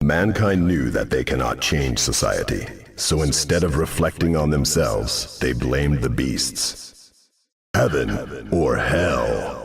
Mankind knew that they cannot change society, so instead of reflecting on themselves, they blamed the beasts. Heaven or hell?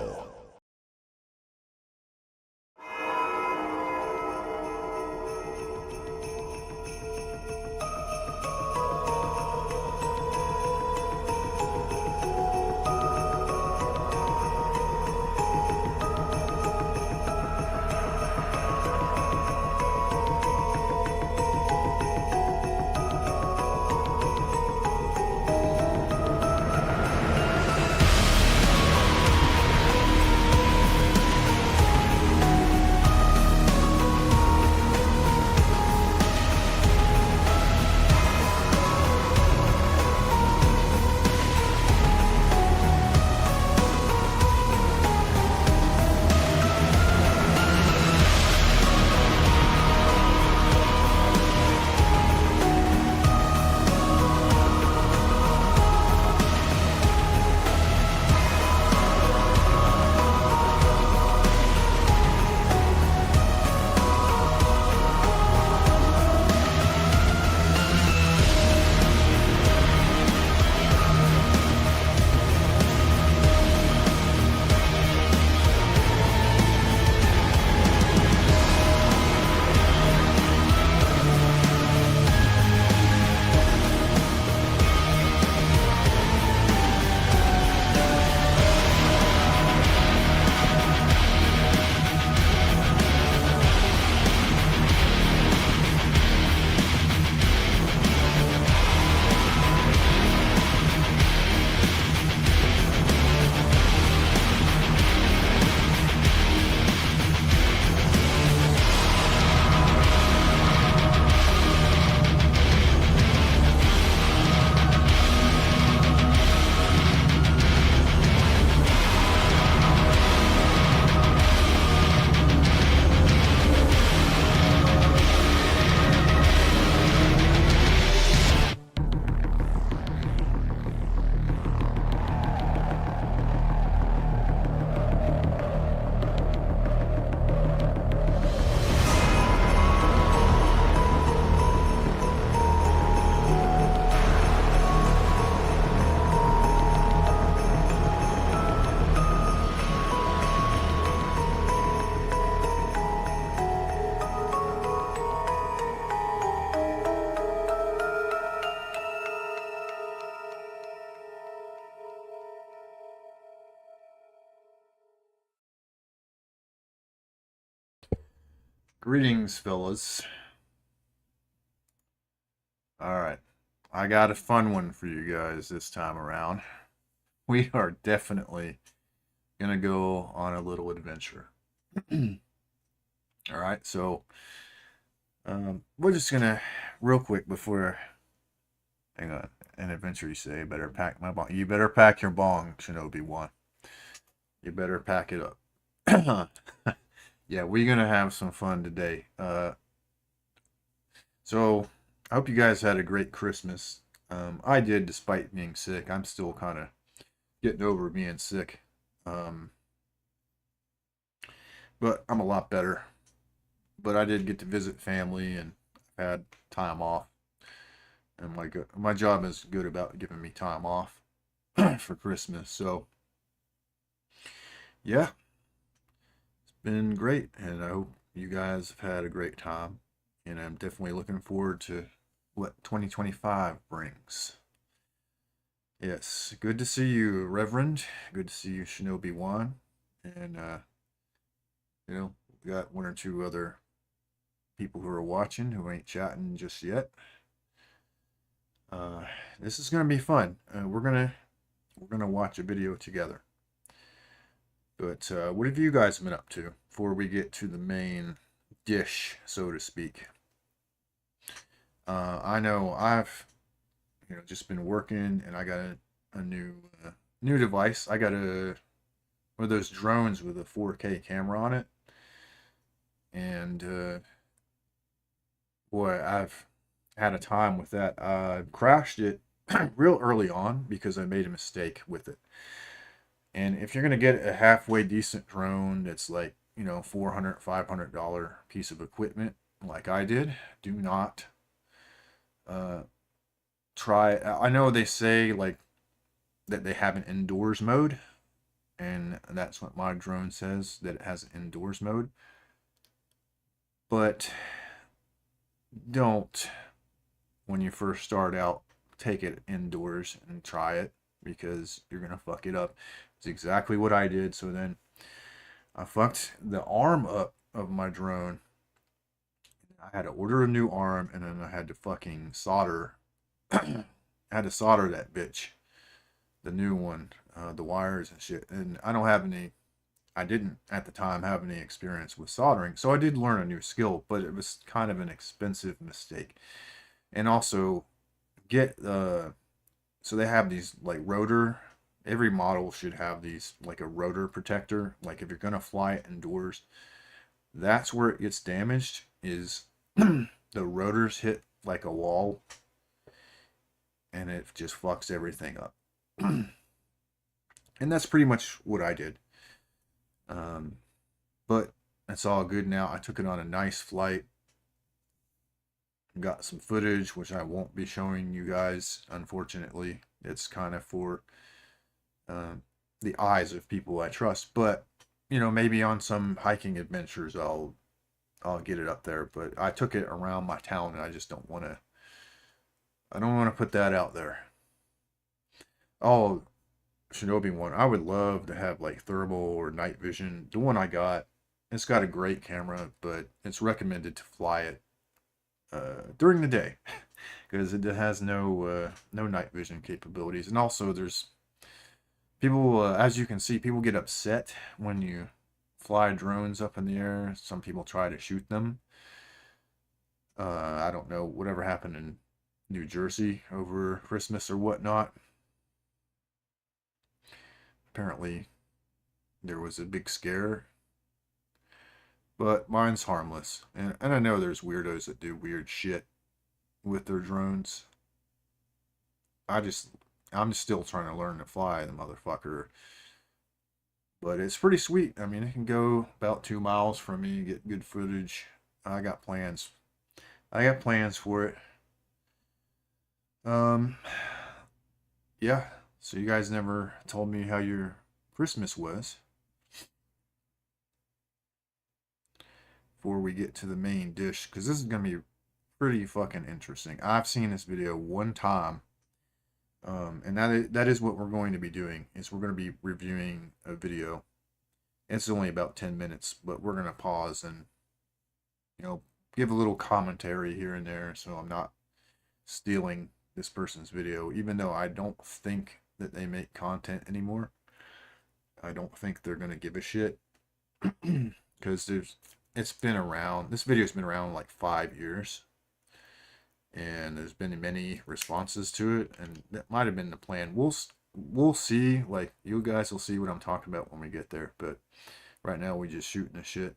Greetings, fellas. Alright, I got a fun one for you guys this time around. We are definitely gonna go on a little adventure. Alright, so we're just gonna, real quick before, hang on, an adventure you say, better pack my bong. You better pack your bong, Shinobi 1. You better pack it up. Yeah, we're gonna have some fun today. So I hope you guys had a great Christmas. I did, despite being sick. I'm still kind of getting over being sick. But I'm a lot better. But I did get to visit family and had time off. And my job is good about giving me time off for Christmas. So yeah, it's been great, and I hope you guys have had a great time. And I'm definitely looking forward to what 2025 brings. Yes, good to see you, Reverend. Good to see you, Shinobi One. And we got one or two other people who are watching who ain't chatting just yet. This is gonna be fun. We're gonna watch a video together. But what have you guys been up to before we get to the main dish, so to speak? I know I've just been working, and I got a new device. I got one of those drones with a 4K camera on it, and boy, I've had a time with that. I crashed it real early on because I made a mistake with it. And if you're gonna get a halfway decent drone that's like $400, $500 piece of equipment, like I did, do not try. I know they say like that they have an indoors mode, and that's what my drone says, that it has an indoors mode. But don't, when you first start out, take it indoors and try it, because you're gonna fuck it up. It's exactly what I did. So then I fucked the arm up of my drone. I had to order a new arm, and then I had to fucking solder. I had to solder that bitch, the new one, the wires and shit. And I didn't at the time have any experience with soldering, so I did learn a new skill, but it was kind of an expensive mistake. And also, get so they have these like rotor. Every model should have these, like a rotor protector. Like if you're gonna fly it indoors, that's where it gets damaged. Is the rotors hit like a wall, and it just fucks everything up. And that's pretty much what I did. But it's all good now. I took it on a nice flight. Got some footage, which I won't be showing you guys, unfortunately. It's kind of for the eyes of people I trust. But maybe on some hiking adventures, I'll get it up there. But I took it around my town, and I just don't want to. I don't want to put that out there. Oh, Shinobi one. I would love to have like thermal or night vision. The one I got, it's got a great camera, but it's recommended to fly it during the day because it has no night vision capabilities. And also, there's people, as you can see, people get upset when you fly drones up in the air. Some people try to shoot them. I don't know whatever happened in New Jersey over Christmas or whatnot. Apparently, there was a big scare, but mine's harmless. And I know there's weirdos that do weird shit with their drones. I'm still trying to learn to fly the motherfucker. But it's pretty sweet. I mean, it can go about 2 miles from me, get good footage. I got plans. I got plans for it. Yeah. So you guys never told me how your Christmas was. Before we get to the main dish, because this is gonna be pretty fucking interesting. I've seen this video one time, and that is what we're going to be doing. Is we're going to be reviewing a video. It's only about 10 minutes, but we're going to pause and give a little commentary here and there, so I'm not stealing this person's video, even though I don't think that they make content anymore. I don't think they're going to give a shit, because it's been around. This video's been around like 5 years, and there's been many responses to it, and that might have been the plan. We'll see. Like, you guys will see what I'm talking about when we get there. But right now, we just shooting the shit.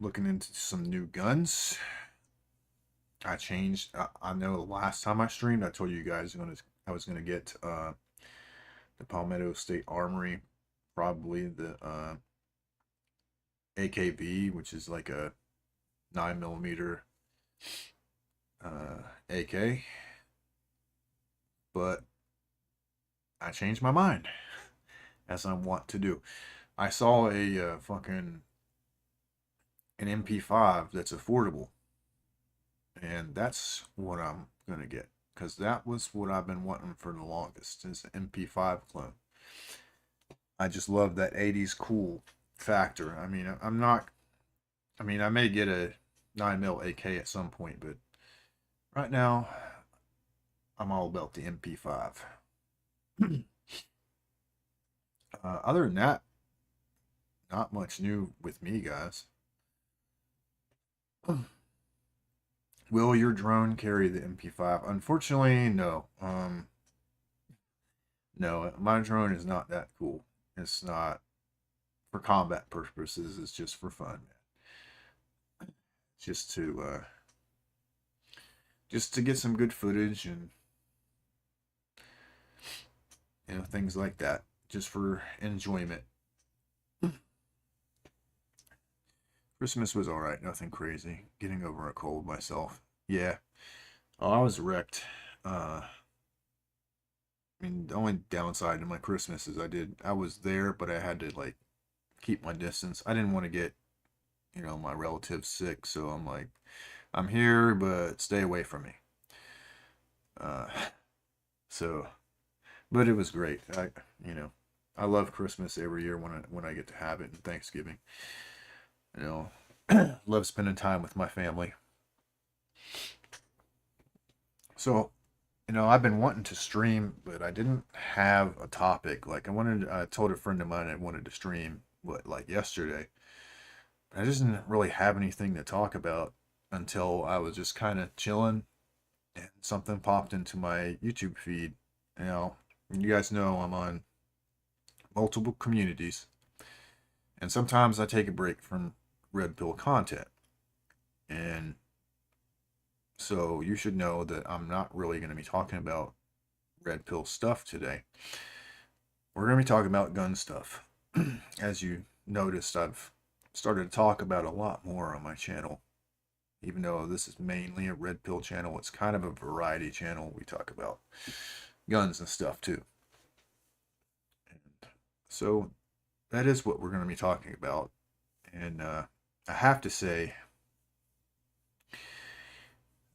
Looking into some new guns. I changed. I know the last time I streamed, I told you guys I was gonna get the Palmetto State Armory, probably the AKB, which is like a 9mm AK. But I changed my mind, as I want to do. I saw a fucking an MP5 that's affordable, and that's what I'm gonna get, because that was what I've been wanting for the longest, is the MP5 clone. I just love that 80s cool factor. I mean, I may get a 9mm AK at some point, but right now I'm all about the MP5. Other than that, not much new with me, guys. Will your drone carry the MP5? Unfortunately, no. No, my drone is not that cool. It's not for combat purposes. It's just for fun, man. Just to get some good footage, and things like that, just for enjoyment. Christmas was all right, nothing crazy. Getting over a cold myself. Yeah. Oh, I was wrecked. I mean, the only downside to my Christmas is I was there, but I had to like keep my distance. I didn't want to get, my relatives sick, so I'm like, I'm here, but stay away from me. Uh, so, but it was great. You know, I love Christmas every year when I get to have it, and Thanksgiving. You love spending time with my family. So, I've been wanting to stream, but I didn't have a topic. Like I told a friend of mine I wanted to stream, like yesterday. I just didn't really have anything to talk about until I was just kind of chilling and something popped into my YouTube feed. You know, you guys know I'm on multiple communities, and sometimes I take a break from Red Pill content. And so you should know that I'm not really going to be talking about Red Pill stuff today. We're going to be talking about gun stuff. As you noticed, I've started to talk about a lot more on my channel. Even though this is mainly a Red Pill channel, it's kind of a variety channel. We talk about guns and stuff too. And so that is what we're going to be talking about. And I have to say,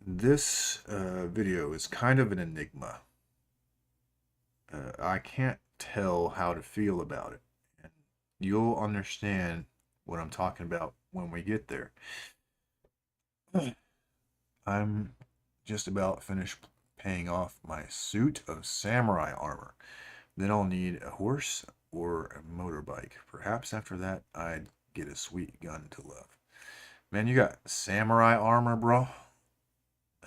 this video is kind of an enigma. I can't tell how to feel about it. And you'll understand what I'm talking about when we get there. I'm just about finished paying off my suit of samurai armor. Then I'll need a horse or a motorbike. Perhaps after that, I'd get a sweet gun to love. Man, you got samurai armor, bro?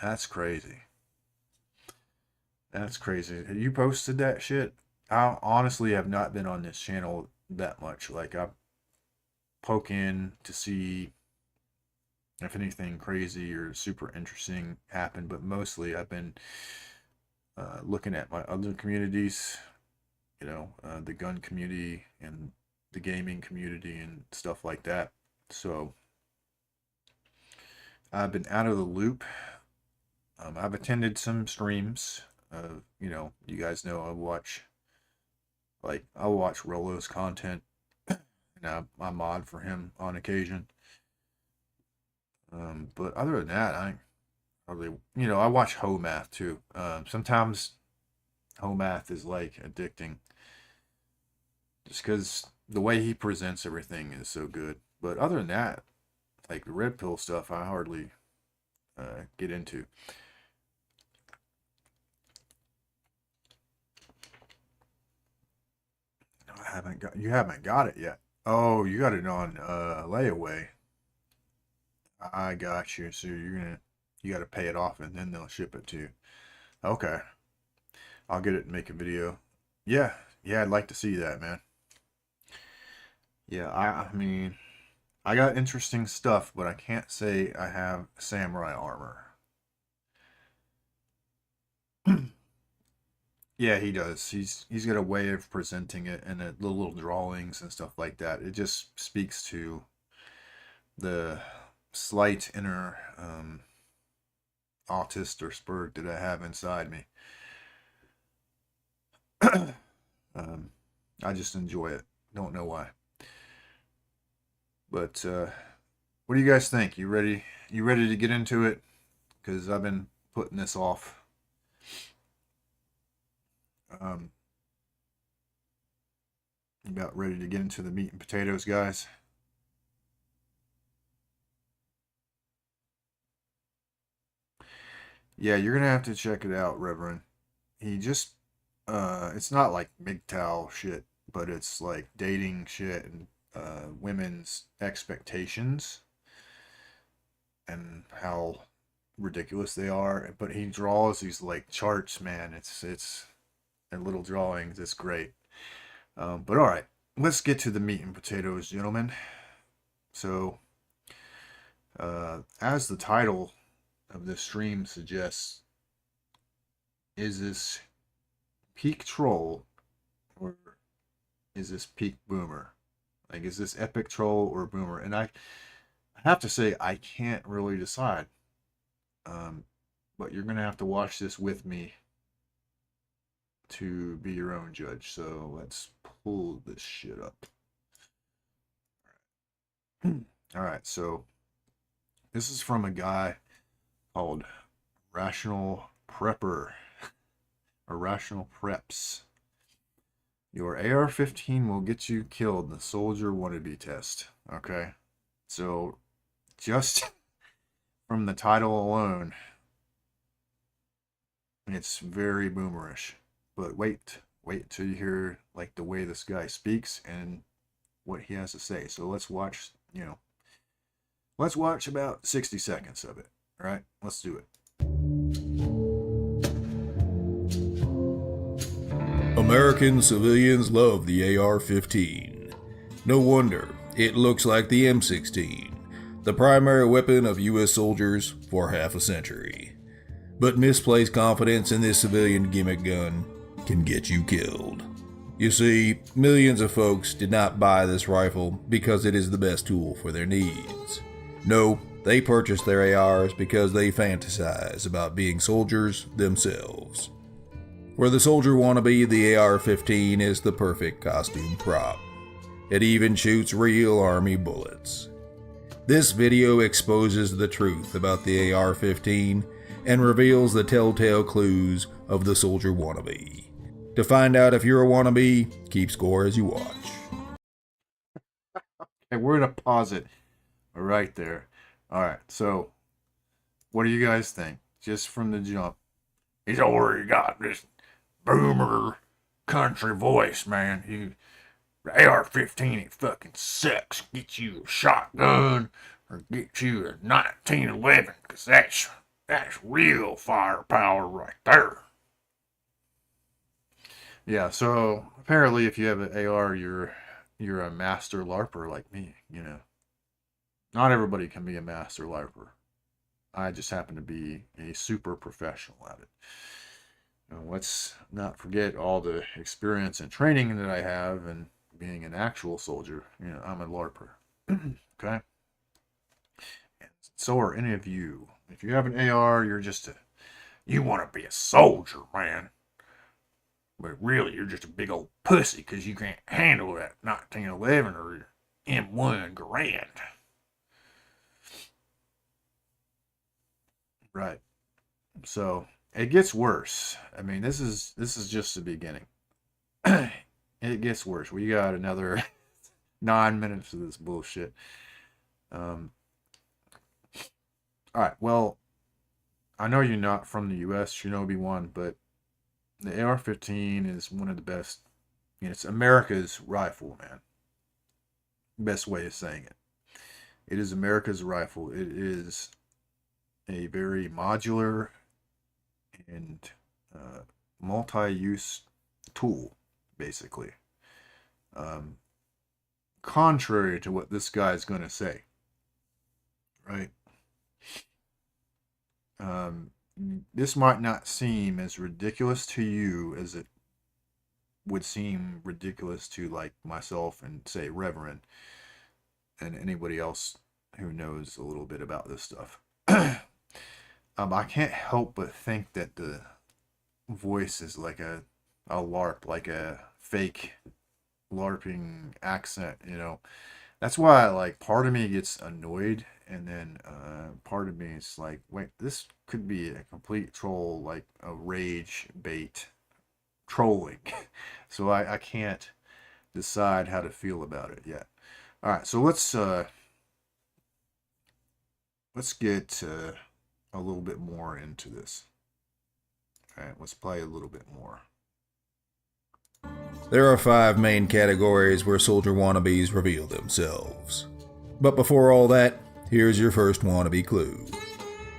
That's crazy. That's crazy. Have you posted that shit? I honestly have not been on this channel that much. Like, I poke in to see if anything crazy or super interesting happened, but mostly I've been looking at my other communities, the gun community and the gaming community and stuff like that. So I've been out of the loop. I've attended some streams. You guys know I'll watch Rolo's content, and I mod for him on occasion. But other than that, I probably, I watch Homath too. Sometimes Homath is like addicting, just because the way he presents everything is so good. But other than that, like the Red Pill stuff, I hardly get into. You haven't got it yet. Oh, you got it on layaway. I got you. So you got to pay it off and then they'll ship it to you. Okay. I'll get it and make a video. Yeah. Yeah, I'd like to see that, man. Yeah, I mean, I got interesting stuff, but I can't say I have samurai armor. Yeah, he does. He's got a way of presenting it and the little drawings and stuff like that. It just speaks to the slight inner autist or spurg that I have inside me. I just enjoy it. Don't know why. But what do you guys think? You ready? You ready to get into it? Because I've been putting this off. About ready to get into the meat and potatoes, guys. Yeah, you're gonna have to check it out, Reverend. He just it's not like MGTOW shit, but it's like dating shit and women's expectations and how ridiculous they are. But he draws these like charts, man. It's and little drawings. It's great. But all right, let's get to the meat and potatoes, gentlemen. So, as the title of this stream suggests, is this peak troll is this peak boomer? Like, is this epic troll or boomer? And I have to say, I can't really decide. But you're going to have to watch this with me to be your own judge. So let's pull this shit up. All right, so this is from a guy called Rational Prepper, or Rational Preps. Your AR-15 will get you killed, the soldier wannabe test. Okay, so just from the title alone, it's very boomerish. But wait till you hear like the way this guy speaks and what he has to say. So let's watch, let's watch about 60 seconds of it. All right, let's do it. American civilians love the AR-15. No wonder, it looks like the M16, the primary weapon of US soldiers for half a century. But misplaced confidence in this civilian gimmick gun can get you killed. You see, millions of folks did not buy this rifle because it is the best tool for their needs. No, they purchased their ARs because they fantasize about being soldiers themselves. For the soldier wannabe, the AR-15 is the perfect costume prop. It even shoots real army bullets. This video exposes the truth about the AR-15 and reveals the telltale clues of the soldier wannabe. To find out if you're a wannabe, keep score as you watch. Okay, we're going to pause it right there. All right, so what do you guys think? Just from the jump. He's already got this boomer country voice, man. The AR-15, it fucking sucks. Get you a shotgun or get you a 1911, because that's real firepower right there. Yeah, so apparently if you have an AR, you're a master LARPer like me, Not everybody can be a master LARPer. I just happen to be a super professional at it. Let's not forget all the experience and training that I have and being an actual soldier. I'm a LARPer. Okay? And so are any of you. If you have an AR, you want to be a soldier, man. But really, you're just a big old pussy because you can't handle that 1911 or M1 Garand. Right. So it gets worse. I mean, this is just the beginning. It gets worse. We got another 9 minutes of this bullshit. All right. Well, I know you're not from the U.S., Shinobi One, but the AR-15 is one of the best. It's America's rifle, man. Best way of saying it. It is America's rifle. It is a very modular and multi-use tool, basically. Contrary to what this guy is going to say, right? This might not seem as ridiculous to you as it would seem ridiculous to like myself and say Reverend and anybody else who knows a little bit about this stuff. I can't help but think that the voice is like a LARP, like a fake LARPing accent, That's why, part of me gets annoyed, and then part of me is like, wait, this could be a complete troll, like a rage bait trolling. So I can't decide how to feel about it yet. All right, so let's get a little bit more into this. All right, let's play a little bit more. There are 5 main categories where soldier wannabes reveal themselves. But before all that, here's your first wannabe clue.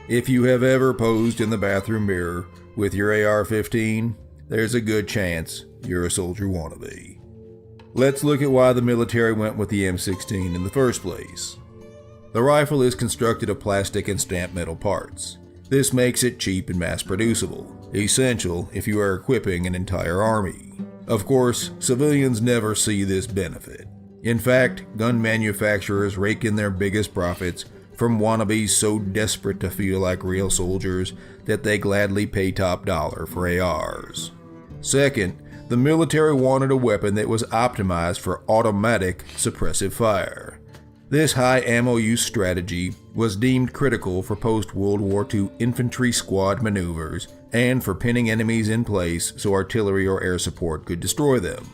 If you have ever posed in the bathroom mirror with your AR-15, there's a good chance you're a soldier wannabe. Let's look at why the military went with the M16 in the first place. The rifle is constructed of plastic and stamped metal parts. This makes it cheap and mass producible, essential if you are equipping an entire army. Of course, civilians never see this benefit. In fact, gun manufacturers rake in their biggest profits from wannabes so desperate to feel like real soldiers that they gladly pay top dollar for ARs. Second, the military wanted a weapon that was optimized for automatic suppressive fire. This high ammo use strategy was deemed critical for post-World War II infantry squad maneuvers and for pinning enemies in place so artillery or air support could destroy them.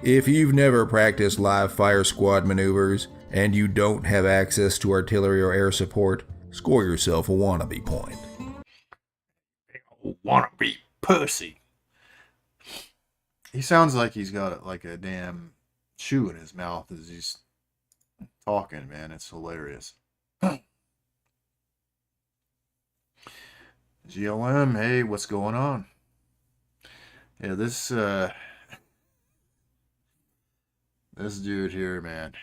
If you've never practiced live fire squad maneuvers and you don't have access to artillery or air support, score yourself a wannabe point. Wannabe pussy. He sounds like he's got like a damn chew in his mouth as he's talking, man. It's hilarious. GLM, hey, what's going on? Yeah, this dude here, man.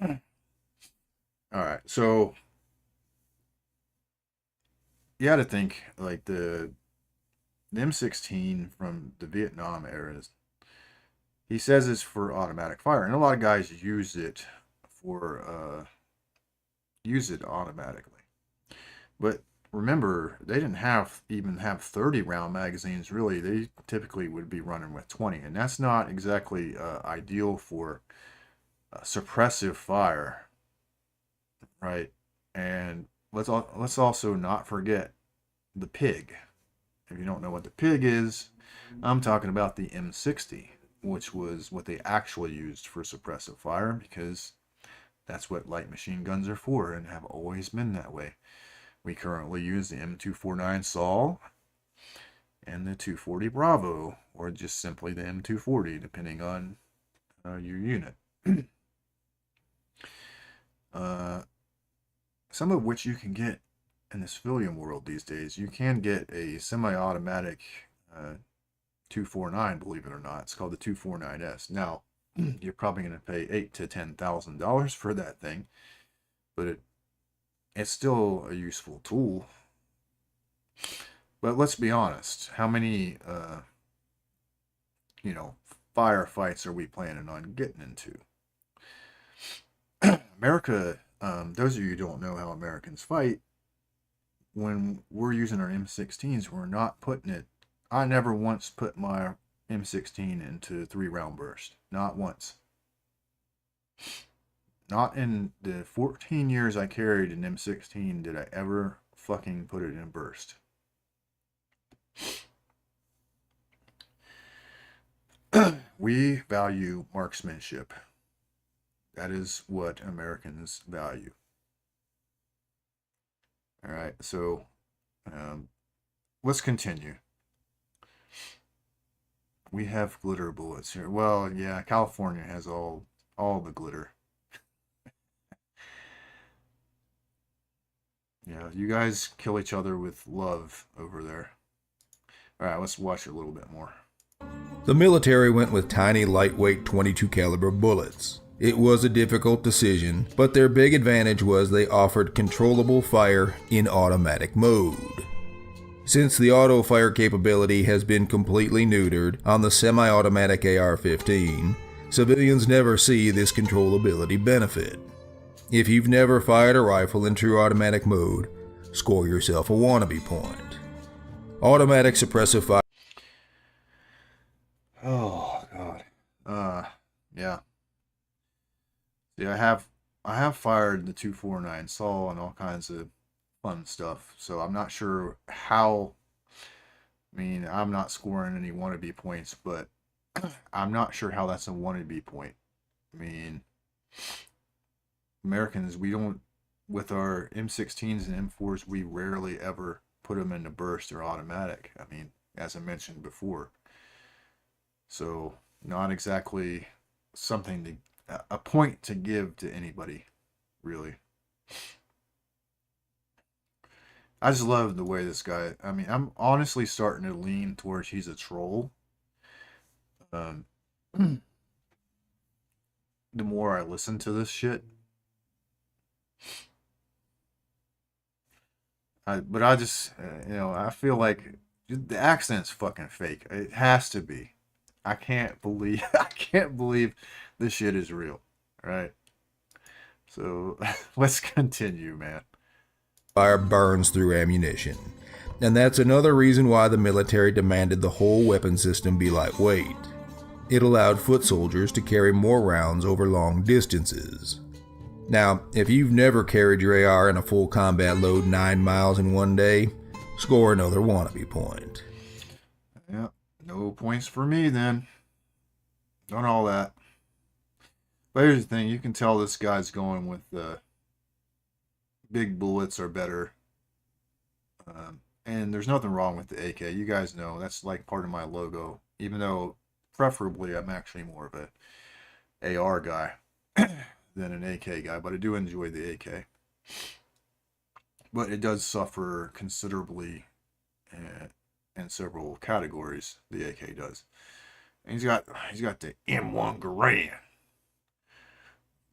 All right, so you got to think like the M16 from the Vietnam era. He says it's for automatic fire, and a lot of guys use it automatically. But remember, they didn't even have 30 round magazines. Really, they typically would be running with 20, and that's not exactly ideal for suppressive fire, right? And let's also not forget the pig. If you don't know what the pig is, I'm talking about the M60, which was what they actually used for suppressive fire, because that's what light machine guns are for and have always been that way. We currently use the M249 Sol and the 240 Bravo, or just simply the M240, depending on your unit. Some of which you can get in the civilian world these days. You can get a semi-automatic 249, believe it or not. It's called the 249S. Now, you're probably going to pay $8,000 to $10,000 for that thing, but it's still a useful tool. But let's be honest, how many firefights are we planning on getting into? America, those of you who don't know how Americans fight, when we're using our M16s, we're not putting it. I never once put my M16 into 3-round burst. Not once. Not in the 14 years I carried an M16 did I ever fucking put it in burst. We value marksmanship. That is what Americans value. All right, so let's continue. We have glitter bullets here. Well, yeah, California has all the glitter. Yeah, you guys kill each other with love over there. All right, let's watch it a little bit more. The military went with tiny, lightweight 22 caliber bullets. It was a difficult decision, but their big advantage was they offered controllable fire in automatic mode. Since the auto fire capability has been completely neutered on the semi-automatic AR-15, civilians never see this controllability benefit. If you've never fired a rifle in true automatic mode, score yourself a wannabe point. Automatic suppressive fire. Oh God. Yeah. See, I have fired the 249 Sol and all kinds of fun stuff. So I'm not sure how. I mean, I'm not scoring any wannabe points, but I'm not sure how that's a wannabe point. I mean, Americans, we don't, with our M16s and M4s, we rarely ever put them into burst or automatic. I mean, as I mentioned before. So, not exactly something a point to give to anybody, really. I just love the way this guy, I mean, I'm honestly starting to lean towards he's a troll. The more I listen to this shit. But I just, I feel like the accent's fucking fake. It has to be. I can't believe I can't believe this shit is real. Right? So let's continue, man. Fire burns through ammunition. And that's another reason why the military demanded the whole weapon system be lightweight. It allowed foot soldiers to carry more rounds over long distances. Now, if you've never carried your AR in a full combat load 9 miles in one day, score another wannabe point. Yeah, no points for me then. Done all that. But here's the thing, you can tell this guy's going with big bullets are better. And there's nothing wrong with the AK. You guys know that's like part of my logo. Even though preferably I'm actually more of a AR guy than an AK guy, but I do enjoy the AK. But it does suffer considerably in several categories. The AK does. And he's got the M1 Garand,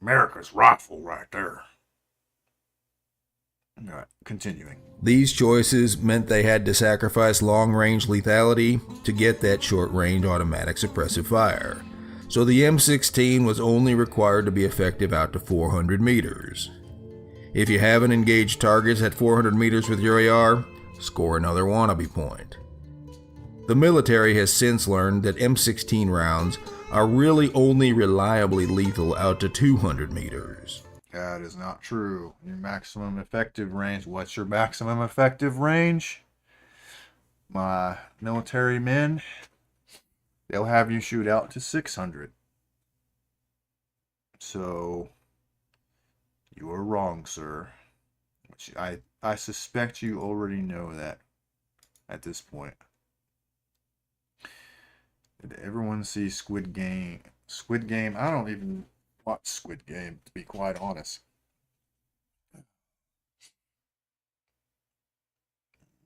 America's rifle right there. All right, continuing. These choices meant they had to sacrifice long-range lethality to get that short-range automatic suppressive fire. So the M16 was only required to be effective out to 400 meters. If you haven't engaged targets at 400 meters with your AR, score another wannabe point. The military has since learned that M16 rounds are really only reliably lethal out to 200 meters. That is not true. Your maximum effective range. What's your maximum effective range? My military men, they'll have you shoot out to 600. So, you are wrong, sir. Which I suspect you already know that at this point. Did everyone see Squid Game? Squid Game? I don't even watch Squid Game, to be quite honest.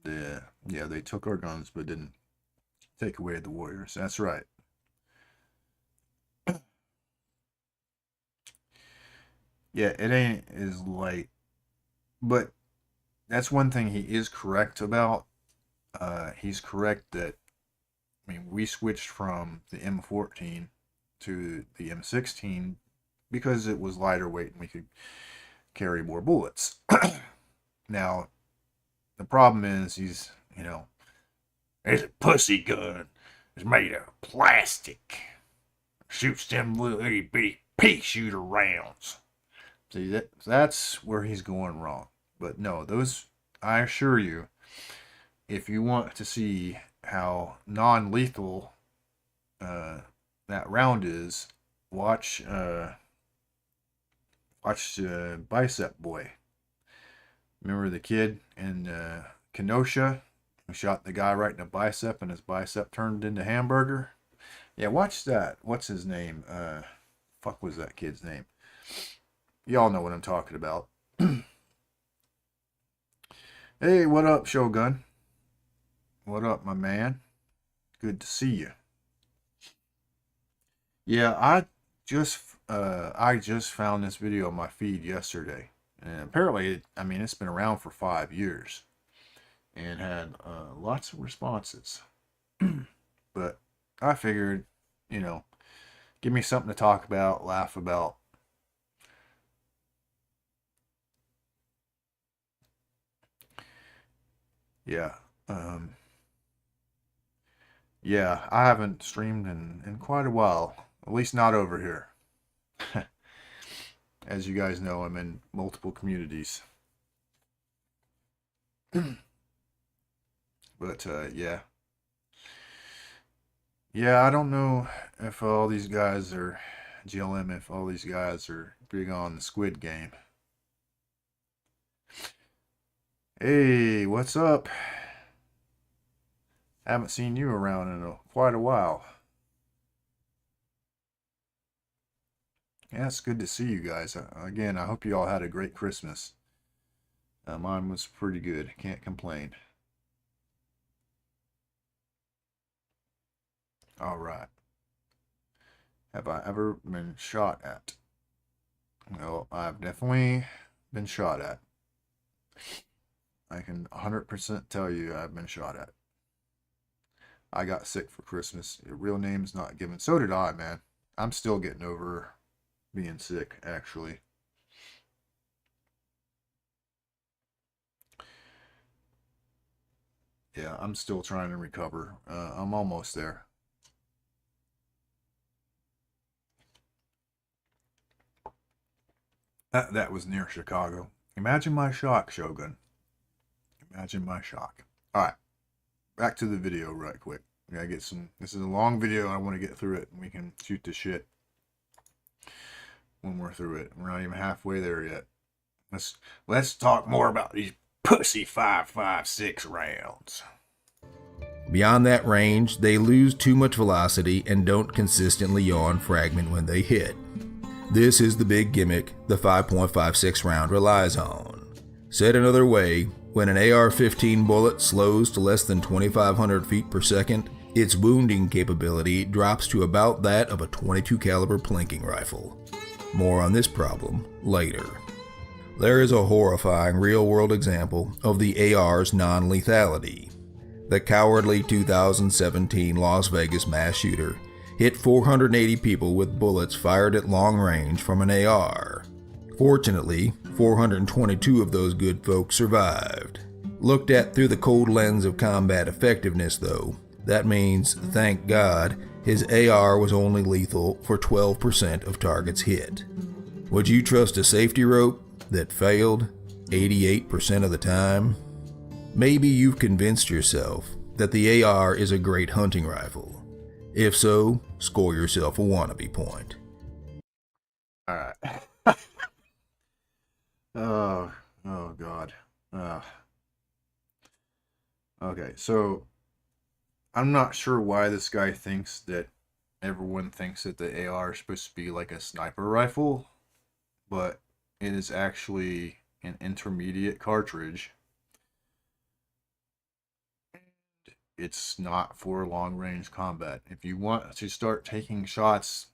Yeah, they took our guns but didn't take away the warriors. That's right. Yeah, it ain't as light. But that's one thing he is correct about. He's correct that, I mean, we switched from the M14 to the M16 because it was lighter weight and we could carry more bullets. Now, the problem is he's, there's a pussy gun. It's made of plastic. Shoots them little itty bitty pea shooter rounds. See, that's where he's going wrong. But no, those, I assure you, if you want to see how non-lethal that round is, watch Bicep Boy. Remember the kid in Kenosha who shot the guy right in the bicep and his bicep turned into hamburger? Yeah, watch that. What's his name? Fuck was that kid's name? Y'all know what I'm talking about. Hey, what up, Shogun? What up, my man? Good to see you. Yeah, I just found this video on my feed yesterday, and apparently, it's been around for 5 years, and had lots of responses. But I figured, give me something to talk about, laugh about. Yeah. Yeah, I haven't streamed in quite a while. At least not over here. As you guys know, I'm in multiple communities. But, yeah. Yeah, I don't know if all these guys are, GLM, if all these guys are big on the Squid Game. Hey, what's up? Haven't seen you around in quite a while. Yeah, it's good to see you guys. Again, I hope you all had a great Christmas. Mine was pretty good. Can't complain. All right. Have I ever been shot at? Well, I've definitely been shot at. I can 100% tell you I've been shot at. I got sick for Christmas. Your real name's not given. So did I, man. I'm still getting over being sick, actually. Yeah, I'm still trying to recover. I'm almost there. That was near Chicago. Imagine my shock, Shogun. Imagine my shock. All right, back to the video right quick. We gotta get some. This is a long video. I want to get through it, and we can shoot the shit when we're through it. We're not even halfway there yet. Let's talk more about these pussy 5.56 rounds. Beyond that range, they lose too much velocity and don't consistently yaw fragment when they hit. This is the big gimmick the 5.56 round relies on. Said another way, when an AR-15 bullet slows to less than 2,500 feet per second, its wounding capability drops to about that of a .22 caliber plinking rifle. More on this problem later. There is a horrifying real-world example of the AR's non-lethality. The cowardly 2017 Las Vegas mass shooter hit 480 people with bullets fired at long range from an AR. Fortunately, 422 of those good folks survived. Looked at through the cold lens of combat effectiveness, though, that means, thank God, his AR was only lethal for 12% of targets hit. Would you trust a safety rope that failed 88% of the time? Maybe you've convinced yourself that the AR is a great hunting rifle. If so, score yourself a wannabe point. All right. oh God. Okay, so I'm not sure why this guy thinks that everyone thinks that the AR is supposed to be like a sniper rifle, but it is actually an intermediate cartridge. It's not for long range combat. If you want to start taking shots,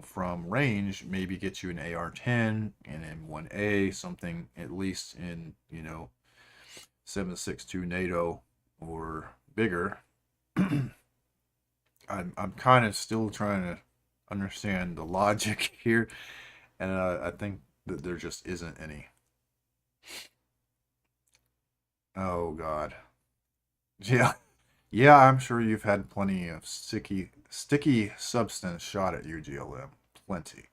from range, maybe get you an AR-10, an M1A, something at least in, 7.62 NATO or bigger. I'm kind of still trying to understand the logic here, and I think that there just isn't any. Oh God. Yeah. Yeah, I'm sure you've had plenty of sticky substance shot at you, GLM. Plenty.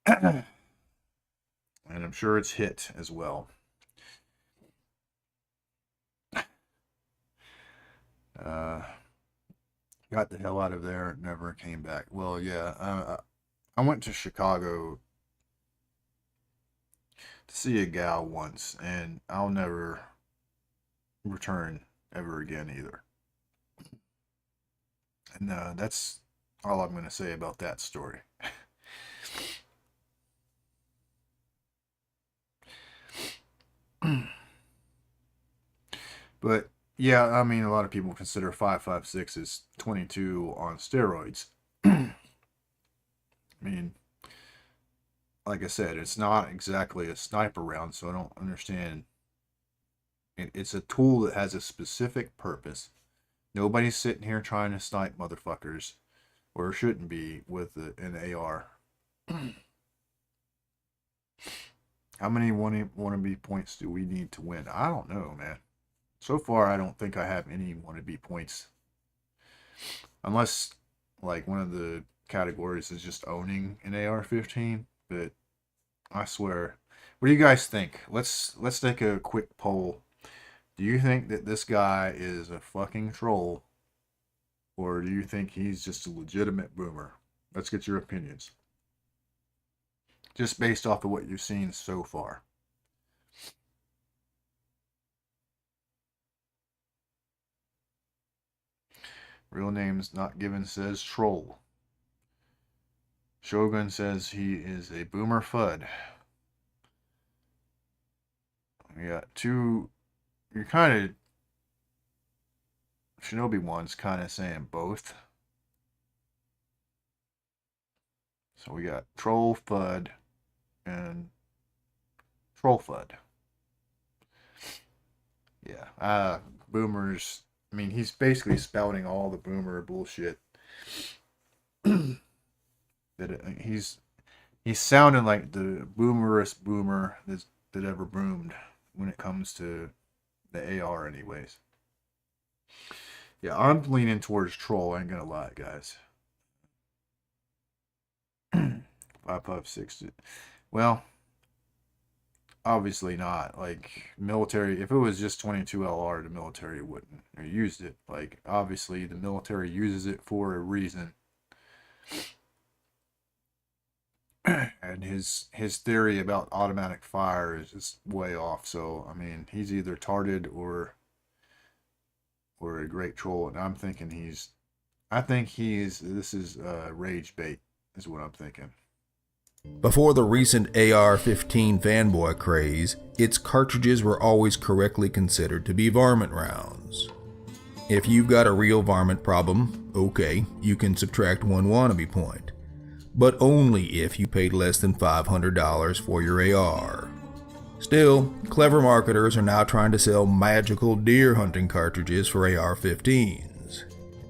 And I'm sure it's hit as well. Got the hell out of there, never came back. Well, yeah, I went to Chicago to see a gal once, and I'll never return ever again either. And that's all I'm going to say about that story. But yeah, I mean, a lot of people consider 5.56 as 22 on steroids. I mean, like I said, it's not exactly a sniper round, so I don't understand. It's a tool that has a specific purpose. Nobody's sitting here trying to snipe motherfuckers, or shouldn't be, with an AR. How many wannabe points do we need to win? I don't know, man. So far, I don't think I have any wannabe points. Unless, like, one of the categories is just owning an AR-15. But I swear. What do you guys think? Let's take a quick poll. Do you think that this guy is a fucking troll? Or do you think he's just a legitimate boomer? Let's get your opinions. Just based off of what you've seen so far. Real name's not given says troll. Shogun says he is a boomer FUD. We got two. You're kind of. Shinobi one's kind of saying both. So we got troll FUD and troll FUD. Yeah. boomers. I mean, he's basically spouting all the boomer bullshit. He's sounding like the boomerest boomer that ever boomed when it comes to the AR, anyways. Yeah, I'm leaning towards troll. I ain't gonna lie, guys. 5.56. Well, obviously not. Like, military, if it was just 22 LR, the military wouldn't have used it. Like, obviously, the military uses it for a reason. And his theory about automatic fire is just way off. So, I mean, he's either tarded or a great troll. And I'm thinking this is rage bait, is what I'm thinking. Before the recent AR-15 fanboy craze, its cartridges were always correctly considered to be varmint rounds. If you've got a real varmint problem, okay, you can subtract one wannabe point, but only if you paid less than $500 for your AR. Still, clever marketers are now trying to sell magical deer hunting cartridges for AR-15s.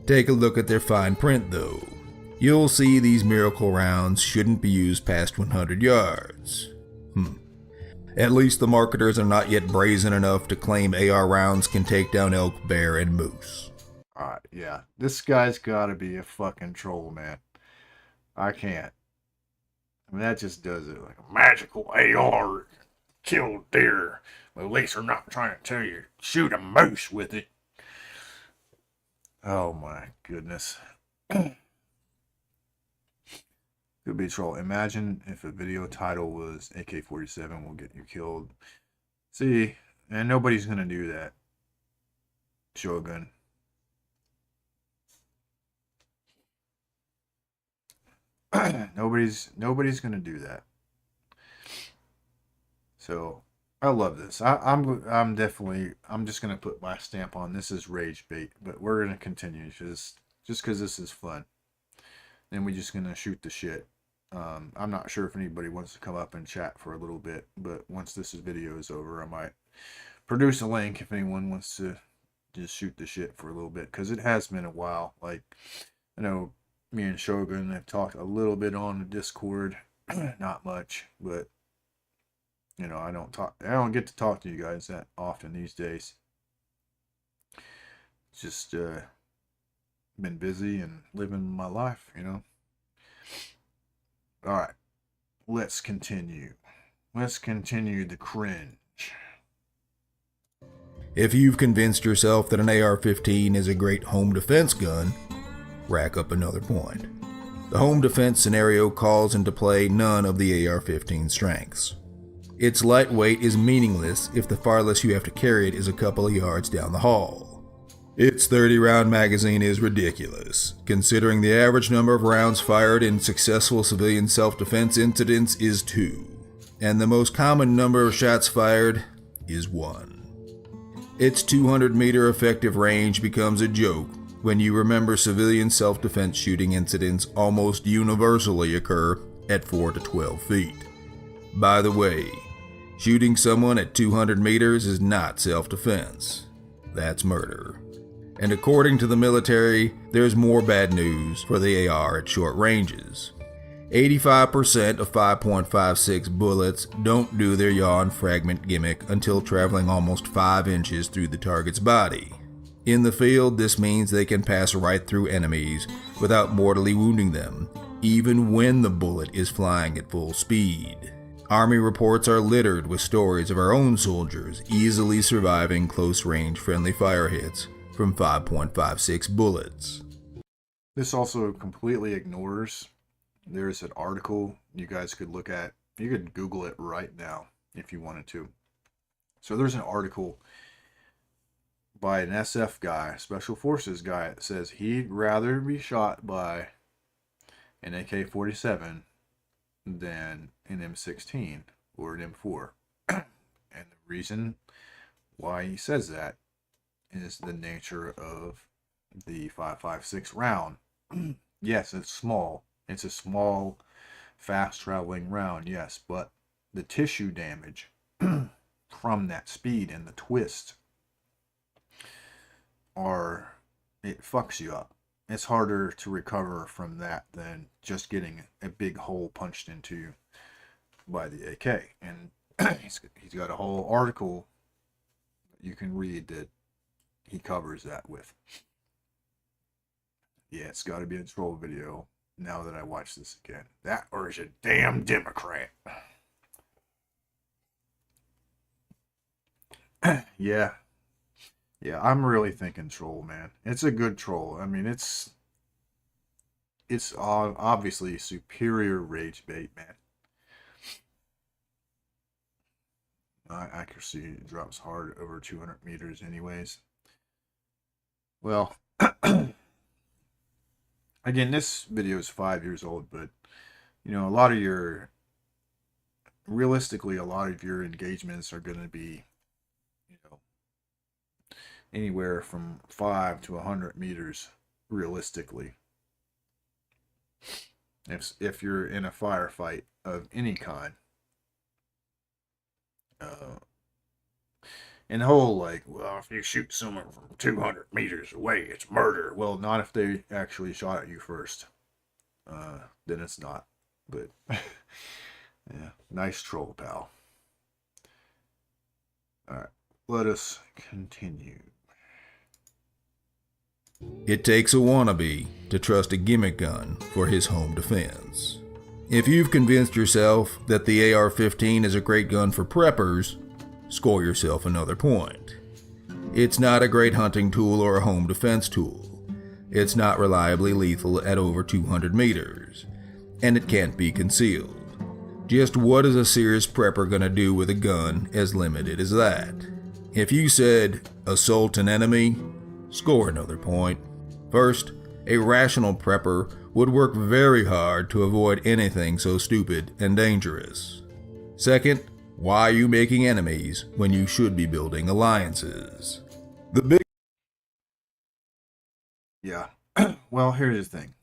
Take a look at their fine print though. You'll see these miracle rounds shouldn't be used past 100 yards. At least the marketers are not yet brazen enough to claim AR rounds can take down elk, bear, and moose. Alright, yeah. This guy's gotta be a fucking troll, man. I can't. I mean, that just does it. Like a magical AR, kill deer. Well, at least they're not trying to tell you, shoot a moose with it. Oh my goodness. Could be troll. Imagine if a video title was AK-47 will get you killed. See, and nobody's gonna do that. Shogun. Nobody's gonna do that. So I love this. I'm just gonna put my stamp on this is rage bait, but we're gonna continue just because this is fun. Then we're just gonna shoot the shit. I'm not sure if anybody wants to come up and chat for a little bit, but once this video is over, I might produce a link if anyone wants to just shoot the shit for a little bit, because it has been a while. Like, I know me and Shogun have talked a little bit on the Discord, not much, but you know, I don't get to talk to you guys that often these days. Just been busy and living my life, you know. All right, let's continue. Let's continue the cringe. If you've convinced yourself that an AR-15 is a great home defense gun, rack up another point. The home defense scenario calls into play none of the AR-15's strengths. Its lightweight is meaningless if the farthest you have to carry it is a couple of yards down the hall. Its 30-round magazine is ridiculous, considering the average number of rounds fired in successful civilian self-defense incidents is 2, and the most common number of shots fired is 1. Its 200-meter effective range becomes a joke when you remember civilian self-defense shooting incidents almost universally occur at 4 to 12 feet. By the way, shooting someone at 200 meters is not self-defense. That's murder. And according to the military, there's more bad news for the AR at short ranges. 85% of 5.56 bullets don't do their yaw and fragment gimmick until traveling almost 5 inches through the target's body. In the field, this means they can pass right through enemies without mortally wounding them, even when the bullet is flying at full speed. Army reports are littered with stories of our own soldiers easily surviving close-range friendly fire hits from 5.56 bullets. This also completely ignores, there's an article you guys could look at. You could Google it right now if you wanted to. So there's an article by an SF guy, Special Forces guy, that says he'd rather be shot by an AK-47 than an M16 or an M4. And the reason why he says that is the nature of the 5.56 round. Yes, it's small. It's a small, fast-traveling round, yes, but the tissue damage from that speed and the twist it fucks you up. It's harder to recover from that than just getting a big hole punched into you by the AK. And he's got a whole article you can read that he covers that with. Yeah, it's got to be a troll video now that I watch this again. That or is a damn Democrat. Yeah. Yeah, I'm really thinking troll, man. It's a good troll. I mean, it's obviously superior rage bait, man. Accuracy drops hard over 200 meters anyways. Well, again, this video is 5 years old, but, you know, realistically, a lot of your engagements are going to be, you know, anywhere from 5 to 100 meters, realistically. If you're in a firefight of any kind. And the whole, like, well, if you shoot someone from 200 meters away, it's murder. Well, not if they actually shot at you first. Then it's not. But, yeah, nice troll, pal. Alright, let us continue. It takes a wannabe to trust a gimmick gun for his home defense. If you've convinced yourself that the AR-15 is a great gun for preppers, score yourself another point. It's not a great hunting tool or a home defense tool. It's not reliably lethal at over 200 meters, and it can't be concealed. Just what is a serious prepper gonna do with a gun as limited as that? If you said, assault an enemy, score another point. First, a rational prepper would work very hard to avoid anything so stupid and dangerous. Second, why are you making enemies when you should be building alliances? Yeah. Well, here's the thing.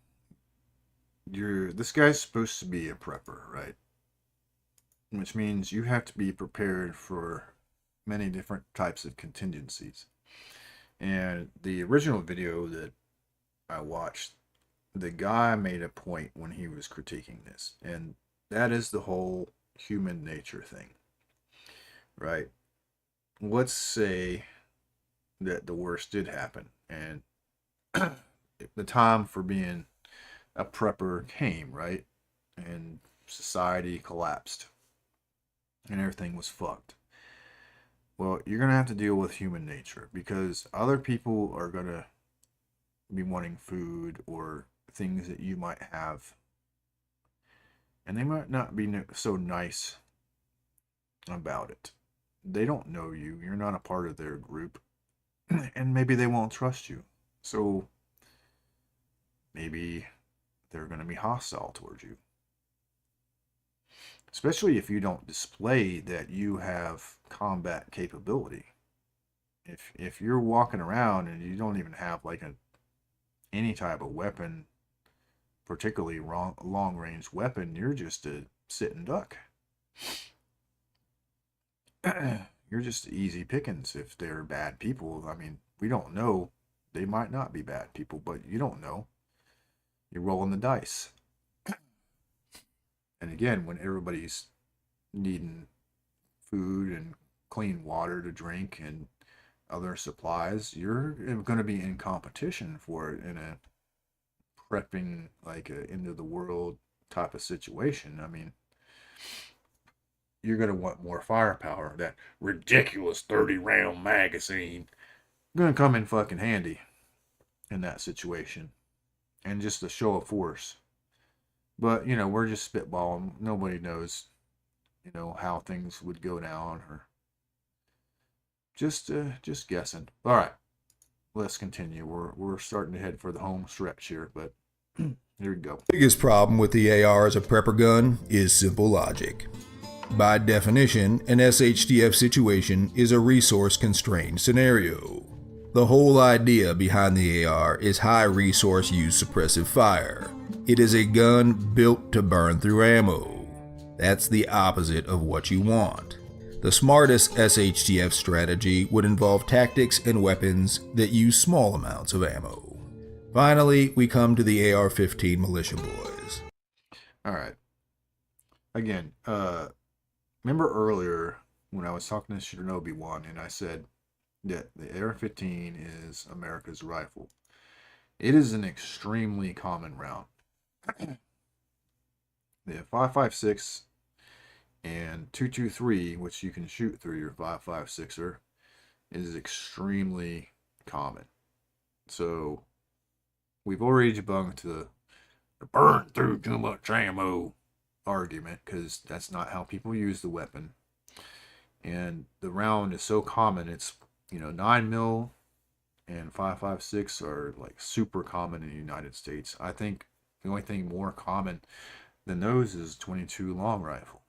This guy's supposed to be a prepper, right? Which means you have to be prepared for many different types of contingencies. And the original video that I watched, the guy made a point when he was critiquing this, and that is the whole human nature thing, right? Let's say that the worst did happen, and the time for being a prepper came, right? And society collapsed, and everything was fucked. Well, you're going to have to deal with human nature, because other people are going to be wanting food or things that you might have, and they might not be so nice about it. They don't know you. You're not a part of their group, and maybe they won't trust you. So maybe they're going to be hostile towards you. Especially if you don't display that you have combat capability. If you're walking around and you don't even have like any type of weapon, particularly long range weapon, you're just a sitting duck. You're just easy pickings if they're bad people. I mean, we don't know. They might not be bad people, but you don't know. You're rolling the dice. And again, when everybody's needing food and clean water to drink and other supplies, you're going to be in competition for it in a prepping, like a end of the world type of situation. I mean, you're going to want more firepower. That ridiculous 30-round magazine going to come in fucking handy in that situation. And just a show of force. But, you know, we're just spitballing. Nobody knows, you know, how things would go down, or just guessing. All right, let's continue. We're starting to head for the home stretch here, but here we go. The biggest problem with the AR as a prepper gun is simple logic. By definition, an SHTF situation is a resource-constrained scenario. The whole idea behind the AR is high resource use suppressive fire. It is a gun built to burn through ammo. That's the opposite of what you want. The The smartest SHTF strategy would involve tactics and weapons that use small amounts of ammo. Finally, we come to the AR-15 militia boys. All right. Again, remember earlier when I was talking to Shinobi 1 and I said that the AR-15 is America's rifle. It is an extremely common round. The 5.56 and 223, which you can shoot through your 5.56er, is extremely common. So we've already debunked the burn through too much ammo argument, because that's not how people use the weapon. And the round is so common, it's 9mm and 5.56 are like super common in the United States. I think the only thing more common than those is 22 long rifle.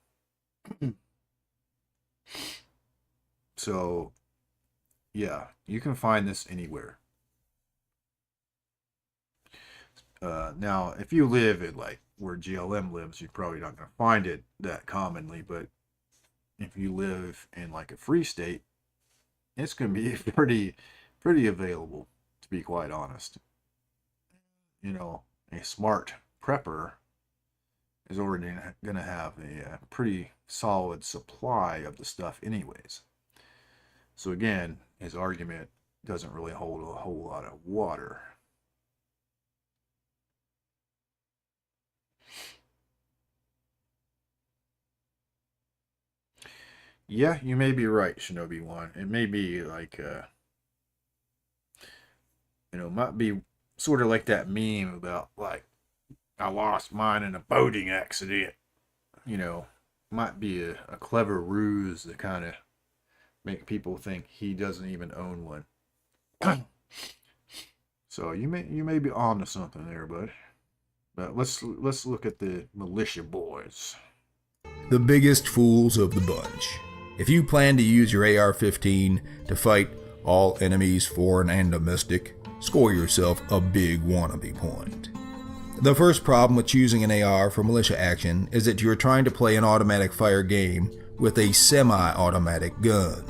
So yeah, you can find this anywhere. Now, if you live at like where GLM lives, you're probably not going to find it that commonly. But if you live in like a free state, it's going to be pretty available, to be quite honest. A smart prepper is already going to have a pretty solid supply of the stuff anyways. So again, his argument doesn't really hold a whole lot of water. Yeah, you may be right, Shinobi 1. It may be like, might be sort of like that meme about, like, I lost mine in a boating accident. Might be a clever ruse to kind of make people think he doesn't even own one. So you may be on to something there, bud. But let's look at the militia boys. The biggest fools of the bunch. If you plan to use your AR-15 to fight all enemies, foreign and domestic, score yourself a big wannabe point. The first problem with choosing an AR for militia action is that you are trying to play an automatic fire game with a semi-automatic gun.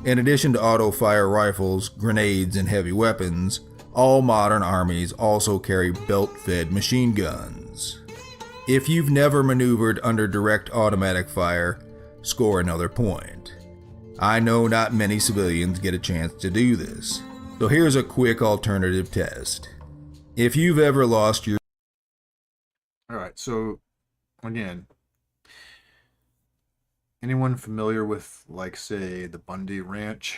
In addition to auto-fire rifles, grenades, and heavy weapons, all modern armies also carry belt-fed machine guns. If you've never maneuvered under direct automatic fire, score another point. I know not many civilians get a chance to do this, so here's a quick alternative test. If you've ever lost your... Alright, so again, anyone familiar with, like, say, the Bundy Ranch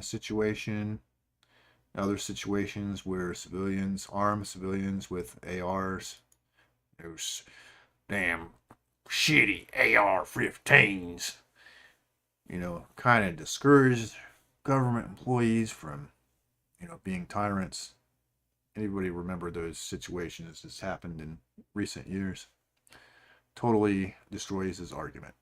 situation, other situations where armed civilians with ARs, those damn shitty AR-15s, kind of discourage government employees from, being tyrants. Anybody remember those situations that's happened in recent years? Totally destroys his argument.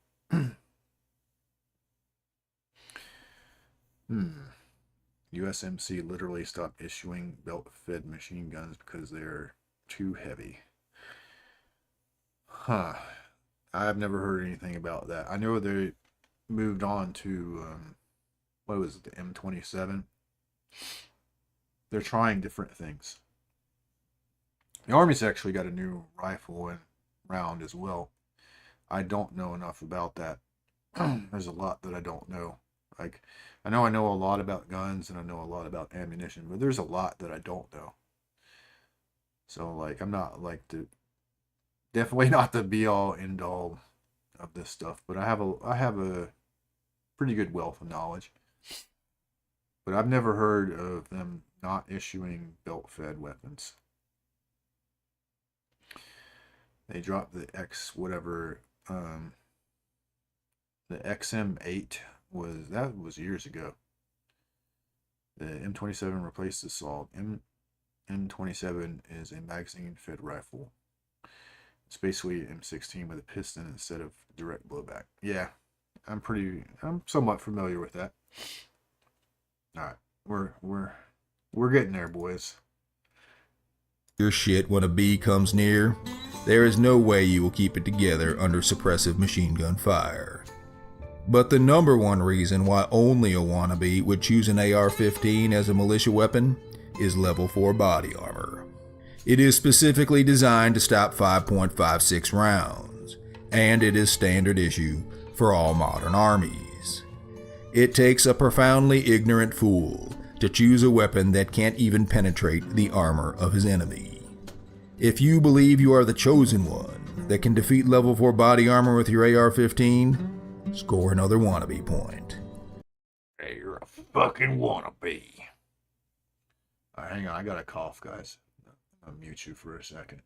USMC literally stopped issuing belt-fed machine guns because they're too heavy. Huh. I've never heard anything about that. I know they moved on to, what was it, the M27? They're trying different things. The Army's actually got a new rifle and round as well. I don't know enough about that. There's a lot that I don't know. Like, I know a lot about guns and I know a lot about ammunition, but there's a lot that I don't know. So, like, I'm not like definitely not the be-all end-all of this stuff, but I have a pretty good wealth of knowledge. But I've never heard of them not issuing belt-fed weapons. They dropped the the XM8 was years ago. The M27 replaced the assault. M27 is a magazine-fed rifle. It's basically M16 with a piston instead of direct blowback. Yeah, I'm somewhat familiar with that. All right, we're getting there, boys. Your shit when a bee comes near, there is no way you will keep it together under suppressive machine gun fire. But the number one reason why only a wannabe would choose an AR-15 as a militia weapon is level 4 body armor. It is specifically designed to stop 5.56 rounds, and it is standard issue for all modern armies. It takes a profoundly ignorant fool to choose a weapon that can't even penetrate the armor of his enemy. If you believe you are the chosen one that can defeat level 4 body armor with your AR-15, score another wannabe point. Hey, you're a fucking wannabe. Alright, hang on, I got a cough, guys. I'll mute you for a second.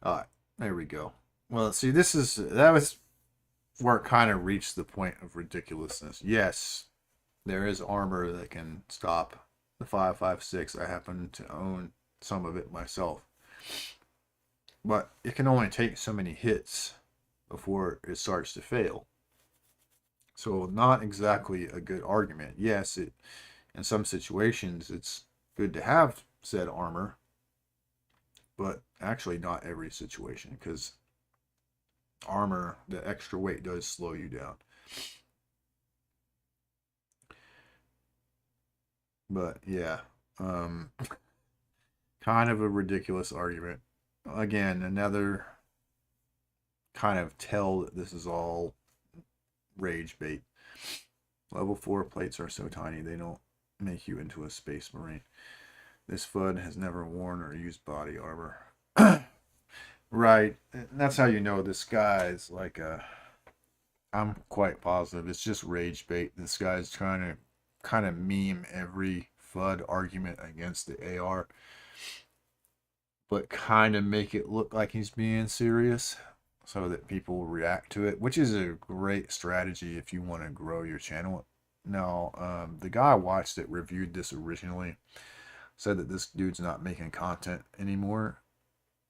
Alright, there we go. Well, see, that was where it kind of reached the point of ridiculousness. Yes, there is armor that can stop the 5.56. I happen to own some of it myself. But it can only take so many hits before it starts to fail. So not exactly a good argument. Yes, in some situations it's good to have said armor, but actually not every situation, because armor, the extra weight does slow you down. But yeah, kind of a ridiculous argument. Again, another kind of tell that this is all rage bait. Level 4 plates are so tiny they don't make you into a space marine. This FUD has never worn or used body armor. Right, and that's how you know this guy is like I'm quite positive it's just rage bait. This guy's trying to kind of meme every FUD argument against the AR, but kind of make it look like he's being serious so that people will react to it, which is a great strategy if you want to grow your channel. Now, the guy I watched that reviewed this originally said that this dude's not making content anymore,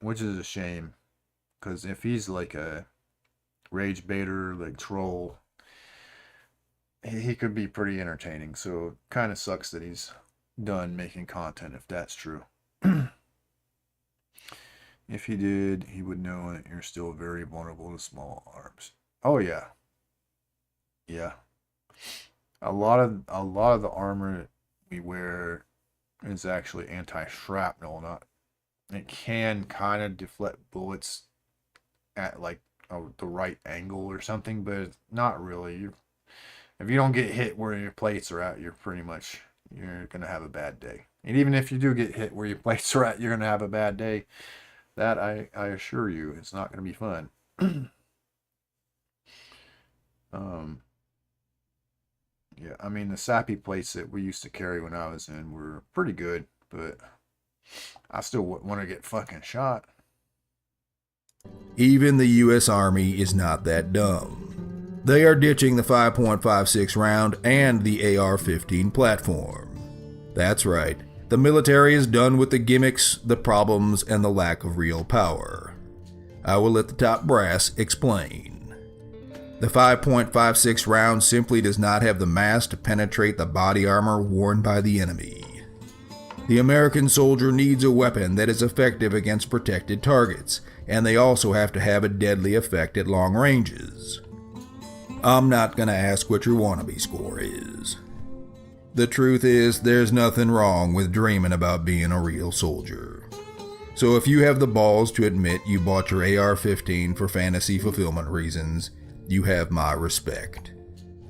which is a shame, because if he's like a rage baiter, like troll, he could be pretty entertaining. So kind of sucks that he's done making content, if that's true. If he did, he would know that you're still very vulnerable to small arms. Oh yeah. Yeah. A lot of the armor we wear is actually anti-shrapnel. Not, it can kind of deflect bullets at like the right angle or something, but it's not really. If you don't get hit where your plates are at, you're gonna have a bad day. And even if you do get hit where your plates are at, you're gonna have a bad day. That I assure you, it's not gonna be fun. Yeah, I mean, the sappy plates that we used to carry when I was in were pretty good, but I still want to get fucking shot. Even the US Army is not that dumb. They are ditching the 5.56 round and the AR-15 platform. That's right, the military is done with the gimmicks, the problems, and the lack of real power. I will let the top brass explain. The 5.56 round simply does not have the mass to penetrate the body armor worn by the enemy. The American soldier needs a weapon that is effective against protected targets, and they also have to have a deadly effect at long ranges. I'm not gonna ask what your wannabe score is. The truth is, there's nothing wrong with dreaming about being a real soldier. So if you have the balls to admit you bought your AR-15 for fantasy fulfillment reasons, you have my respect.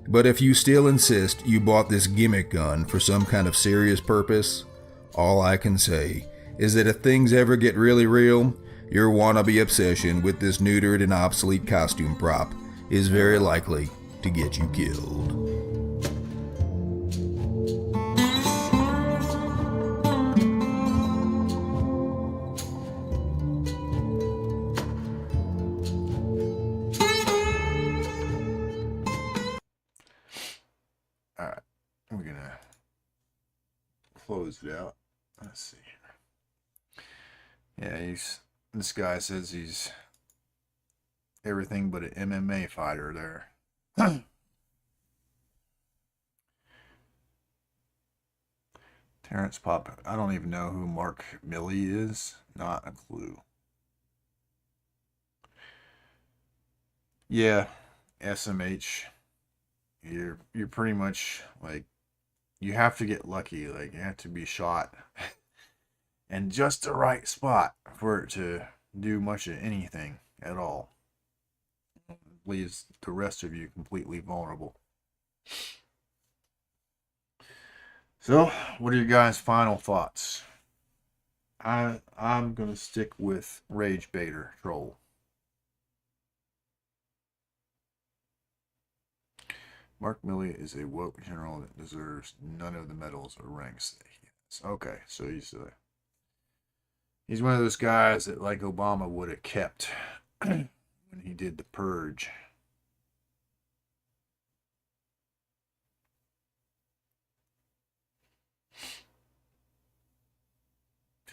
But if you still insist you bought this gimmick gun for some kind of serious purpose, all I can say is that if things ever get really real, your wannabe obsession with this neutered and obsolete costume prop is very likely to get you killed. Alright, we're gonna close it out. Let's see. Yeah, this guy says he's everything but an MMA fighter there. Terrence Pop. I don't even know who Mark Milley is. Not a clue. Yeah, SMH. You're pretty much like you have to get lucky. Like you have to be shot in just the right spot for it to do much of anything at all. Leaves the rest of you completely vulnerable. So, what are your guys' final thoughts? I'm gonna stick with Rage Baiter Troll. Mark Milley is a woke general that deserves none of the medals or ranks that he has. Okay, so he's one of those guys that like Obama would have kept when he did the purge.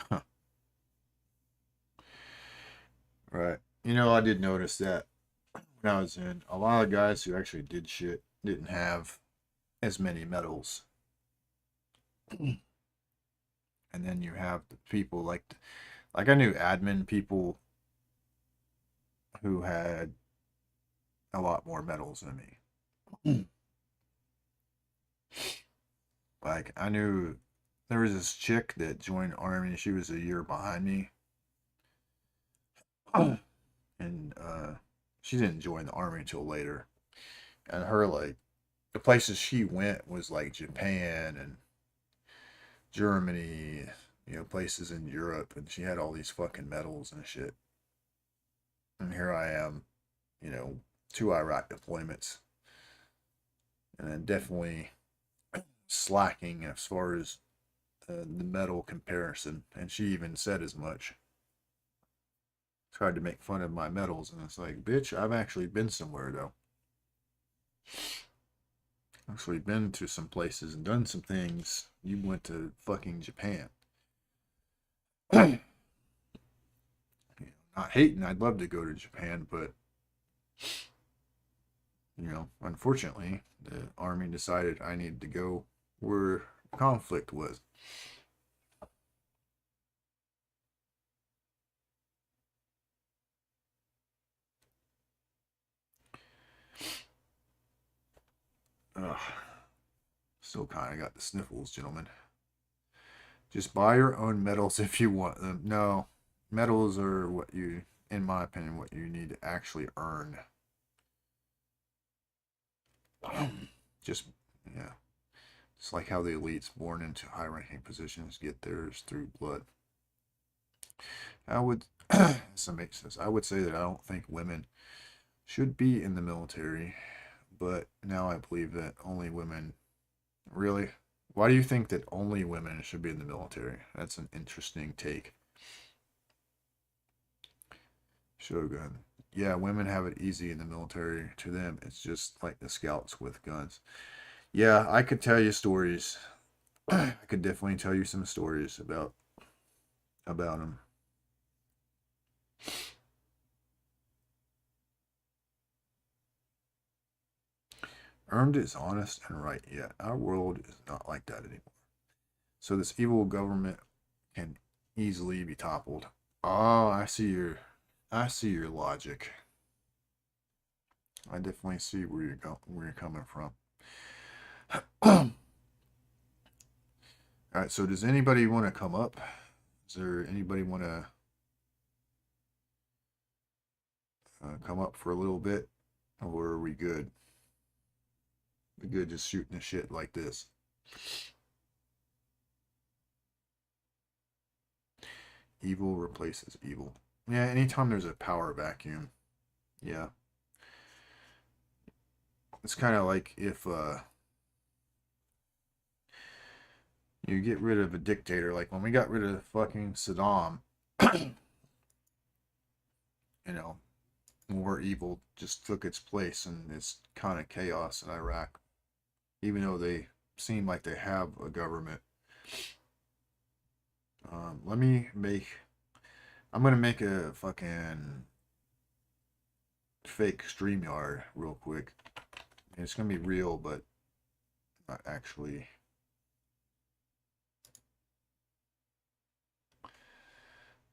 Huh. Right. You know, I did notice that when I was in, a lot of guys who actually did shit didn't have as many medals. And then you have the people like I knew admin people who had a lot more medals than me. Like I knew there was this chick that joined army. She was a year behind me, and she didn't join the army until later. And her like the places she went was like Japan and Germany, you know, places in Europe, and she had all these fucking medals and shit. And here I am, you know, 2 Iraq deployments, and then definitely slacking as far as the medal comparison. And she even said as much. Tried to make fun of my medals, and it's like, bitch, I've actually been somewhere though. Actually been to some places and done some things. You went to fucking Japan. Not hating, I'd love to go to Japan, but you know, unfortunately, the army decided I needed to go where conflict was. Ugh. Still kind of got the sniffles, gentlemen. Just buy your own medals if you want them. No, medals are what you, in my opinion, what you need to actually earn. Just, yeah. It's like how the elites born into high ranking positions get theirs through blood. I would, some makes sense. I would say that I don't think women should be in the military, but now I believe that only women, really? Why do you think that only women should be in the military? That's an interesting take. Shogun. Yeah, women have it easy in the military. To them, it's just like the scouts with guns. Yeah, I could tell you stories. I could definitely tell you some stories about them. Earned is honest and right, yet our world is not like that anymore. So this evil government can easily be toppled. Oh, I see your logic. I definitely see where you're coming from. All right, so does anybody want to come up? Is there anybody want to come up for a little bit, or are we good? We good just shooting the shit like this. Evil replaces evil. Yeah, anytime there's a power vacuum, yeah. It's kind of like if you get rid of a dictator, like when we got rid of fucking Saddam, you know, more evil just took its place, and it's kind of chaos in Iraq. Even though they seem like they have a government. Let me make. I'm gonna make a fucking fake StreamYard real quick. It's gonna be real, but not actually.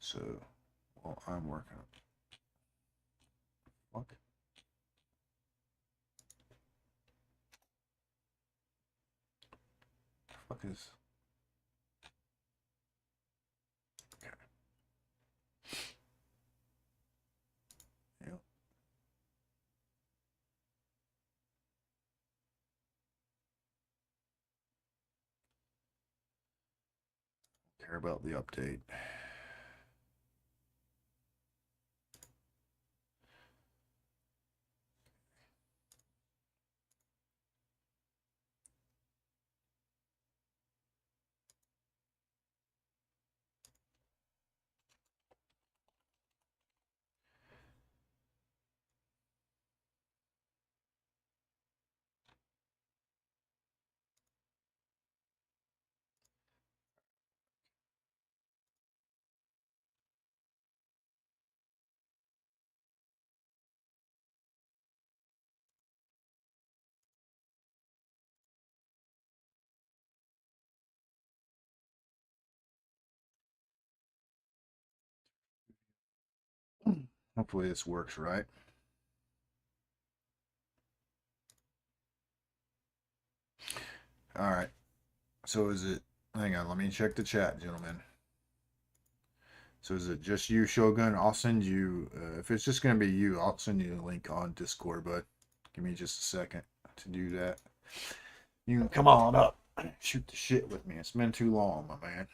So, well, I'm working on fuck. Fuck is okay. Yep. Care about the update. Hopefully this works right. All right. So is it? Hang on. Let me check the chat, gentlemen. So is it just you, Shogun? I'll send you. If it's just gonna be you, I'll send you a link on Discord. But give me just a second to do that. You can come on up, shoot the shit with me. It's been too long, my man.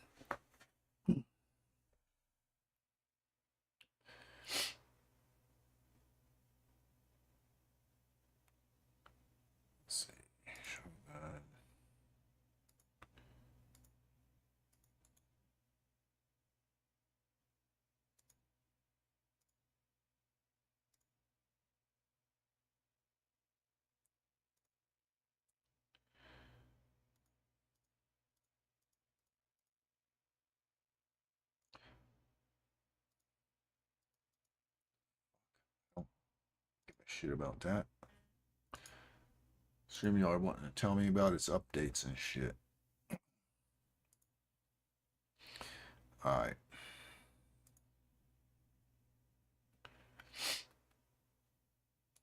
Let's see. Shogun. Don't give a shit about that. StreamYard wanting to tell me about its updates and shit. Alright.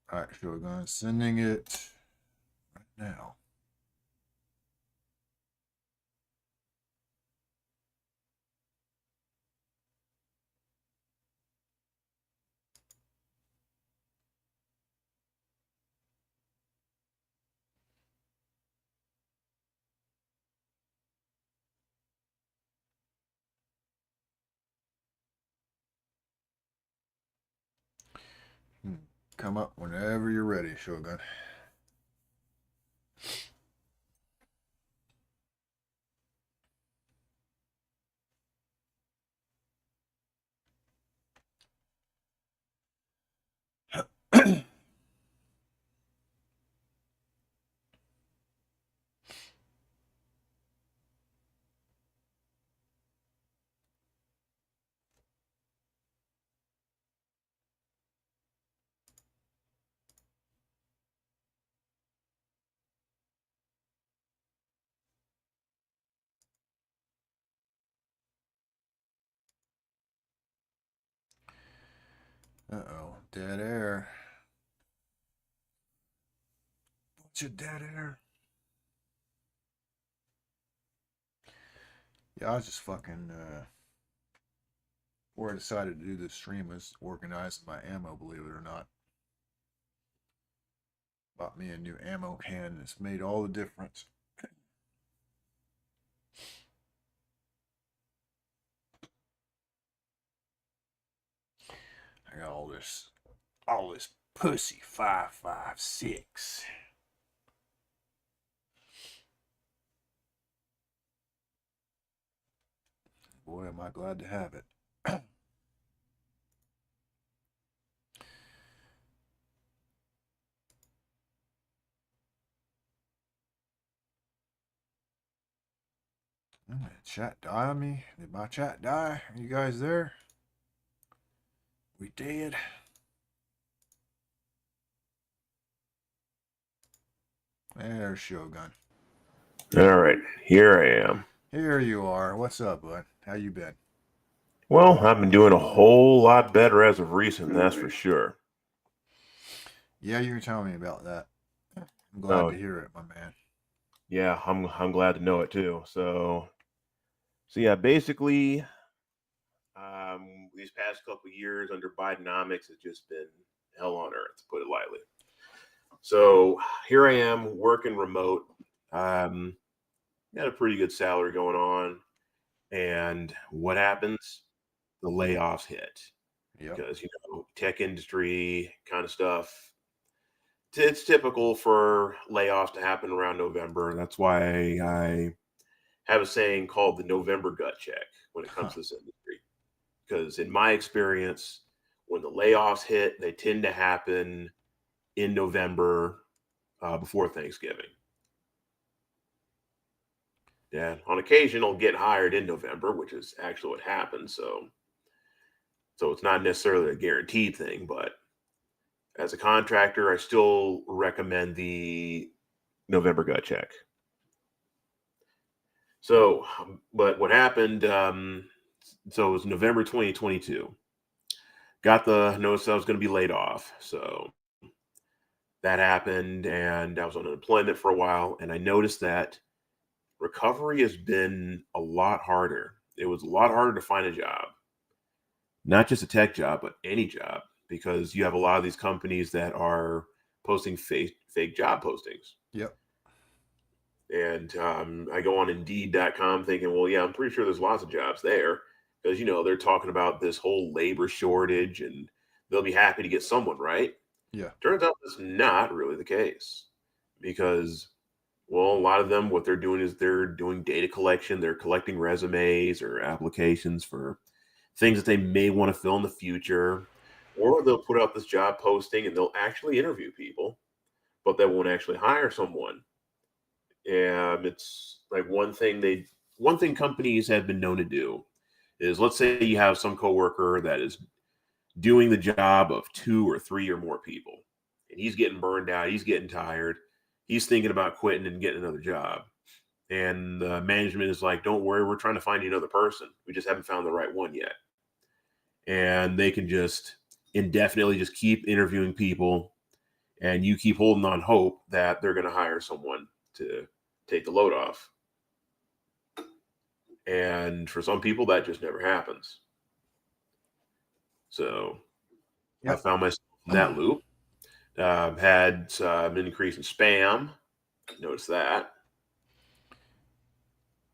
Alright, Shogun. Sending it right now. Come up whenever you're ready, Shogun. Uh-oh. Dead air. What's your dead air? Yeah, I was just fucking before I decided to do this stream, I was organizing my ammo, believe it or not. Bought me a new ammo can and it's made all the difference. I got all this pussy 5.56. Boy, am I glad to have it. Did chat die on me? Did my chat die? Are you guys there? We dead? There's Shogun. All right, here I am. Here you are. What's up, bud? How you been? Well, I've been doing a whole lot better as of recent, that's for sure. Yeah, you were telling me about that. I'm glad Oh, to hear it, my man. yeah, I'm glad to know it too. So yeah, basically, these past couple years under Bidenomics has just been hell on earth, to put it lightly. So here I am working remote. Um, got a pretty good salary going on, and what happens? The layoffs hit Yep. because tech industry kind of stuff. It's typical for layoffs to happen around November. That's why I have a saying called the November gut check when it comes Huh. to this industry. Because in my experience, when the layoffs hit, they tend to happen in November before Thanksgiving. Yeah, on occasion, I'll get hired in November, which is actually what happens. So it's not necessarily a guaranteed thing, but as a contractor, I still recommend the November gut check. So, but what happened? So it was November 2022. Got the notice I was going to be laid off. So that happened, and I was on unemployment for a while. And I noticed that recovery has been a lot harder. It was a lot harder to find a job, not just a tech job, but any job, because you have a lot of these companies that are posting fake job postings. Yep. And I go on Indeed.com thinking, well, yeah, I'm pretty sure there's lots of jobs there because, they're talking about this whole labor shortage and they'll be happy to get someone, right? Yeah. Turns out that's not really the case because, well, a lot of them, what they're doing is they're doing data collection. They're collecting resumes or applications for things that they may want to fill in the future. Or they'll put out this job posting and they'll actually interview people, but they won't actually hire someone. It's like one thing companies have been known to do is, let's say you have some coworker that is doing the job of two or three or more people, and he's getting burned out, he's getting tired, he's thinking about quitting and getting another job. And the management is like, "Don't worry, we're trying to find you another person. We just haven't found the right one yet." And they can just indefinitely just keep interviewing people, and you keep holding on hope that they're going to hire someone to take the load off. And for some people, that just never happens. So I Yep. found myself in that loop. Had an increase in spam. Notice that.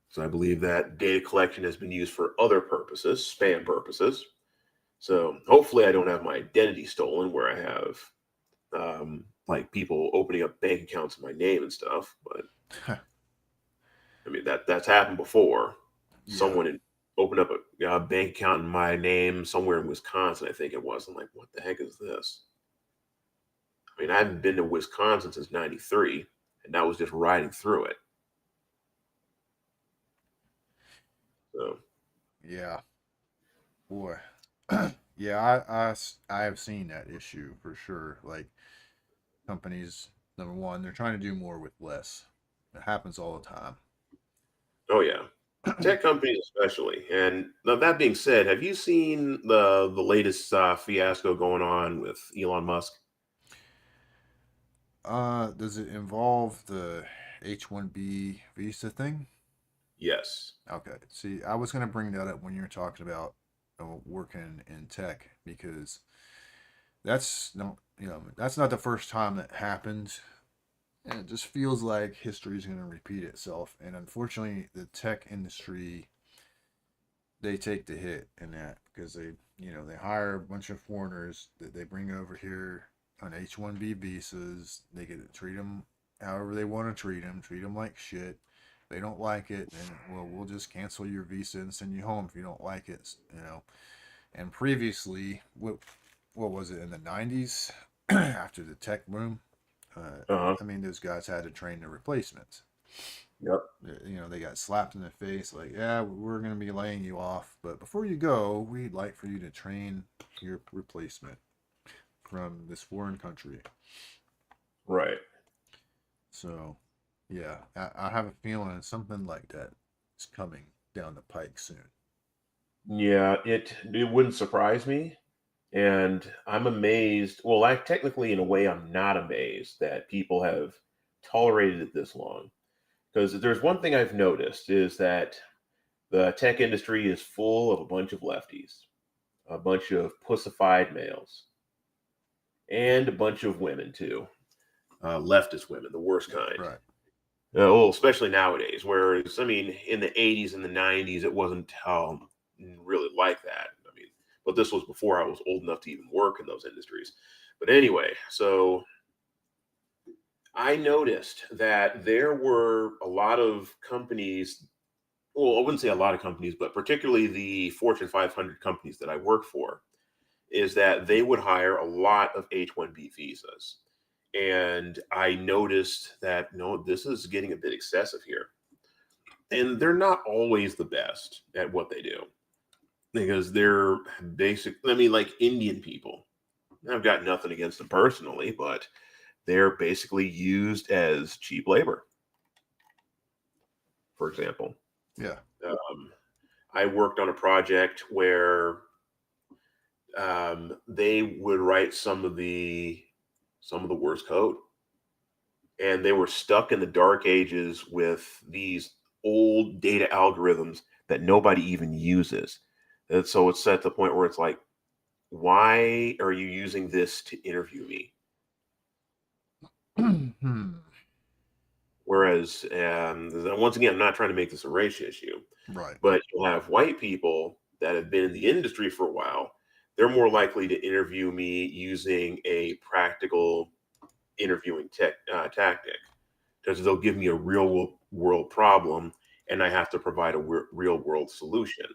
So I believe that data collection has been used for other purposes, spam purposes. So hopefully, I don't have my identity stolen, where I have like people opening up bank accounts in my name and stuff. But I mean that's happened before. Yeah. Opened up a bank account in my name somewhere in Wisconsin, I think it was. I'm like, what the heck is this? I mean, I haven't been to Wisconsin since '93, and that was just riding through it. So, Yeah. Boy. Yeah, I have seen that issue for sure. Like companies, number one, they're trying to do more with less. It happens all the time. oh yeah, tech companies especially. And now that being said, have you seen the latest fiasco going on with Elon Musk? Does it involve the H-1B visa thing? Yes. Okay. See, I was gonna bring that up when you were talking about working in tech because that's no, that's not the first time that happened, and it just feels like history is gonna repeat itself. And unfortunately, the tech industry they take the hit in that because they hire a bunch of foreigners that they bring over here on H-1B visas. They get to treat them however they want to treat them like shit. If they don't like it, then well, we'll just cancel your visa and send you home if you don't like it. And previously, what was it in the 90s after the tech boom? Uh-huh. I mean, those guys had to train the replacements. Yep. They got slapped in the face like, yeah, we're going to be laying you off, but before you go, we'd like for you to train your replacement from this foreign country. Right. So, yeah, I have a feeling something like that is coming down the pike soon. Yeah, it wouldn't surprise me, and I'm amazed. Well, I technically, in a way, I'm not amazed that people have tolerated it this long. Because there's one thing I've noticed is that the tech industry is full of a bunch of lefties, a bunch of pussified males, and a bunch of women too. Leftist women, the worst kind. Right. Well, especially nowadays. Whereas, I mean, in the '80s and the '90s, it wasn't really like that. I mean, but this was before I was old enough to even work in those industries. But anyway, so I noticed that there were a lot of companies. Well, I wouldn't say a lot of companies, but particularly the Fortune 500 companies that I work for, is that they would hire a lot of H-1B visas. And I noticed that, no, this is getting a bit excessive here. And they're not always the best at what they do because they're basic. I mean, like Indian people. I've got nothing against them personally, but they're basically used as cheap labor, for example. Yeah. Um, I worked on a project where they would write some of the worst code, and they were stuck in the dark ages with these old data algorithms that nobody even uses. And so it's at the point where it's like, why are you using this to interview me? Hmm. Whereas, once again, I'm not trying to make this a race issue, Right. but you'll have white people that have been in the industry for a while. They're more likely to interview me using a practical interviewing tactic because they'll give me a world problem and I have to provide a real world solution.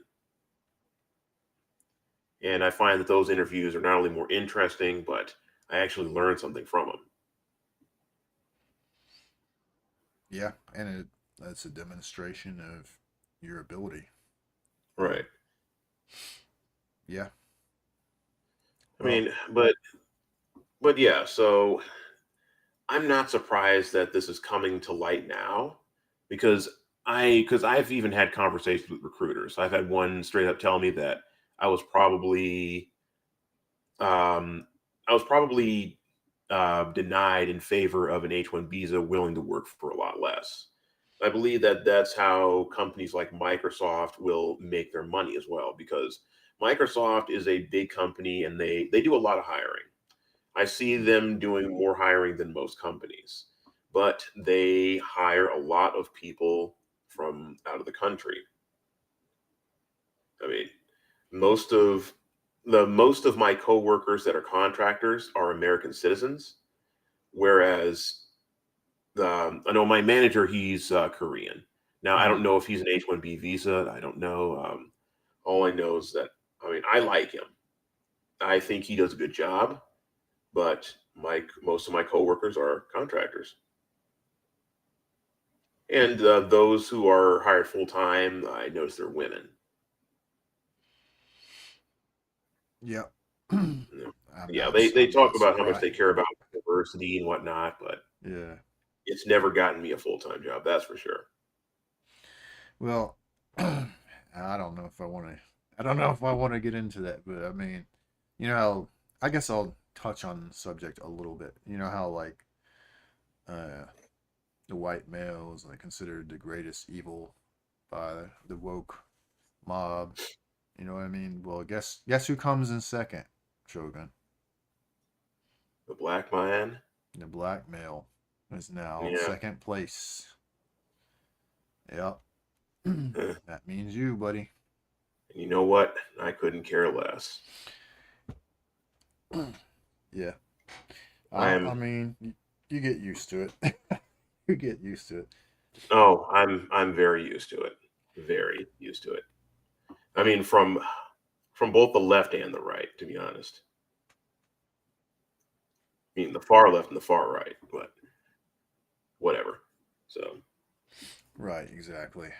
And I find that those interviews are not only more interesting, but I actually learn something from them. Yeah, and that's a demonstration of your ability. Right. Yeah. I Well, mean, but yeah, so I'm not surprised that this is coming to light now because I've even had conversations with recruiters. I've had one straight up tell me that I was probably um I was probably denied in favor of an H-1 visa willing to work for a lot less. I believe that that's how companies like Microsoft will make their money as well because Microsoft is a big company and they do a lot of hiring. I see them doing more hiring than most companies, but they hire a lot of people from out of the country. I mean, most of most of my coworkers that are contractors are American citizens, whereas I know my manager, he's Korean. Now, I don't hmm. know if he's an H-1B visa. I don't know. All I know is that, I mean, I like him. I think he does a good job, but most of my coworkers are contractors. And those who are hired full time, I notice they're women. Yeah. You know, I'm yeah, not. they I'm talk not about how much surprised. they care about diversity and whatnot, but Yeah. it's never gotten me a full time job. That's for sure. Well, I don't know if I want to. I don't know if I want to get into that, but I mean, I guess I'll touch on the subject a little bit. You know how like uh, the white male is like considered the greatest evil by the woke mob. You know what I mean? Well, guess who comes in second, Shogun? The black man, The black male is now yeah. second place. Yep. eh, That means you, buddy. And you know what? I couldn't care less. Yeah. I I am. mean, you get used to it. You get used to it. Oh, I'm very used to it. Very used to it. I mean, from both the left and the right, to be honest. I mean, the far left and the far right, but whatever. So, Right, exactly.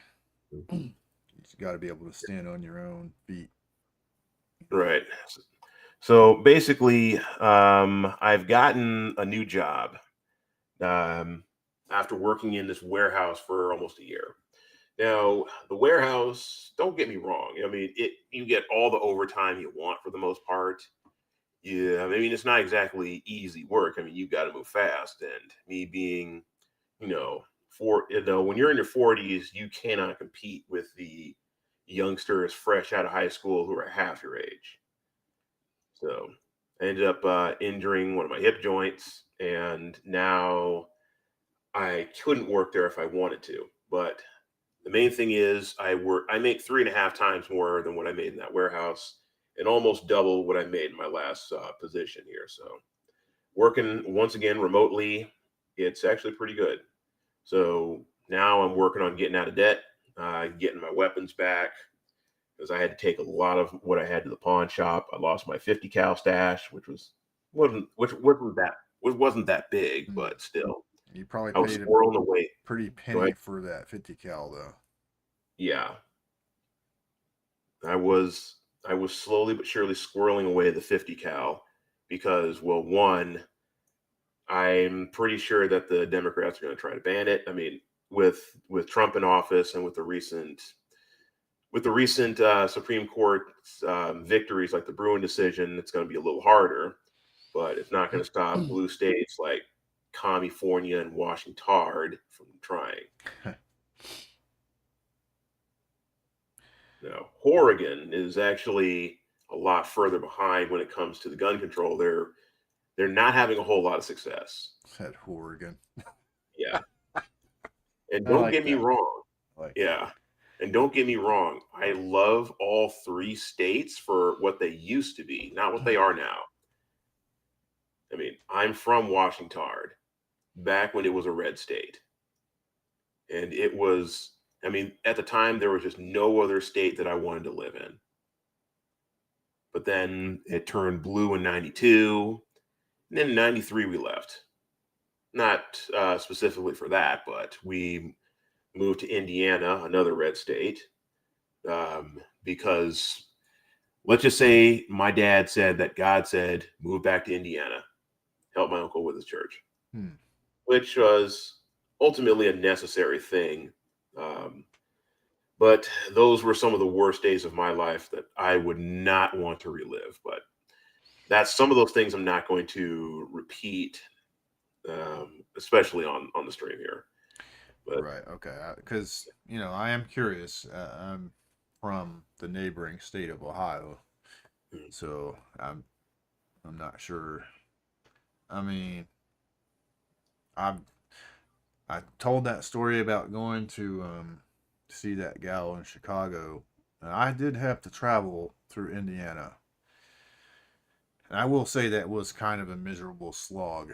You got to be able to stand on your own feet. right. So basically, I've gotten a new job um, after working in this warehouse for almost a year. Now, the warehouse, don't get me wrong. I mean, you get all the overtime you want for the most part. Yeah, I mean, it's not exactly easy work. I mean, you got to move fast. And me being, when you're in your 40s, you cannot compete with the youngsters fresh out of high school who are half your age. So I ended up injuring one of my hip joints, and now I couldn't work there if I wanted to. But the main thing is I make 3.5 times more than what I made in that warehouse, and almost double what I made in my last position here. So working once again remotely, it's actually pretty good. So now I'm working on getting out of debt, getting my weapons back, because I had to take a lot of what I had to the pawn shop. I lost my 50 cal stash, which wasn't that big, Hmm. but still, You probably I was paid a squirreling away. pretty Go penny ahead. for that 50 cal though. Yeah, I was slowly but surely squirreling away the 50 cal because, well, one, I'm pretty sure that the Democrats are going to try to ban it. I mean, with Trump in office and with the recent Supreme Court victories, like the Bruin decision, it's going to be a little harder, but it's not going to stop blue states like California and Washington from trying. Now, Oregon is actually a lot further behind when it comes to the gun control. They're not having a whole lot of success. Said Oregon. Yeah, and I don't like get me that. wrong. I like that. Yeah, and don't get me wrong. I love all three states for what they used to be, not what they are now. I mean, I'm from Washington, back when it was a red state, and it was. I mean, at the time there was just no other state that I wanted to live in. But then it turned blue in '92, and then in '93 we left. Not specifically for that, but we moved to Indiana, another red state, because let's just say my dad said that God said, move back to Indiana, help my uncle with his church, Hmm. which was ultimately a necessary thing. Um, but those were some of the worst days of my life that I would not want to relive. But that's some of those things I'm not going to repeat, especially on the stream here. But Right. Okay. Because I am curious. I'm from the neighboring state of Ohio, mm, so I'm not sure. I mean, I've I told that story about going to see that gal in Chicago, and I did have to travel through Indiana. And I will say that was kind of a miserable slog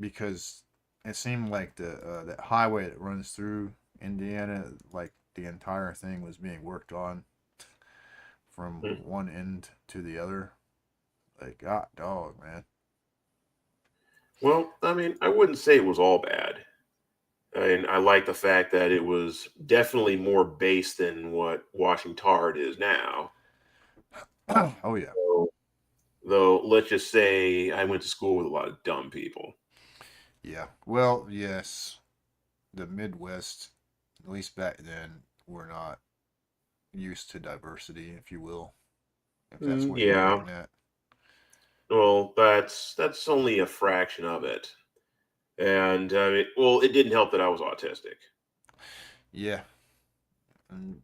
because it seemed like the that highway that runs through Indiana, like the entire thing was being worked on from mm. one end to the other. Like, God, dog, man. Well, I mean, I wouldn't say it was all bad. And I like the fact that it was definitely more based than what Washington is now. Oh yeah, So, though, let's just say I went to school with a lot of dumb people. yeah. Well, yes, the Midwest, at least back then, were not used to diversity, if you will, if that's what you're Yeah, getting at. well, that's only a fraction of it. And well, it didn't help that I was autistic. Yeah, and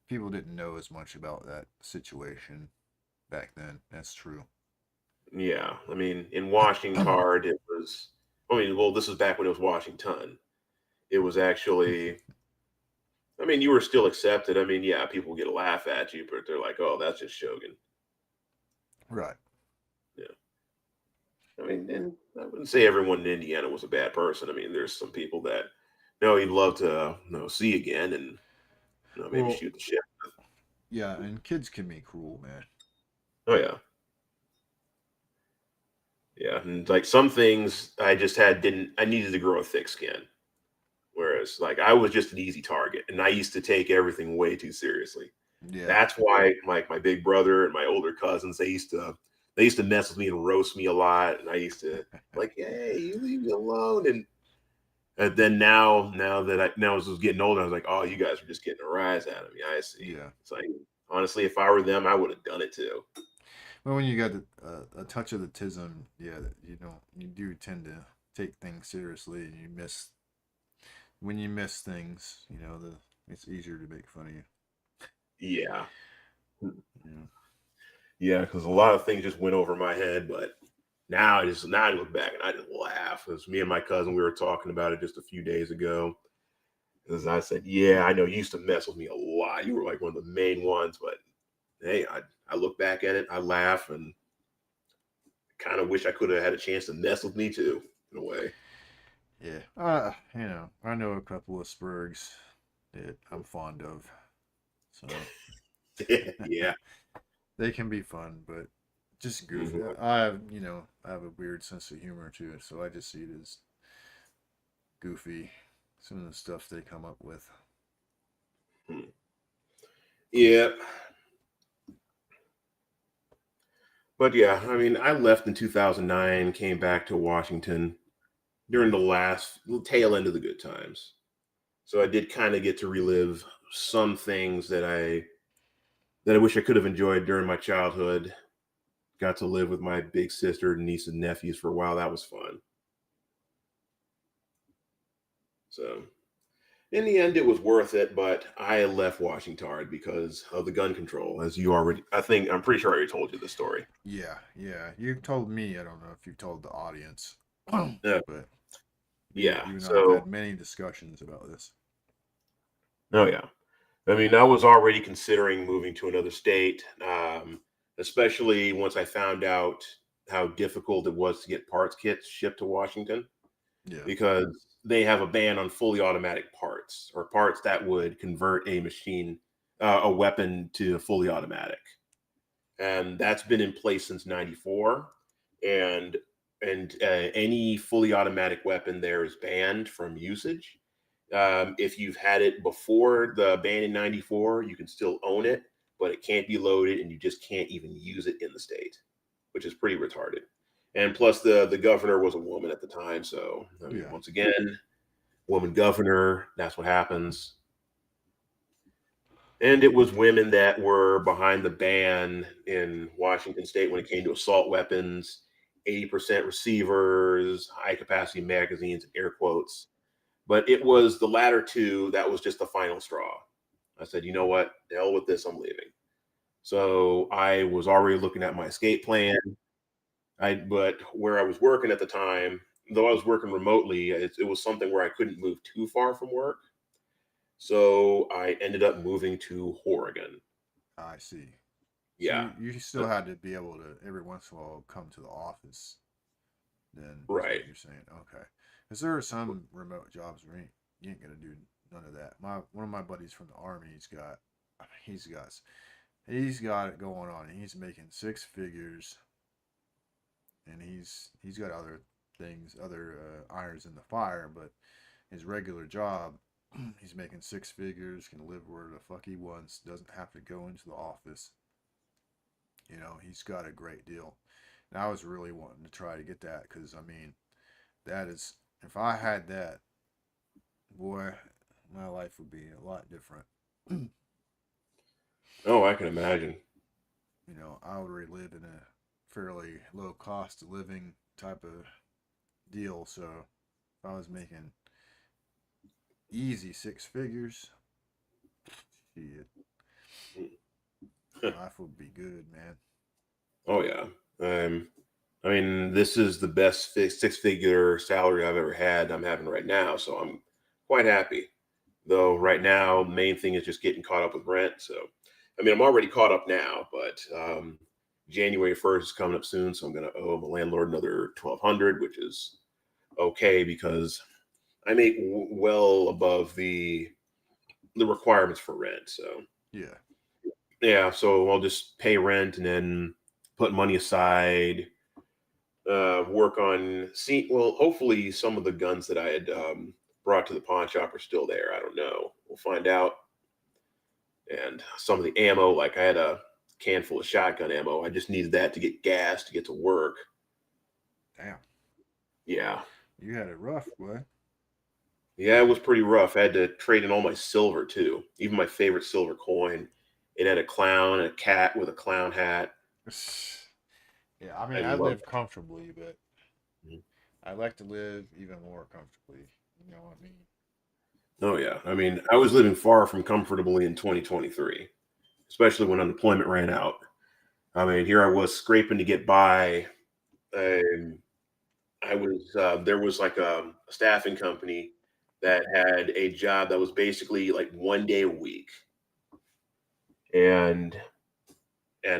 people didn't know as much about that situation back then. That's true. Yeah, I mean, in Washington, it was. I mean, well, this is back when it was Washington. It was actually. I mean, you were still accepted. I mean, yeah, people get a laugh at you, but they're like, "Oh, that's just Shogun." Right. Yeah. I mean, and I wouldn't say everyone in Indiana was a bad person. I mean, there's some people that, no, you'd love to, see again and, maybe Well, shoot the shit. yeah, and kids can be cruel, man. Oh yeah, yeah. And like some things, I just didn't. I needed to grow a thick skin. Whereas, like, I was just an easy target, and I used to take everything way too seriously. Yeah. That's why, like, my big brother and my older cousins, they used to mess with me and roast me a lot, and I used to like, hey, you leave me alone. And And then now as I was getting older, I was like, oh, you guys are just getting a rise out of me. I see. Yeah. It's like, honestly, if I were them, I would have done it too. Well, when you got a touch of the tism, yeah, you do tend to take things seriously, and when you miss things, it's easier to make fun of you. Yeah. Yeah. Yeah, because a lot of things just went over my head, but now I look back and I just laugh. Because me and my cousin, we were talking about it just a few days ago. As I said, yeah, I know you used to mess with me a lot. You were like one of the main ones, but hey, I look back at it, I laugh, and kind of wish I could have had a chance to mess with me too, in a way. Yeah. I know a couple of Spurgs that I'm fond of, so Yeah. they can be fun, but just goofy. Mhm. I have a weird sense of humor too, so I just see it as goofy. Some of the stuff they come up with. Yeah. But yeah, I mean, I left in 2009, came back to Washington during the last tail end of the good times. So I did kind of get to relive some things that I wish I could have enjoyed during my childhood. Got to live with my big sister, niece, and nephews for a while. That was fun. So in the end, it was worth it, but I left Washington because of the gun control, as you already, I'm pretty sure I already told you the story. Yeah. You've told me. I don't know if you've told the audience, Yeah. but Yeah. you and I have So, had many discussions about this. oh, yeah. I mean, I was already considering moving to another state, especially once I found out how difficult it was to get parts kits shipped to Washington Yeah. because they have a ban on fully automatic parts or parts that would convert a weapon to fully automatic. And that's been in place since '94. And any fully automatic weapon there is banned from usage. If you've had it before the ban in '94, you can still own it, but it can't be loaded, and you just can't even use it in the state, which is pretty retarded. And plus, the governor was a woman at the time, so I mean, Yeah. once again, woman governor, that's what happens. And it was women that were behind the ban in Washington State when it came to assault weapons, 80% receivers, high capacity magazines, air quotes. But it was the latter two that was just the final straw. I said, you know what? The hell with this, I'm leaving. So I was already looking at my escape plan. But where I was working at the time, though I was working remotely, it was something where I couldn't move too far from work. So I ended up moving to Oregon. I see. So Yeah. you still had to be able to every once in a while come to the office. Then is Right. what you're saying. Okay. Because there are some remote jobs where you ain't gonna do none of that. One of my buddies from the army, he's got he's got it going on. He's making six figures, and he's got other things, other irons in the fire. But his regular job, he's making six figures, can live where the fuck he wants, doesn't have to go into the office. He's got a great deal. And I was really wanting to try to get that because I mean, that is if I had that, boy, my life would be a lot different. Oh, I can imagine. I would live in a fairly low cost of living type of deal. So if I was making easy six figures, shit, life would be good, man. Oh yeah. Um, I mean, this is the best six-figure salary I've ever had. I'm having right now, so I'm quite happy. Though right now, main thing is just getting caught up with rent. So, I mean, I'm already caught up now, but January 1st is coming up soon, so I'm going to owe my landlord another 1,200, which is okay because I make well above the requirements for rent. So Yeah, yeah, so I'll just pay rent and then put money aside, work on see well, hopefully some of the guns that I had brought to the pawn shop are still there. I don't know. We'll find out. And some of the ammo, like I had a can full of shotgun ammo. I just needed that to get gas to get to work. damn, Yeah. you had it rough, boy. Yeah, it was pretty rough. I had to trade in all my silver too, even my favorite silver coin. It had a clown, a cat with a clown hat. Yeah, I mean, I I love live comfortably, but it. I like to live even more comfortably. You know what I mean? Oh yeah, I mean, I was living far from comfortably in 2023, especially when unemployment ran out. I mean, here I was scraping to get by. Um, I was there was like a staffing company that had a job that was basically like 1 day a week, and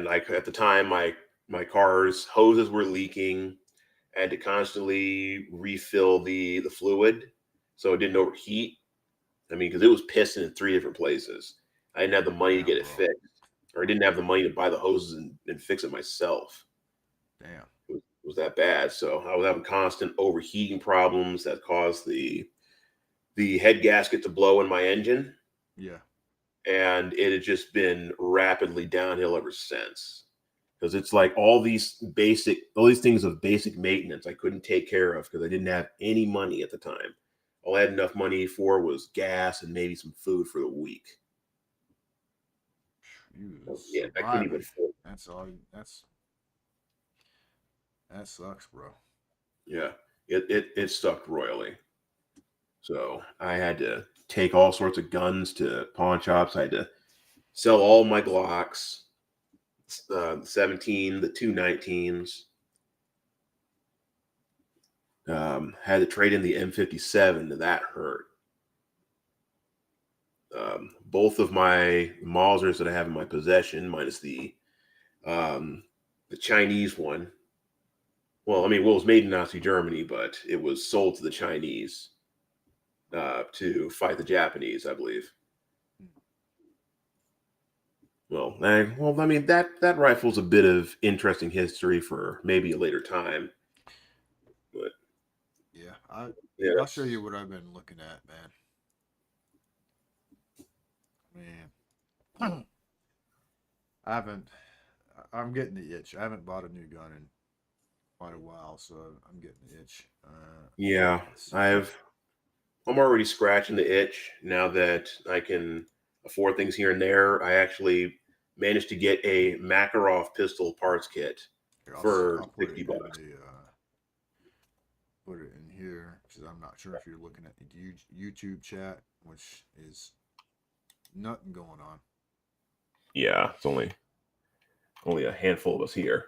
like at the time my car's hoses were leaking. I had to constantly refill the fluid so it didn't overheat. I mean, because it was pissing in three different places. I didn't have the money to Damn, get it bro. fixed, or I didn't have the money to buy the hoses and fix it myself. Damn. It was that bad. So I was having constant overheating problems that caused the head gasket to blow in my engine, Yeah. and it had just been rapidly downhill ever since. Because it's like all these things of basic maintenance I couldn't take care of because I didn't have any money at the time. All I had enough money for was gas and maybe some food for the week. You So, was yeah, I couldn't even surviving. afford. That's all. That sucks, bro. Yeah, it sucked royally. So I had to take all sorts of guns to pawn shops. I had to sell all my Glocks, the 17, the 219s. Had to trade in the M57, and that hurt. Both of my Mausers that I have in my possession, minus um, the Chinese one. Well, I mean, well, it was made in Nazi Germany, but it was sold to the Chinese to fight the Japanese, I believe. Well, I mean that rifle's a bit of interesting history for maybe a later time, but Yeah. yeah, I'll show you what I've been looking at, man. Man, I haven't. I'm getting the itch. I haven't bought a new gun in quite a while, so I'm getting the itch. yeah. Let's see. I'm already scratching the itch now that I can afford things here and there. I actually managed to get a Makarov pistol parts kit Here, for I'll put it in $60. the put it in here because I'm not sure if you're looking at the YouTube chat, which is nothing going on. Yeah, it's only a handful of us here,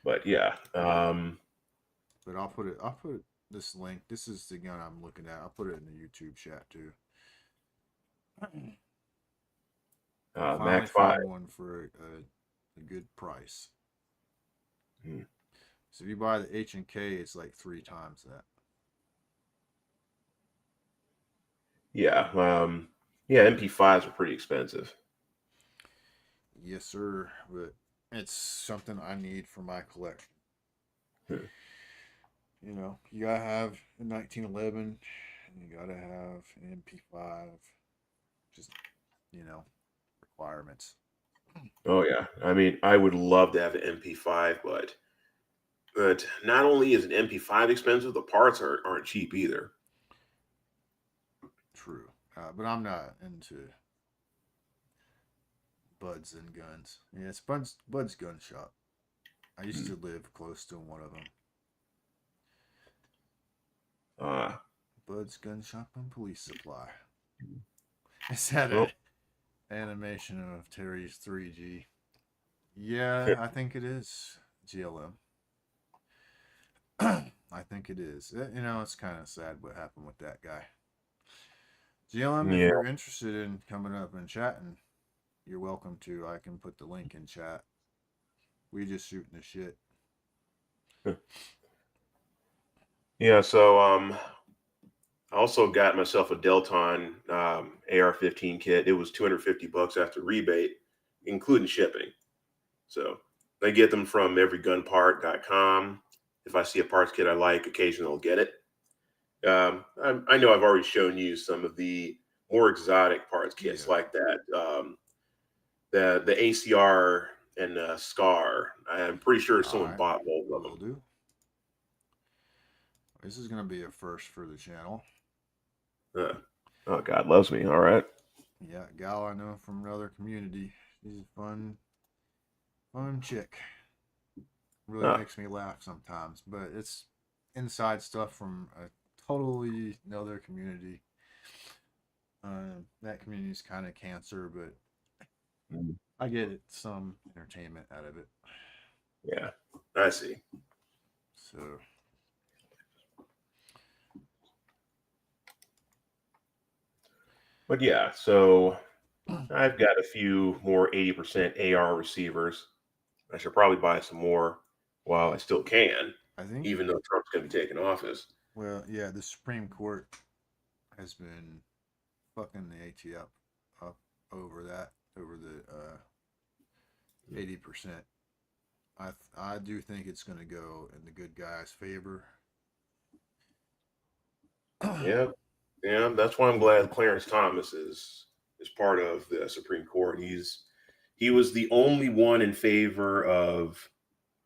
but yeah. But I'll put this link. This is the gun I'm looking at. I'll put it in the YouTube chat too. I finally Mac 5. found one for a good price. Hmm. So if you buy the H&K, it's like 3 times that. Yeah, yeah, MP5s are pretty expensive. Yes, sir. But it's something I need for my collection. Hmm. You know, you gotta have a 1911, and you gotta have an MP5. Just, you know, requirements. Oh yeah, I mean, I would love to have an MP5, but not only is an MP5 expensive, the parts aren't cheap either. True. But I'm not into buds and guns. Yeah, it's Bud's gun shop. I used Hmm. to live close to one of them. Uh, Bud's gun shop and police supply. Is that well, a animation of Terry's 3G? Yeah, I think it is GLM. I think it is. You know, it's kind of sad what happened with that guy. GLM, if yeah, you're interested in coming up and chatting, you're welcome to. I can put the link in chat. We just shooting the shit. yeah. So I also got myself a Delton AR-15 kit. It was $250 after rebate, including shipping. So I get them from everygunpart.com. If I see a parts kit I like, occasionally I'll get it. I know I've already shown you some of the more exotic parts kits Yeah. like that. The ACR and SCAR. I'm pretty sure All someone right. bought both of Will them. do. This is going to be a first for the channel. Oh, God loves me. All right. Yeah, gal I know from another community. She's a fun chick. Really Ah, makes me laugh sometimes, but it's inside stuff from a totally another community. That community is kind of cancer, but mm, I get some entertainment out of it. yeah, I see. So But yeah, so I've got a few more 80% AR receivers. I should probably buy some more while I still can, I think, even though Trump's going to be taking office. well, yeah, the Supreme Court has been fucking the AT up over that, over the 80%. I do think it's going to go in the good guy's favor. Yeah, yeah, that's why I'm glad Clarence Thomas is part of the Supreme Court. He was the only one in favor of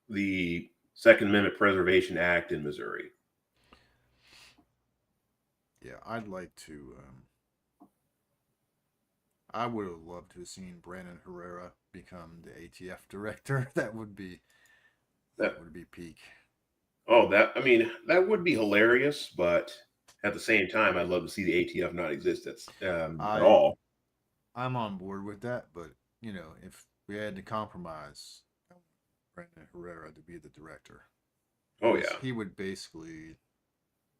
the Second Amendment Preservation Act in Missouri. Yeah, I'd like to. I would have loved to have seen Brandon Herrera become the ATF director. That That would be peak. that I mean that would be hilarious, but at the same time, I'd love to see the ATF not exist at I all. I'm on board with that, but if we had to compromise, I want Brandon Herrera to be the director Oh because yeah. he would basically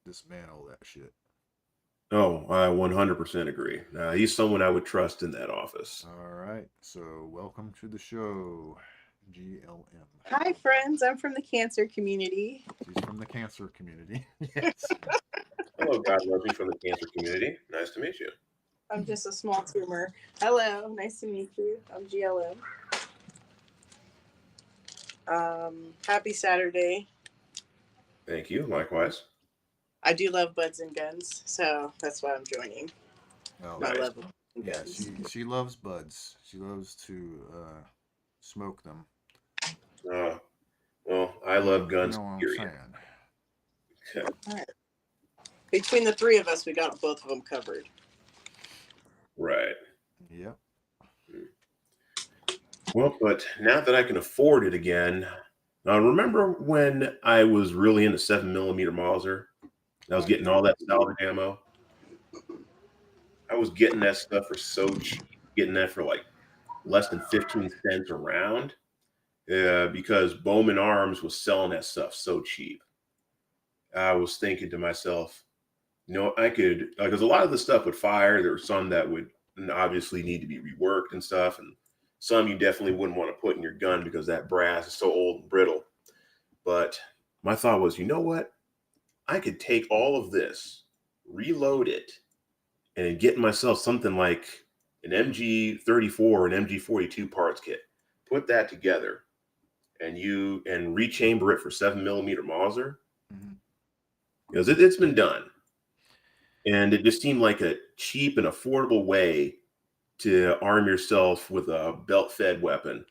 dismantle that shit. Oh, I 100% agree. He's someone I would trust in that office. All right, so welcome to the show, GLM. Hi, friends. I'm from the cancer community. She's from the cancer community. Yes. Hello, God loves me from the cancer community. Nice to meet you. I'm just a small tumor. Hello. Nice to meet you. I'm GLM. Happy Saturday. Thank you. Likewise. I do love buds and guns, so that's why I'm joining. Oh, My Nice. love of yeah. guns. She loves buds. She loves to smoke them. Uh, well, I love You guns. know what I'm Period. saying? All right. Between the three of us, we got both of them covered. Right. Yep. Well, but now that I can afford it again, remember when I was really into 7mm Mauser? I was I getting all do. that salvage ammo. I was getting that stuff for so cheap, getting that for like less than 15 cents a round, because Bowman Arms was selling that stuff so cheap. I was thinking to myself, I could, because a lot of the stuff would fire. There were some that would obviously need to be reworked and stuff, and some you definitely wouldn't want to put in your gun because that brass is so old and brittle. But my thought was, you know what? I could take all of this, reload it, and get myself something like an MG34 or an MG42 parts kit. Put that together, and rechamber it for 7mm Mauser, Mhm. because it's been done. And it just seemed like a cheap and affordable way to arm yourself with a belt-fed weapon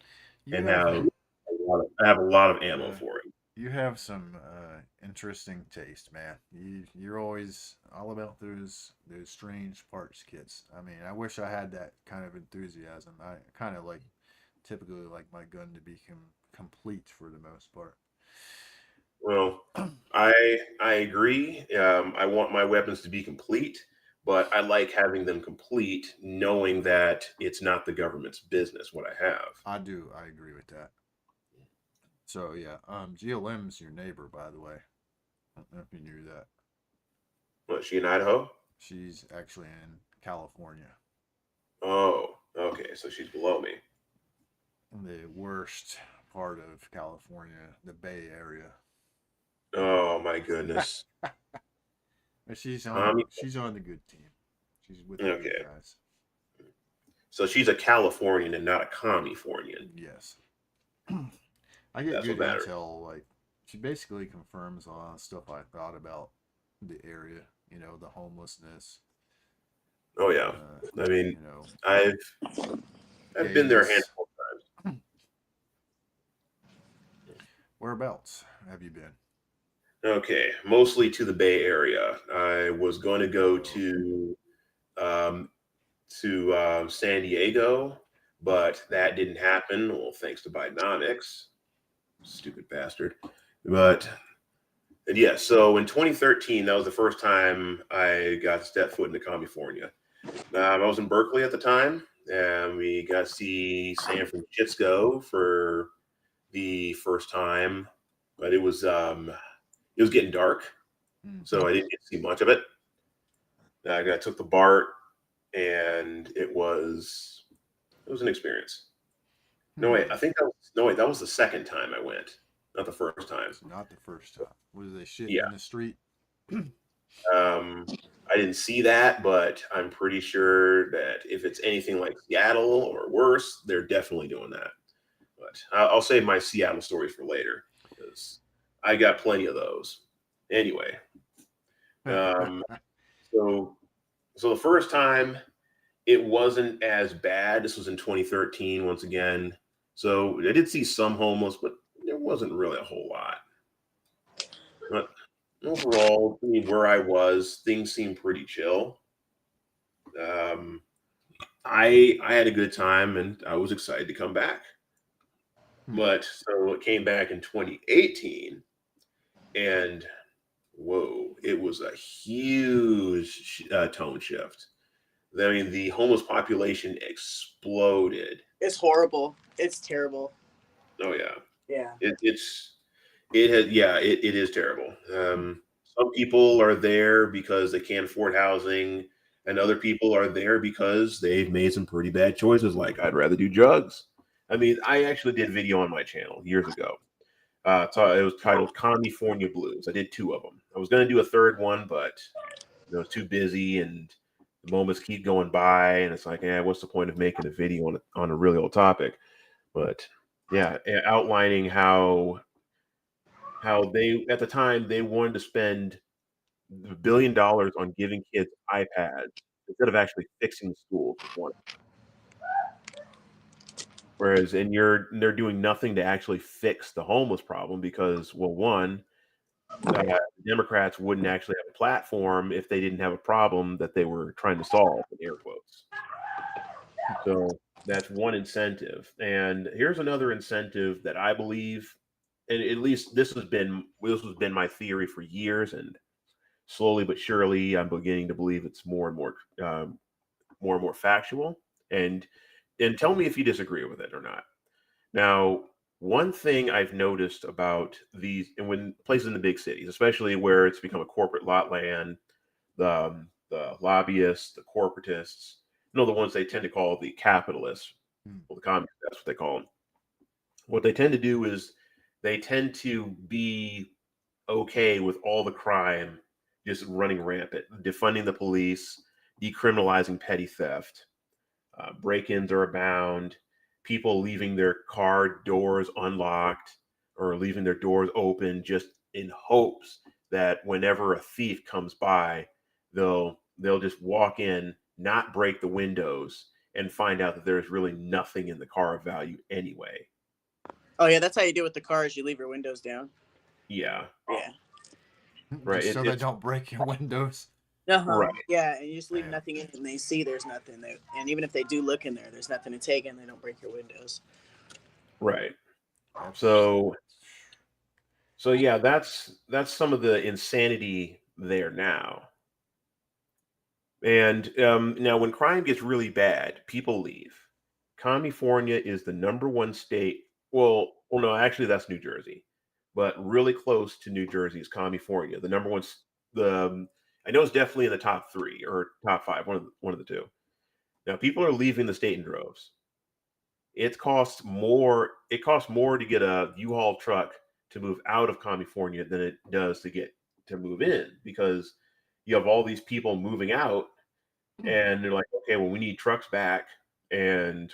You and have have a lot of ammo uh, for it. you have some interesting taste, man. You're always all about those strange parts kits. I mean, I wish I had that kind of enthusiasm. I kind of typically like my gun to be complete for the most part. Well, I agree. I want my weapons to be complete, but I like having them complete, knowing that it's not the government's business what I have. I do. I agree with that. So yeah, GLM's your neighbor, by the way. I don't know if you knew that. What, she in Idaho? She's actually in California, Oh, okay. So she's below me. in the worst part of California, the Bay Area. Oh my goodness. But Um, she's on the good team. She's with the good okay. guys. So she's a Californian and not a Californian. Yes. I get That's good what matters. intel. Like she basically confirms a lot of stuff I thought about the area. The homelessness. Oh yeah. I mean, You know, I've been there a gays. handful of Whereabouts have you been? Okay, mostly to the Bay Area. I was going to go um, San Diego, but that didn't happen. Well, thanks to Bidenomics, stupid bastard. But and yeah, so in 2013, that was the first time I got to step foot into California. I was in Berkeley at the time, and we got to see San Francisco for the first time, but it was getting dark, so I didn't get to see much of it. I took the BART, and it was an experience. No wait, I think that was no wait, that was the second time I went, not the first time. It's not the first time. Was they shitting Yeah, in the street? I didn't see that, but I'm pretty sure that if it's anything like Seattle or worse, they're definitely doing that. But I'll save my Seattle stories for later because I got plenty of those. Anyway, um, so the first time it wasn't as bad. This was in 2013 once again. So I did see some homeless, but there wasn't really a whole lot. But overall, I mean, where I was, things seemed pretty chill. Um, I had a good time and I was excited to come back. But so it came back in 2018, and whoa, it was a huge tone shift. I mean, the homeless population exploded. It's horrible. It's terrible. Oh yeah, Yeah. it is terrible. Some people are there because they can't afford housing, and other people are there because they've made some pretty bad choices. Like I'd rather do drugs. I mean, I actually did a video on my channel years ago. So it was titled California Blues. I did two of them. I was going to do a third one, but I was too busy, and the moments keep going by, and it's like, what's the point of making a video on a really old topic? But yeah, outlining how they at the time they wanted to spend $1 billion on giving kids iPads instead of actually fixing the schools. One. Whereas, they're doing nothing to actually fix the homeless problem because, well, one, Democrats wouldn't actually have a platform if they didn't have a problem that they were trying to solve, in air quotes. So that's one incentive. And here's another incentive that I believe, and at least this has been my theory for years, and slowly but surely, I'm beginning to believe it's more and more factual. And tell me if you disagree with it or not. Now, one thing I've noticed about these, and when places in the big cities, especially where it's become a corporate lot land, the lobbyists, the corporatists, the ones they tend to call the capitalists, well, the communists, that's what they call them. What they tend to do is they tend to be okay with all the crime just running rampant, defunding the police, decriminalizing petty theft. Break-ins are abound. People leaving their car doors unlocked or leaving their doors open just in hopes that whenever a thief comes by, they'll just walk in, not break the windows, and find out that there's really nothing in the car of value anyway. Oh yeah, that's how you do with the cars. You leave your windows down. Yeah. Yeah. Right. Just so they don't break your windows. Right. Yeah, and you just leave nothing in, and they see there's nothing there. And even if they do look in there, there's nothing to take, and they don't break your windows. Right. So yeah, that's some of the insanity there now. And now, when crime gets really bad, people leave. California is the number one state. Well, no, actually, that's New Jersey, but really close to New Jersey is California. The number one, I know it's definitely in the top three or top five, one of the two. Now, people are leaving the state in droves. It costs more to get a U-Haul truck to move out of California than it does to move in, because you have all these people moving out, and they're like, okay, well, we need trucks back, and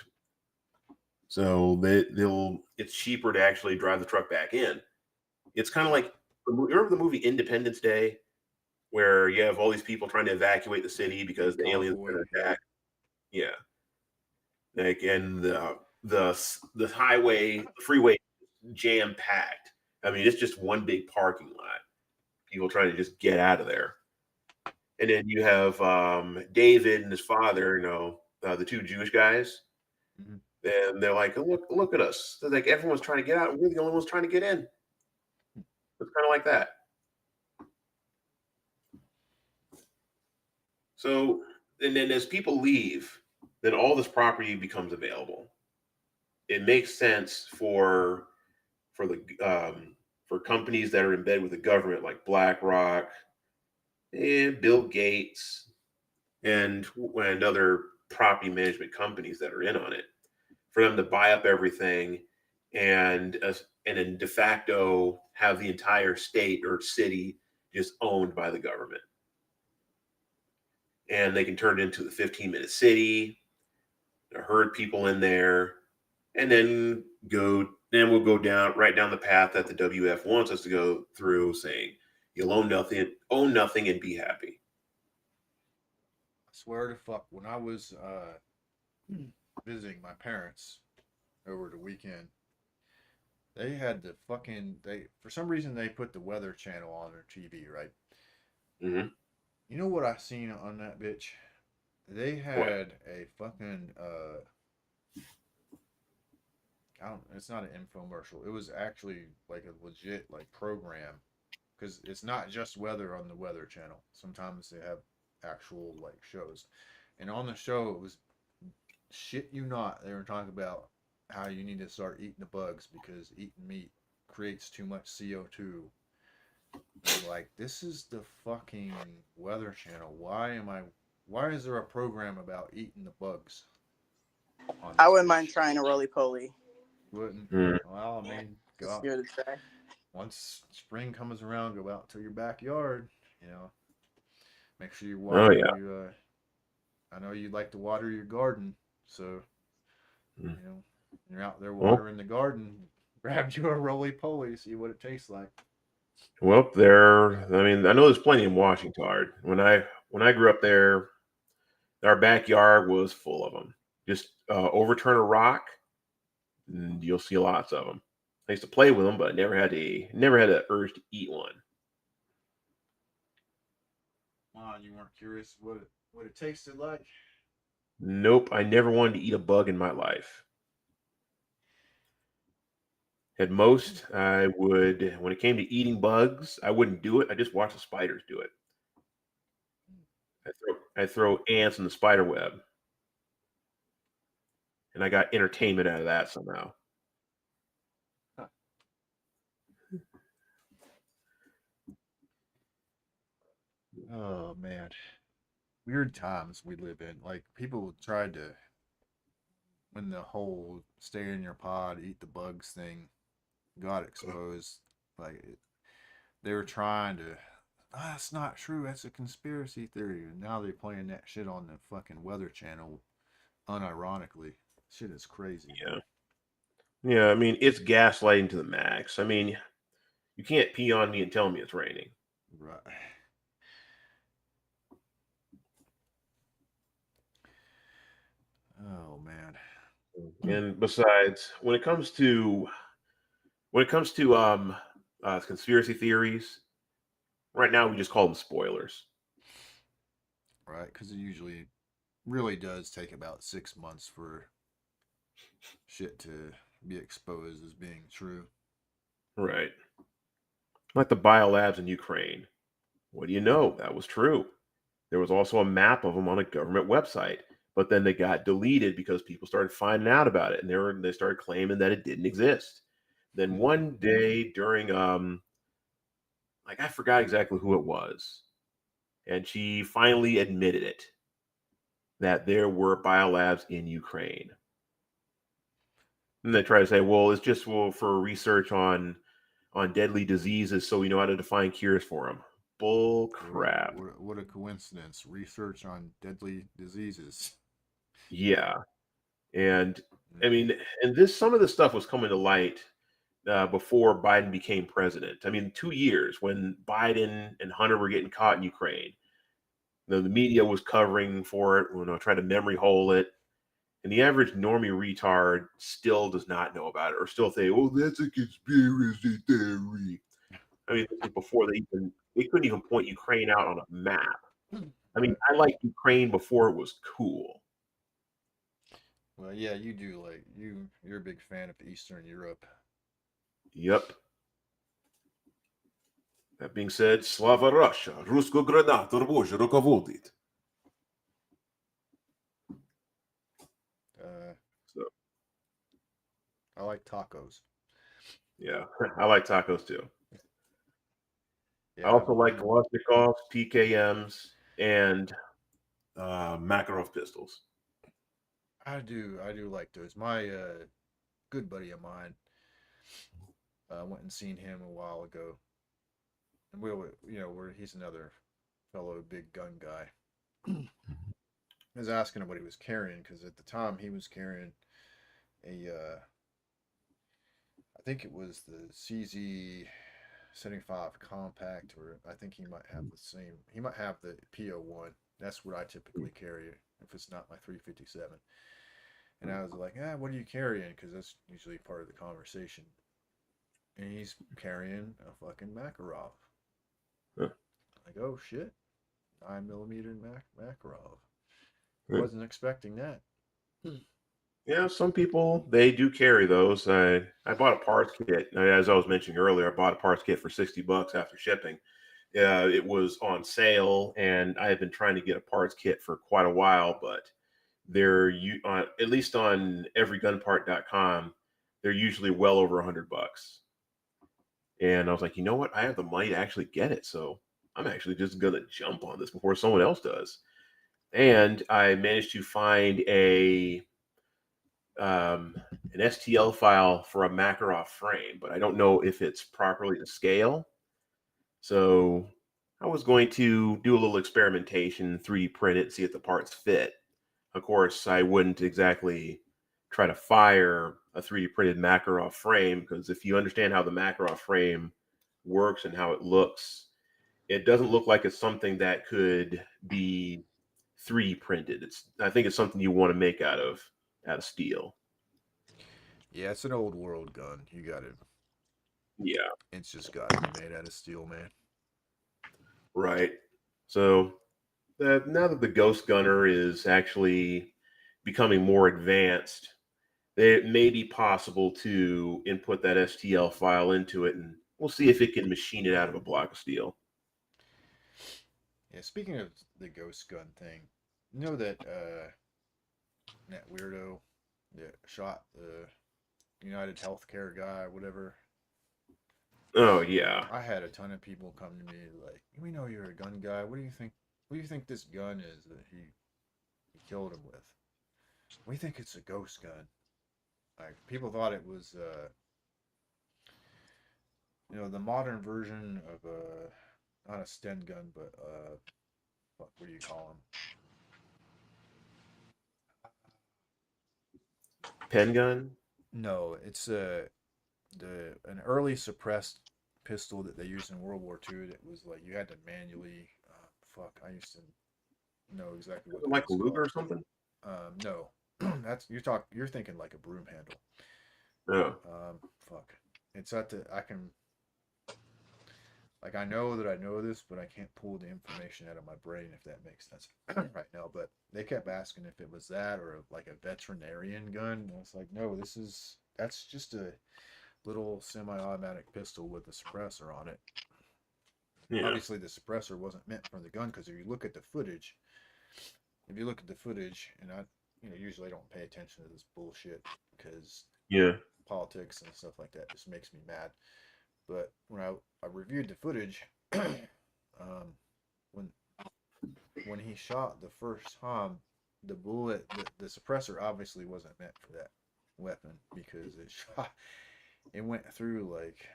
so it's cheaper to actually drive the truck back in. It's kind of like, remember the movie Independence Day, where you have all these people trying to evacuate the city because the aliens are going to attack. Yeah, like, and the highway, the freeway, jam packed. I mean, it's just one big parking lot. people trying to just get out of there. And then you have David and his father, the two Jewish guys. Mhm. And they're like, look at us. They're like, everyone's trying to get out, and we're the only ones trying to get in. It's kind of like that. So, and then as people leave, then all this property becomes available. It makes sense for the for companies that are in bed with the government, like BlackRock and Bill Gates and other property management companies that are in on it, for them to buy up everything and then de facto have the entire state or city just owned by the government. And they can turn it into the 15-minute city, herd people in there, and then we'll go right down the path that the WF wants us to go through, saying you'll own nothing and be happy. I swear to fuck, when I was visiting my parents over the weekend, they had for some reason they put the Weather Channel on their TV, right? Mm-hmm. You know what I seen on that bitch? They had a fucking it's not an infomercial. It was actually like a legit like program, because it's not just weather on the Weather Channel. Sometimes they have actual like shows, and on the show it was shit you not. They were talking about how you need to start eating the bugs because eating meat creates too much CO2. I'm like, this is the fucking Weather Channel. Why is there a program about eating the bugs? I wouldn't mind trying a roly poly. Wouldn't. Mm. Well, I mean, go Just out. give it a try. Once spring comes around, go out to your backyard. Make sure you Oh water. yeah. I know you like to water your garden, so Mm. you're out there Well, watering the garden. Grab you a roly poly, see what it tastes like. well, I know there's plenty in Washington. When I grew up there, our backyard was full of them. Just overturn a rock, and you'll see lots of them. I used to play with them, but never had the urge to eat one. You weren't curious what it tasted like? Nope, I never wanted to eat a bug in my life. At most, I would, when it came to eating bugs, I wouldn't do it. I just watch the spiders do it. I throw ants in the spider web, and I got entertainment out of that somehow. Oh man, weird times we live in. Like people tried to, when the whole stay in your pod, eat the bugs thing got exposed. They were trying to. That's not true. That's a conspiracy theory. And now they're playing that shit on the fucking Weather Channel, unironically. Shit is crazy. Yeah. Yeah, I mean, it's gaslighting to the max. I mean, you can't pee on me and tell me it's raining. Right. Oh man. And besides, when it comes to conspiracy theories, right now we just call them spoilers. Right, because it usually really does take about 6 months for shit to be exposed as being true. Right. Like the biolabs in Ukraine. What do you know? That was true. There was also a map of them on a government website, but then they got deleted because people started finding out about it, and they started claiming that it didn't exist. Then one day during I forgot exactly who it was, and she finally admitted it, that there were biolabs in Ukraine. And they try to say, well, it's just for research on deadly diseases, so we know how to define cures for them. Bull crap. What a coincidence. Research on deadly diseases. Yeah. And I mean, and some of this stuff was coming to light before Biden became president. I mean, 2 years when Biden and Hunter were getting caught in Ukraine. The media was covering for it, trying to memory hole it. And the average normie retard still does not know about it, or still think, oh, that's a conspiracy theory. I mean, this is before they couldn't even point Ukraine out on a map. I mean, I liked Ukraine before it was cool. Well, yeah, you do like you're a big fan of Eastern Europe. Yep. That being said, Slava Russia, Rusko Granata Боже руководит. Uh, So I like tacos. yeah, I like tacos too. I Yeah, also like Kalashnikovs, PKMs, and Makarov pistols. I do like those. My good buddy of mine, went and seen him a while ago, and where he's another fellow big gun guy. I was asking him what he was carrying because at the time he was carrying a I think it was the CZ 75 compact, or I think he might have the same. He might have the PO1. That's what I typically carry if it's not my 357. And I was like, what are you carrying? Because that's usually part of the conversation. And he's carrying a fucking Makarov. Huh. Like, oh shit, 9mm Makarov. Huh. Wasn't expecting that. Yeah, some people they do carry those. I bought a parts kit. As I was mentioning earlier, I bought a parts kit for $60 after shipping. It was on sale, and I have been trying to get a parts kit for quite a while, but they're on at least on everygunpart.com, they're usually well over $100. And I was like, you know what? I have the money to actually get it, so I'm actually just gonna jump on this before someone else does. And I managed to find an STL file for a Makarov frame, but I don't know if it's properly to scale. So I was going to do a little experimentation, 3D print it, see if the parts fit. Of course, I wouldn't exactly try to fire a 3D printed Makarov frame because if you understand how the Makarov frame works and how it looks, it doesn't look like it's something that could be 3D printed. I think it's something you want to make out of steel. Yeah, it's an old world gun. You got it. Yeah, It's just got to be made out of steel, man. right. So now that the Ghost Gunner is actually becoming more advanced, it may be possible to input that STL file into it, and we'll see if it can machine it out of a block of steel. Yeah, speaking of the ghost gun thing, you know that weirdo that shot the United Healthcare guy, whatever. Oh yeah, I had a ton of people come to me like, "We know you're a gun guy. What do you think? What do you think this gun is that he killed him with? We think it's a ghost gun." Like people thought it was, the modern version of a not a Sten gun, but what do you call them? pen gun. No, it's an early suppressed pistol that they used in World War II. That was like you had to manually. I used to know exactly what that Like a was Luger called. or something. No, You're thinking like a broom handle. Oh, Fuck. It's at the I can like I know that I know this, but I can't pull the information out of my brain if that makes sense right now. But they kept asking if it was that or like a veterinarian gun. And I was like, no, that's just a little semi-automatic pistol with a suppressor on it. yeah, Obviously, the suppressor wasn't meant for the gun because if you look at the footage, and I, usually don't pay attention to this bullshit because yeah. politics and stuff like that just makes me mad. But when I reviewed the footage, um, when when he shot the first time, the suppressor obviously wasn't meant for that weapon because it went through like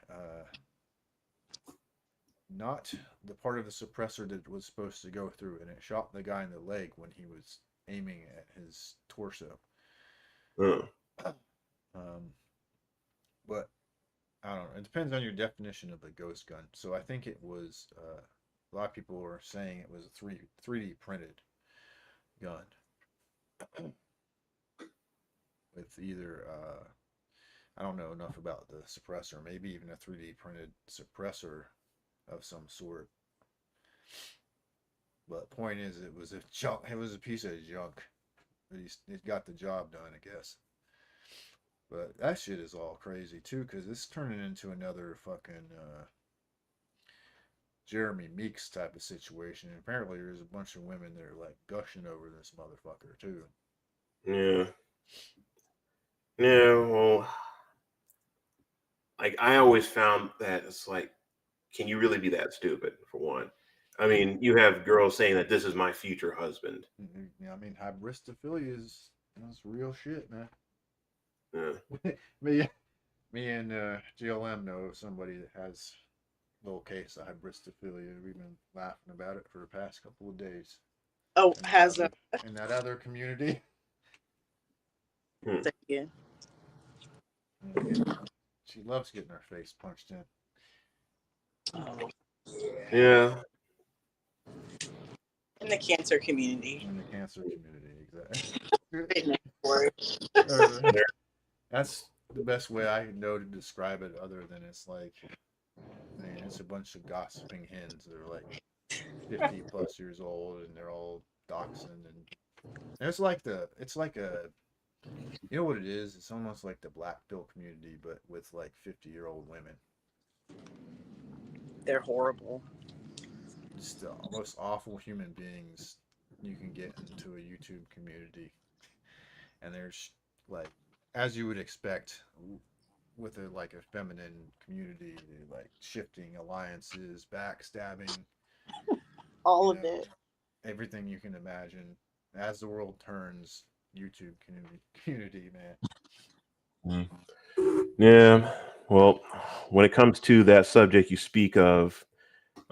not the part of the suppressor that it was supposed to go through, and it shot the guy in the leg when he was aiming at his torso. Oh, Um, but I don't know. It depends on your definition of the ghost gun. So I think it was a lot of people were saying it was a 3D printed gun with either I don't know enough about the suppressor, maybe even a 3D printed suppressor of some sort. But point is, it was a junk. It was a piece of junk. It got the job done, I guess. But that shit is all crazy too, because it's turning into another fucking Jeremy Meeks type of situation. And apparently, there's a bunch of women that are like gushing over this motherfucker too. Yeah. Yeah. Well, like I always found that it's like, can you really be that stupid? For one, I mean, you have girls saying that this is my future husband. Yeah, I mean, hybristophilia is that's real shit, man. Yeah. me and GLM know somebody that has a little case of hybristophilia. We've been laughing about it for the past couple of days. Oh, In that has other, in that other community. Hmm. yeah. She loves getting her face punched in. Oh, Yeah. in the cancer community. In the cancer community, exactly. Right next door. That's the best way I know to describe it, other than it's like, man, it's a bunch of gossiping hens that are like 50 plus years old, and they're all dachshund, and it's like you know what it is? It's almost like the black pill community, but with like 50-year-old women. They're horrible. Just the most awful human beings you can get into a YouTube community, and there's like, as you would expect, with a feminine community, like shifting alliances, backstabbing, All you of know, it. everything you can imagine. As the world turns, YouTube community, man. Yeah. Well, when it comes to that subject you speak of,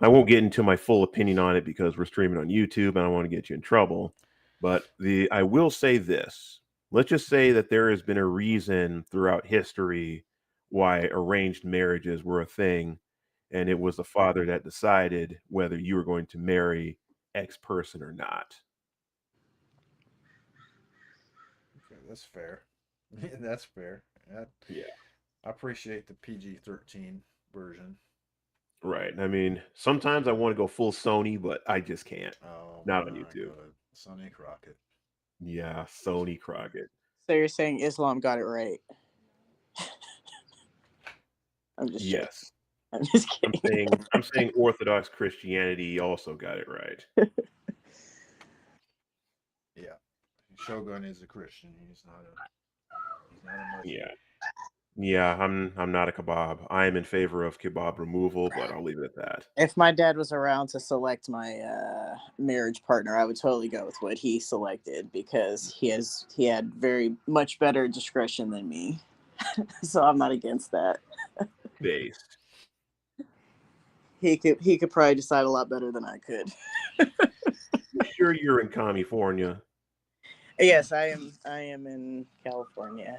I won't get into my full opinion on it because we're streaming on YouTube and I want to get you in trouble. But I will say this. Let's just say that there has been a reason throughout history why arranged marriages were a thing, and it was the father that decided whether you were going to marry X person or not. Okay, that's fair. That's fair. Yeah. I appreciate the PG-13 version. Right. I mean, sometimes I want to go full Sony, but I just can't. Oh Not on my YouTube. god, Sonny Crockett. Yeah, Sony Crockett. So you're saying Islam got it right? I'm just joking. Yes. I'm just kidding. I'm saying Orthodox Christianity also got it right. Yeah, Shogun is a Christian. He's not a Muslim. Yeah. Yeah, I'm not a kebab. I am in favor of kebab removal, but I'll leave it at that. If my dad was around to select my marriage partner, I would totally go with what he selected because he had very much better discretion than me. So I'm not against that. Based. He could probably decide a lot better than I could. Sure, you're in California. Yes, I am in California,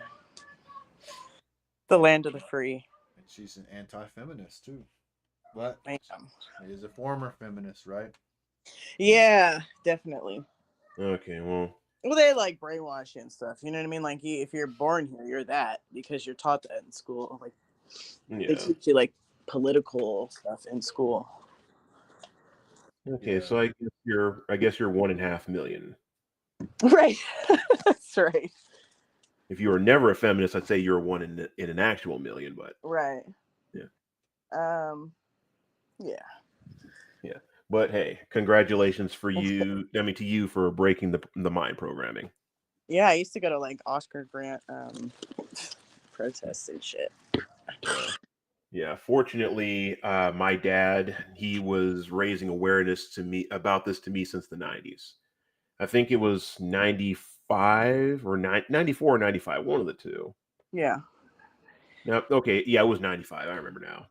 the land of the free. And she's an anti-feminist too. But I am. she is a former feminist, right? Yeah, definitely. Okay, well, They like brainwash you and stuff. You know what I mean? Like, if you're born here, you're that because you're taught that in school. Like, they yeah. teach you like political stuff in school. Okay, Yeah. so I guess you're 1.5 million. Right. That's right. If you were never a feminist, I'd say you're one in an actual million, but Right. yeah. Yeah. Yeah. But hey, congratulations for you. I mean, to you for breaking the mind programming. Yeah, I used to go to like Oscar Grant protests and shit. Yeah, fortunately, my dad, he was raising awareness to me about this to me since the 90s. I think it was 95 or 94 or 95, one of the two. Yeah. No, okay, yeah, it was 95. I remember now.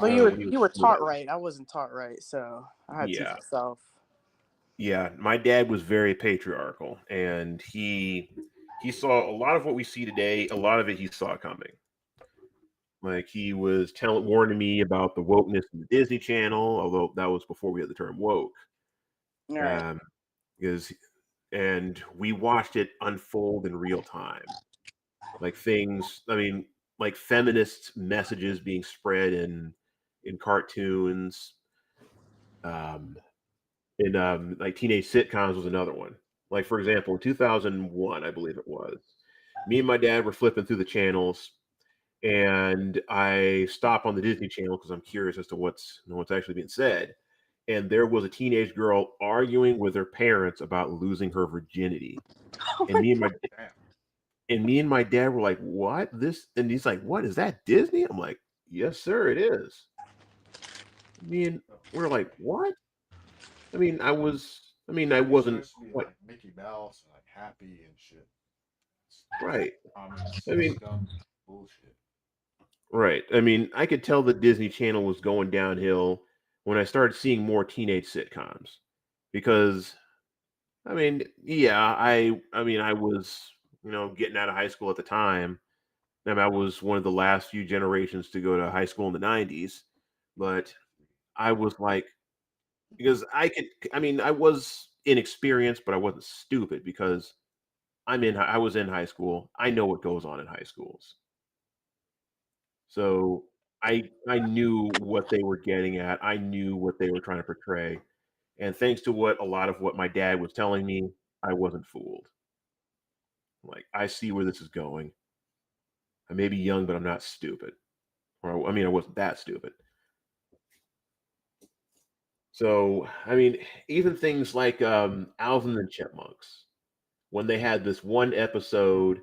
Well, Um, you were taught right. I wasn't taught right, so I had to teach myself. Yeah, my dad was very patriarchal, and he saw a lot of what we see today. A lot of it he saw coming. Like he was warning me about the wokeness in the Disney Channel, although that was before we had the term woke. All right. And we watched it unfold in real time. Like things, I mean, like feminist messages being spread in in cartoons, like teenage sitcoms was another one. Like for example, in 2001, I believe it was, me and my dad were flipping through the channels, and I stop on the Disney Channel because I'm curious as to what's actually being said. And there was a teenage girl arguing with her parents about losing her virginity. Oh And my me and my Damn. and me and my dad were like, "What? This?" And he's like, "What is that, Disney?" I'm like, "Yes, sir, it is." Me and we're like, "What?" I It's wasn't supposed to be what like Mickey Mouse and like happy and shit. right. Common I mean, system bullshit. right. I mean, I could tell the Disney Channel was going downhill when I started seeing more teenage sitcoms because yeah, I was, getting out of high school at the time. I was one of the last few generations to go to high school in the 90s, but I was like because I was inexperienced, but I wasn't stupid because I was in high school. I know what goes on in high schools. So I knew what they were getting at. I knew what they were trying to portray. And thanks to what a lot of what my dad was telling me, I wasn't fooled. Like I see where this is going. I may be young, but I'm not stupid. Or I wasn't that stupid. So even things like Alvin and the Chipmunks, when they had this one episode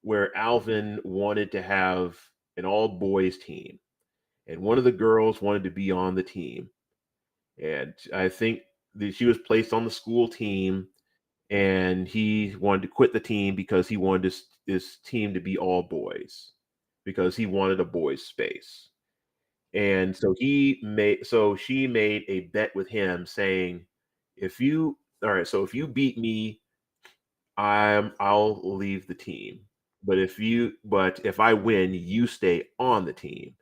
where Alvin wanted to have an all boys team, and one of the girls wanted to be on the team. And I think that she was placed on the school team, and he wanted to quit the team because he wanted this team to be all boys because he wanted a boys' space. And so she made a bet with him saying, if you all right, so if you beat me, I'll leave the team. But if I win, you stay on the team.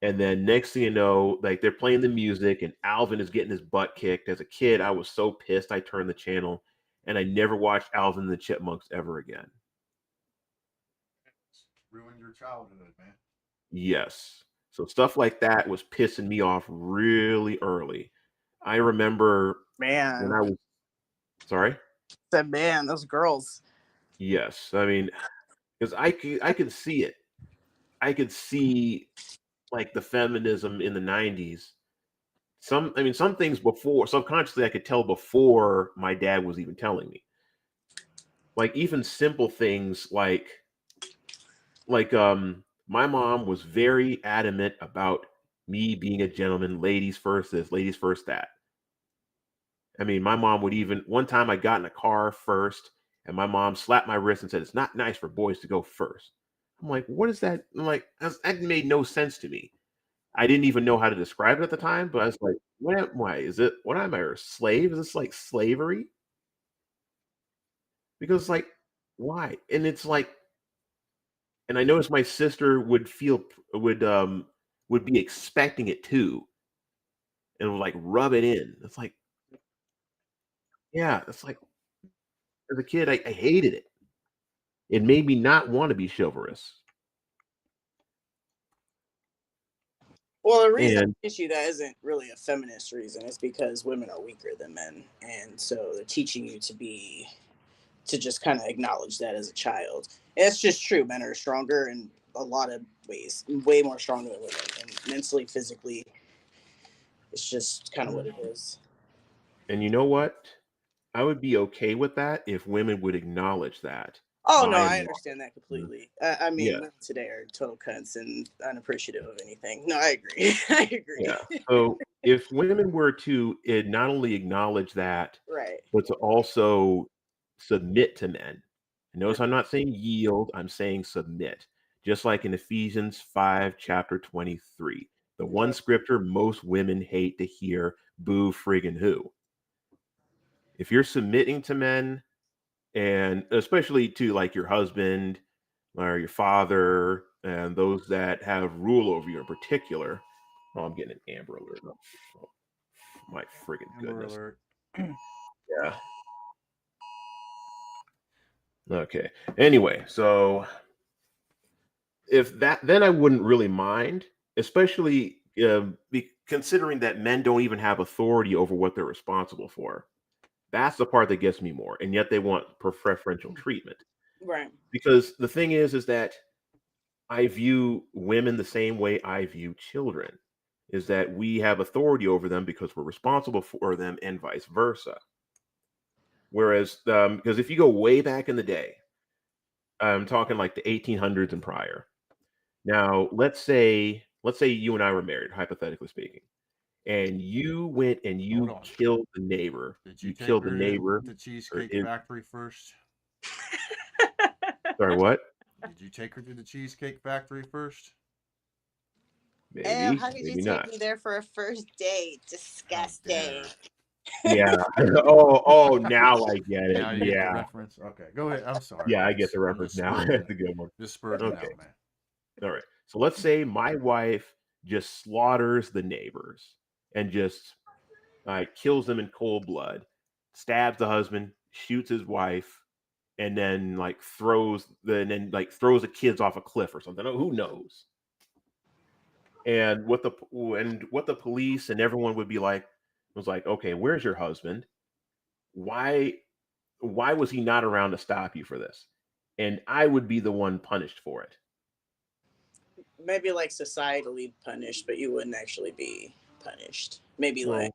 And then next thing you know, like they're playing the music and Alvin is getting his butt kicked. As a kid, I was so pissed I turned the channel and I never watched Alvin and the Chipmunks ever again. Ruined your childhood, man. Yes. So stuff like that was pissing me off really early. I remember when man, I was sorry? said man, those girls. Yes. Because I could see it. I could see like the feminism in the 90s. Some things before subconsciously I could tell before my dad was even telling me. Like even simple things like my mom was very adamant about me being a gentleman, ladies first this, ladies first that. My mom would even one time I got in a car first and my mom slapped my wrist and said it's not nice for boys to go first. I'm like, what is that? I'm like, that made no sense to me. I didn't even know how to describe it at the time, but I was like, why is it what am I, a slave? Is this like slavery? Because like, why? And it's like, and I noticed my sister would be expecting it too, and would like rub it in. It's like, yeah, it's like as a kid, I hated it. It made me not want to be chivalrous. Well, the reason And I issue that isn't really a feminist reason. It's because women are weaker than men, and so they're teaching you to just kind of acknowledge that as a child. And it's just true. Men are stronger in a lot of ways, way more stronger than women, and mentally, physically. It's just kind of what it is. and you know what? I would be okay with that if women would acknowledge that. Oh no, I I am understand that wrong. completely. I mean, Yeah, women today are total cunts and unappreciative of anything. No, I agree. I agree. yeah. So if women were to not only acknowledge that, Right. but to also submit to men. Notice I'm not saying yield, I'm saying submit. Just like in Ephesians 5, chapter 23, the one Yep. scripture most women hate to hear, boo friggin' who. If you're submitting to men, and especially to like your husband or your father and those that have rule over you in particular. Oh, I'm getting an Amber Alert. Oh, my friggin' Amber goodness. Alert. Yeah. Okay. Anyway, so if that, then I wouldn't really mind, especially considering that men don't even have authority over what they're responsible for. That's the part that gets me more, and yet they want preferential treatment. Right. Because the thing is that I view women the same way I view children, is that we have authority over them because we're responsible for them, and vice versa. Whereas, because if you go way back in the day, I'm talking like the 1800s and prior. Now, let's say you and I were married, hypothetically speaking, and you went and Hold you on. killed the neighbor. Did you You take killed the her neighbor. to the Or Cheesecake his, Factory first? sorry, what? Did you take her to the Cheesecake Factory first? Ew, Maybe, how could you maybe take not. me there for a first date? How Disgusting. dare. Yeah. Oh, now I get it. Now you get the Yeah. reference? Okay, go ahead. I'm sorry. Yeah, I get the I'm reference just now. spurting That's it. a good one. Just spurting it Okay. out, man. All right. So let's say my wife just slaughters the neighbors and just kills them in cold blood, stabs the husband, shoots his wife, and then throws the kids off a cliff or something. Oh, who knows? And what the police and everyone would be like was like, okay, where's your husband? Why why was he not around to stop you for this? And I would be the one punished for it. Maybe like societally punished, but you wouldn't actually be punished. Maybe like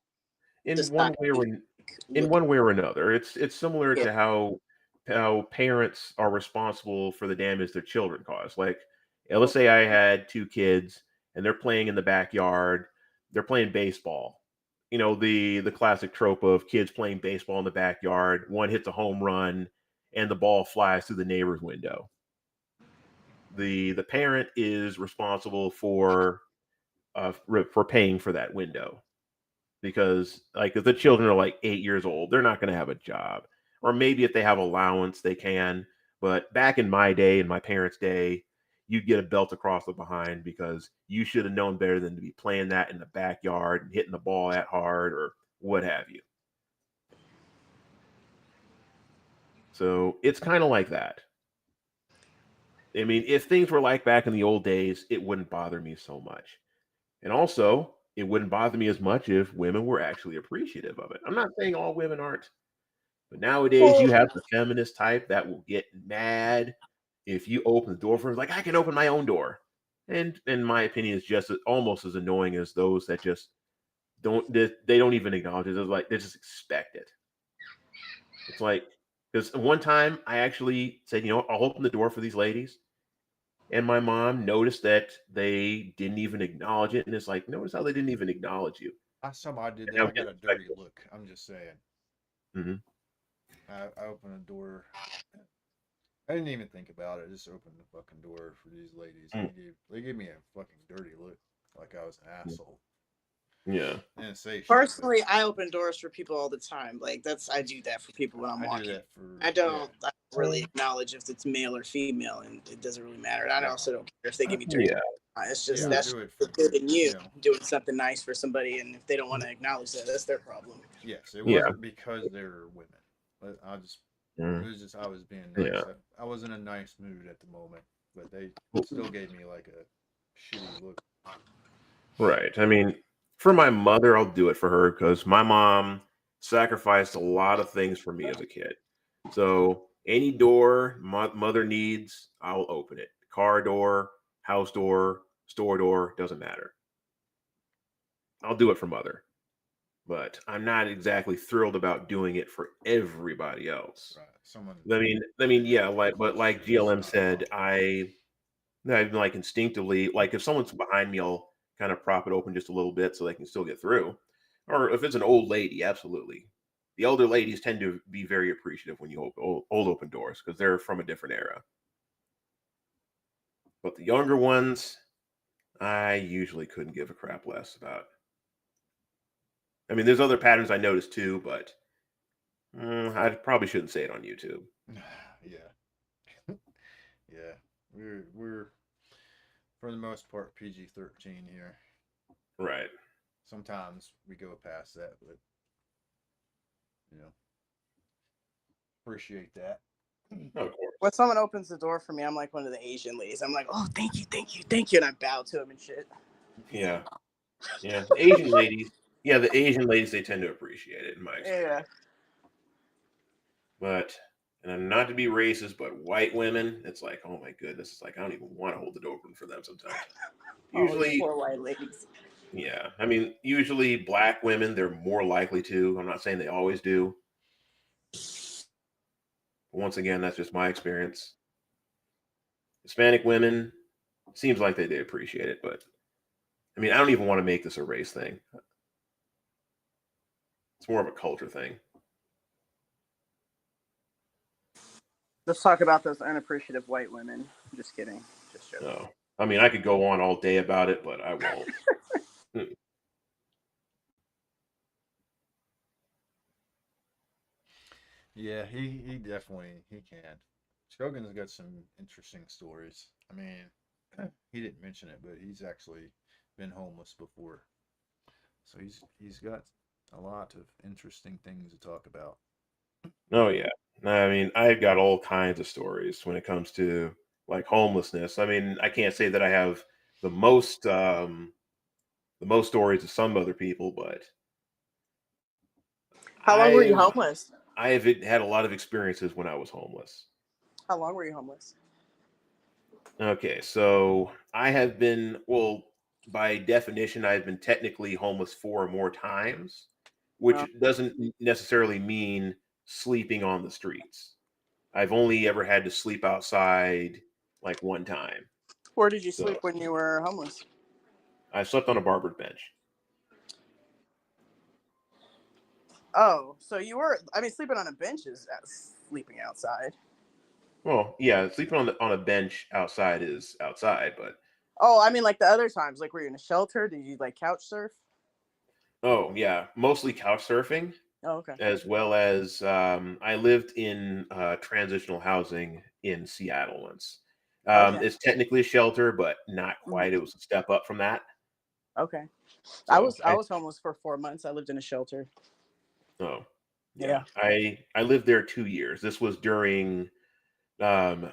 Well, in one way or society an- in look. one way or another, it's similar Yeah. to how parents are responsible for the damage their children cause. Like, let's say I had two kids and they're playing in the backyard, they're playing baseball. The classic trope of kids playing baseball in the backyard. One hits a home run, and the ball flies through the neighbor's window. The parent is responsible for paying for that window, because like if the children are like 8 years old, they're not going to have a job, or maybe if they have allowance they can. But back in my day, in my parents' day, you'd get a belt across the behind because you should have known better than to be playing that in the backyard and hitting the ball that hard or what have you. So it's kind of like that. I mean, if things were like back in the old days, it wouldn't bother me so much. And also, it wouldn't bother me as much if women were actually appreciative of it. I'm not saying all women aren't. But nowadays, you Well, have the feminist type that will get mad if you open the door for them. Like, I can open my own door, and in my opinion, is just almost as annoying as those that just they don't even acknowledge it. It's like they just expect it. It's like, because one time I actually said, I'll open the door for these ladies, and my mom noticed that they didn't even acknowledge it, and it's like, notice how they didn't even acknowledge you. I somehow did And that. I I was got a dirty disrespectful. look. I'm just saying. Mhm. I opened a door. I didn't even think about it. I just opened the fucking door for these ladies. Mm. They gave me a fucking dirty look, like I was an asshole. Yeah. I didn't say shit. personally, I open doors for people all the time. Like I do that for people when I'm I do walking. that for. I don't really acknowledge if it's male or female, and it doesn't really matter. And I No. also don't care if they give me dirty. Yeah. It's just Yeah, I that's do it for good in you you know. doing something nice for somebody, and if they don't want to acknowledge that, that's their problem. Yes, it Yeah. wasn't because they're women. It Mm. was just I was being nice. Yeah. I was in a nice mood at the moment, but they still gave me like a shitty look. Right. I mean, for my mother, I'll do it for her because my mom sacrificed a lot of things for me as a kid. So any door my mother needs, I'll open it. Car door, house door, store door, doesn't matter. I'll do it for mother. But I'm not exactly thrilled about doing it for everybody else. Right. Someone. Yeah, like GLM said, I'm like instinctively, like if someone's behind me, I'll kind of prop it open just a little bit so they can still get through. Or if it's an old lady, absolutely. The elder ladies tend to be very appreciative when you open open doors because they're from a different era. But the younger ones, I usually couldn't give a crap less about. I mean, there's other patterns I noticed too, but I probably shouldn't say it on YouTube. Yeah. Yeah. We're for the most part PG-13 here. Right. Sometimes we go past that, but appreciate that. Of course. When someone opens the door for me, I'm like one of the Asian ladies. I'm like, oh, thank you, thank you, thank you, and I bow to them and shit. Yeah. Yeah, the Asian ladies. Yeah, the Asian ladies, they tend to appreciate it in my experience. Yeah. But, and I'm not to be racist, but white women, it's like, oh my goodness, it's like I don't even want to hold the door open for them sometimes. Oh, you Usually, poor white ladies. yeah. I mean, usually black women, they're more likely to. I'm not saying they always do. But once again, that's just my experience. Hispanic women, seems like they appreciate it, but I mean, I don't even want to make this a race thing. It's more of a culture thing. Let's talk about those unappreciative white women. Just kidding. Just joking. No. I mean, I could go on all day about it, but I won't. Yeah, he definitely he can. Shogun's got some interesting stories. I mean, he didn't mention it, but he's actually been homeless before, so he's got a lot of interesting things to talk about. Oh yeah. I mean, I've got all kinds of stories when it comes to like homelessness. I mean, I can't say that I have the most stories of some other people, but How long were you I've homeless? I've had a lot of experiences when I was homeless. How long were you homeless? Okay, so I have been, well, by definition, I've been technically homeless 4 or more times, which Oh. doesn't necessarily mean sleeping on the streets. I've only ever had to sleep outside like one time. Where did you So sleep when you were homeless? I slept on a barber's bench. Oh, so you were, I mean, sleeping on a bench is sleeping outside. Well, yeah, sleeping on a bench outside is outside, but Oh, I mean, like the other times, like were you in a shelter? Did you like couch surf? oh yeah, mostly couch surfing, Oh, okay. as well as I lived in transitional housing in Seattle once. Okay. It's technically a shelter, but not Mhm. quite. It was a step up from that. Okay. I So was I was homeless for 4 months. I lived in a shelter. oh yeah, Yeah. I lived there 2 years. This was um,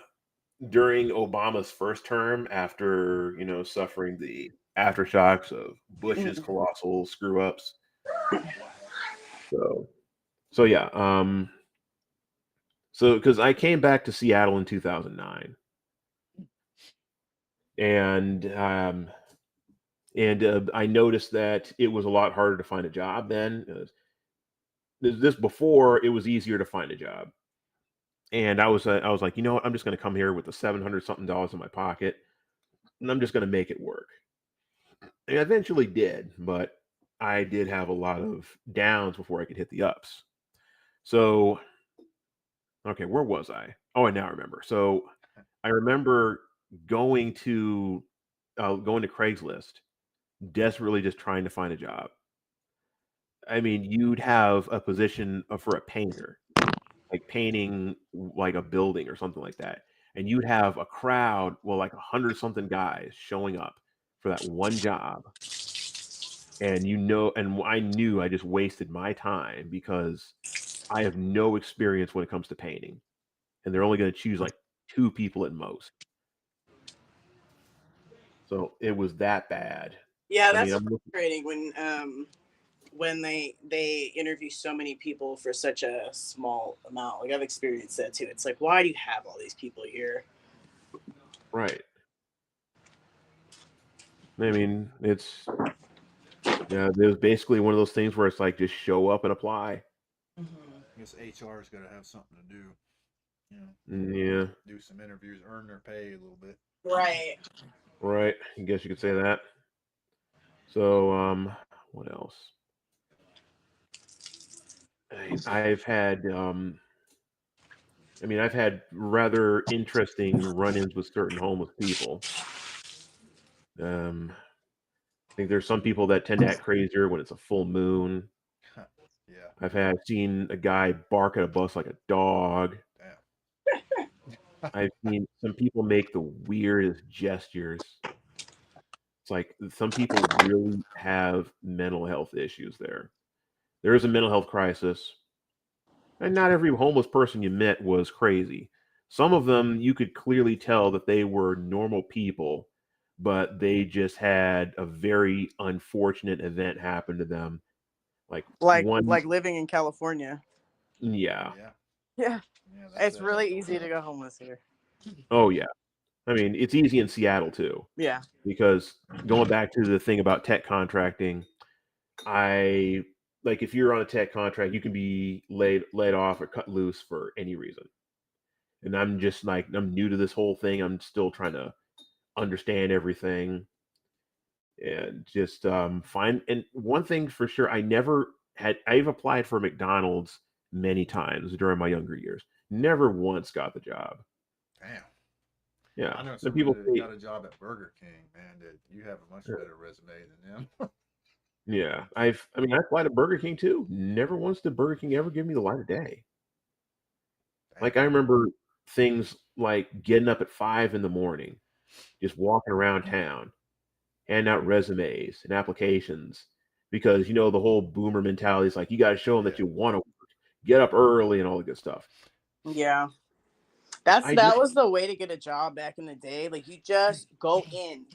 during Obama's first term, after suffering the aftershocks of Bush's Mhm. colossal screw ups. So so yeah, so because I came back to Seattle in 2009, and I noticed that it was a lot harder to find a job then. This before, it was easier to find a job, and I was like, you know what, I'm just going to come here with the $700 something in my pocket, and I'm just going to make it work. And I eventually did, but I did have a lot of downs before I could hit the ups. So okay, where was I? Oh, I now remember. So I remember going to going to Craigslist, desperately just trying to find a job. I mean, you'd have a position for a painter, like painting like a building or something like that, and you'd have a crowd, well, like 100 something guys showing up for that one job, and I knew I just wasted my time because I have no experience when it comes to painting, and they're only going to choose like 2 people at most. So it was that bad. Yeah, I mean, that's I'm looking, frustrating when they interview so many people for such a small amount. Like I've experienced that too. It's like, why do you have all these people here? right. I mean, it was basically one of those things where it's like just show up and apply. I guess HR's got to have something to do. You know, Yeah, do some interviews, earn their pay a little bit. Right. right. I guess you could say that. So, what else? I've had, I've had rather interesting run-ins with certain homeless people. I think there's some people that tend to act crazier when it's a full moon. Yeah, I've seen a guy bark at a bus like a dog. damn. I've seen some people make the weirdest gestures. It's like some people really have mental health issues there. There is a mental health crisis, and not every homeless person you met was crazy. Some of them, you could clearly tell that they were normal people, but they just had a very unfortunate event happen to them. Like one, Like living in California. yeah. Yeah. Yeah, Yeah, that's it's really easy to go homeless here. Oh yeah. I mean, it's easy in Seattle too, Yeah. because going back to the thing about tech contracting, I like if you're on a tech contract, you can be laid off or cut loose for any reason. And I'm just like I'm new to this whole thing. I'm still trying to understand everything and just find. And one thing for sure, I've applied for McDonald's many times during my younger years. Never once got the job. Damn. Yeah. I know And somebody people that say, got a job at Burger King, man, that you have a much better resume than them. yeah, I applied to Burger King too. Never once did Burger King ever give me the light of day. Like Damn. I remember things like getting up at 5 in the morning, just walking around town, handing out resumes and applications because the whole boomer mentality is like you got to show them that Yeah. you want to work, get up early and all the good stuff. Yeah. I That just was the way to get a job back in the day. Like you just go in,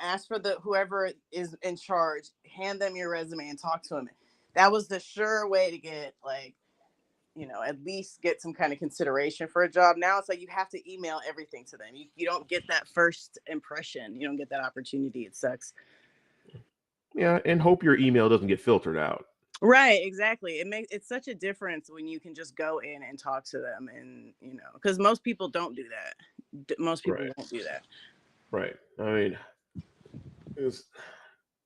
ask for the whoever is in charge, hand them your resume and talk to them. That was the sure way to get at least get some kind of consideration for a job. Now it's like you have to email everything to them. You don't get that first impression. You don't get that opportunity. It sucks. yeah, and hope your email doesn't get filtered out. Right, exactly. It's such a difference when you can just go in and talk to them, and because most people don't do that. Most people Right, won't do that. right. It was,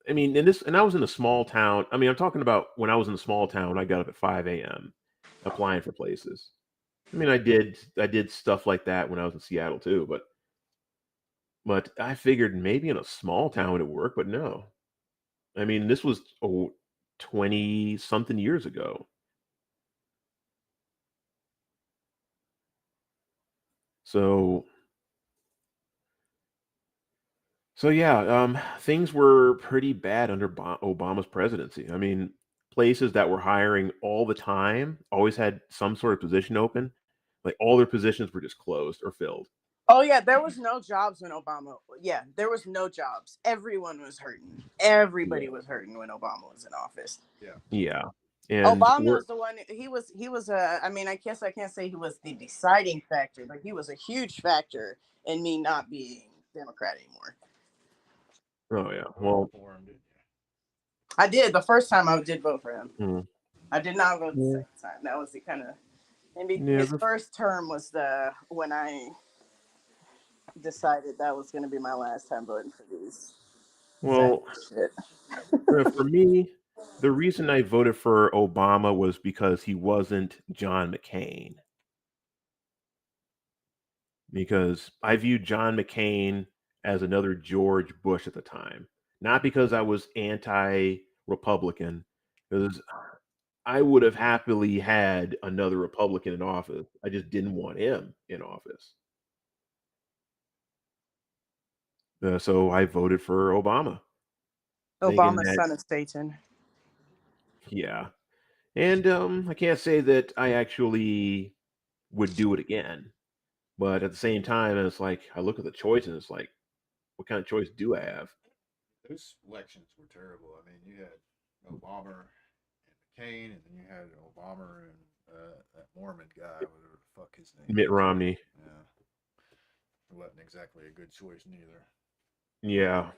and I was in a small town. I mean, I'm talking about when I was in a small town. I got up at 5 a.m. applying for places. I mean, I did stuff like that when I was in Seattle too, but I figured maybe in a small town it'd work, but no. I mean, this was 20 something years ago. So so yeah, things were pretty bad under Obama's presidency. I mean, places that were hiring all the time always had some sort of position open. Like all their positions were just closed or filled. Oh yeah, there was no jobs when Obama. Yeah, there was no jobs. Everyone was hurting. Everybody Yeah. was hurting when Obama was in office. Yeah. Yeah. And Obama we're was the one. He was a. I mean, I guess I can't say he was the deciding factor, but he was a huge factor in me not being Democrat anymore. oh yeah. Voted Well, for him, didn't you? I did the first time. I did vote for him. mm, I did not vote the yeah. second time. That was the kind of. Maybe Yeah, his first term was when I decided that was going to be my last time voting for these. well, Shit. for me, the reason I voted for Obama was because he wasn't John McCain. Because I viewed John McCain as another George Bush at the time. Not because I was anti-Republican, because I would have happily had another Republican in office. I just didn't want him in office. So I voted for Obama, thinking Obama's that, son of Satan. yeah. And I can't say that I actually would do it again. But at the same time, it's like I look at the choice and it's like, what kind of choice do I have? Those elections were terrible. I mean, you had Obama and McCain, and then you had Obama and that Mormon guy, whatever the fuck his name Mitt is. Romney. Yeah. It wasn't exactly a good choice neither. Yeah.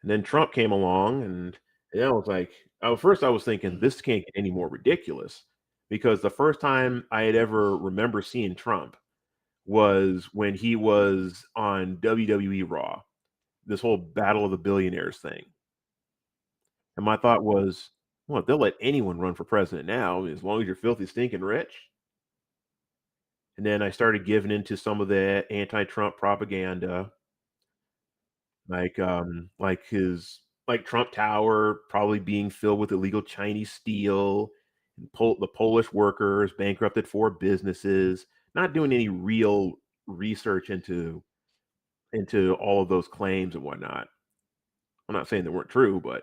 And then Trump came along, and I was like, first I was thinking this can't get any more ridiculous, because the first time I had ever remember seeing Trump was when he was on WWE Raw, this whole Battle of the Billionaires thing. And my thought was, well, they'll let anyone run for president now as long as you're filthy, stinking rich. And then I started giving into some of the anti-Trump propaganda, like Trump Tower probably being filled with illegal Chinese steel, and the Polish workers bankrupted 4 businesses, not doing any real research into all of those claims and whatnot. I'm not saying they weren't true, but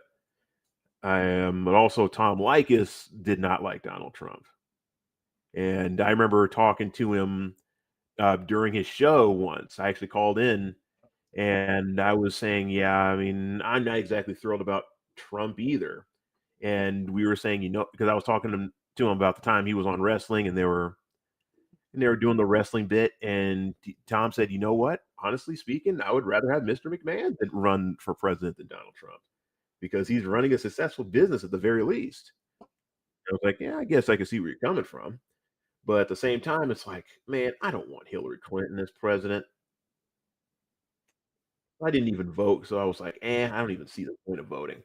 but also Tom Likas did not like Donald Trump. And I remember talking to him during his show once. I actually called in And I was saying, yeah, I mean, I'm not exactly thrilled about Trump either. And we were saying, because I was talking to him about the time he was on wrestling, and they were doing the wrestling bit, and Tom said, "You know what? Honestly speaking, I would rather have Mr. McMahon than run for president than Donald Trump, because he's running a successful business at the very least." I was like, "Yeah, I guess I can see where you're coming from." But at the same time, it's like, man, I don't want Hillary Clinton as president. I didn't even vote, so I was like, I don't even see the point of voting.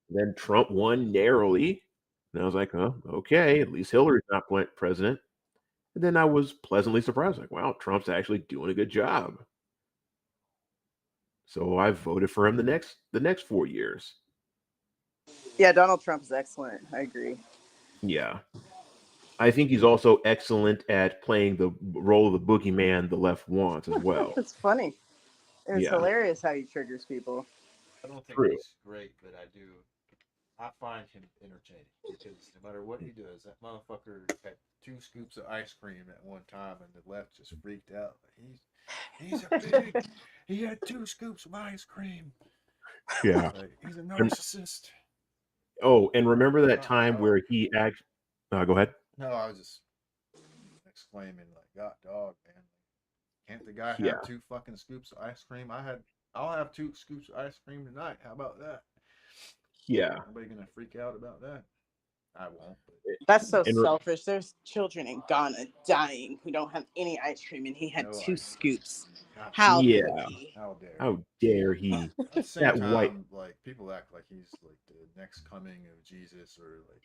Then Trump won narrowly, and I was like, "Oh, okay, at least Hillary's not president." And then I was pleasantly surprised, like, wow, Trump's actually doing a good job. So I voted for him the next 4 years. Yeah, Donald Trump is excellent. I agree. Yeah. I think he's also excellent at playing the role of the boogeyman the left wants as well. It's funny. It's Yeah, hilarious how he triggers people. I don't think true. he's great, but I find him entertaining because no matter what he does, that motherfucker had 2 scoops of ice cream at one time, and the left just freaked out. He's a pig. He had 2 scoops of ice cream. Yeah. Like, he's a narcissist. Oh, and remember that time where he actually. Go ahead. No, I was just exclaiming like, "God, dog, man! Can't the guy have Yeah. 2 fucking scoops of ice cream? I'll have 2 scoops of ice cream tonight. How about that? Yeah. Nobody gonna freak out about that? I won't. But That's so And selfish. There's children in Ghana dying who don't have any ice cream, and he had No 2 ice. scoops. God, How Yeah. could he? how dare? How dare he? At the same That time, white. like people act like he's like the next coming of Jesus, or like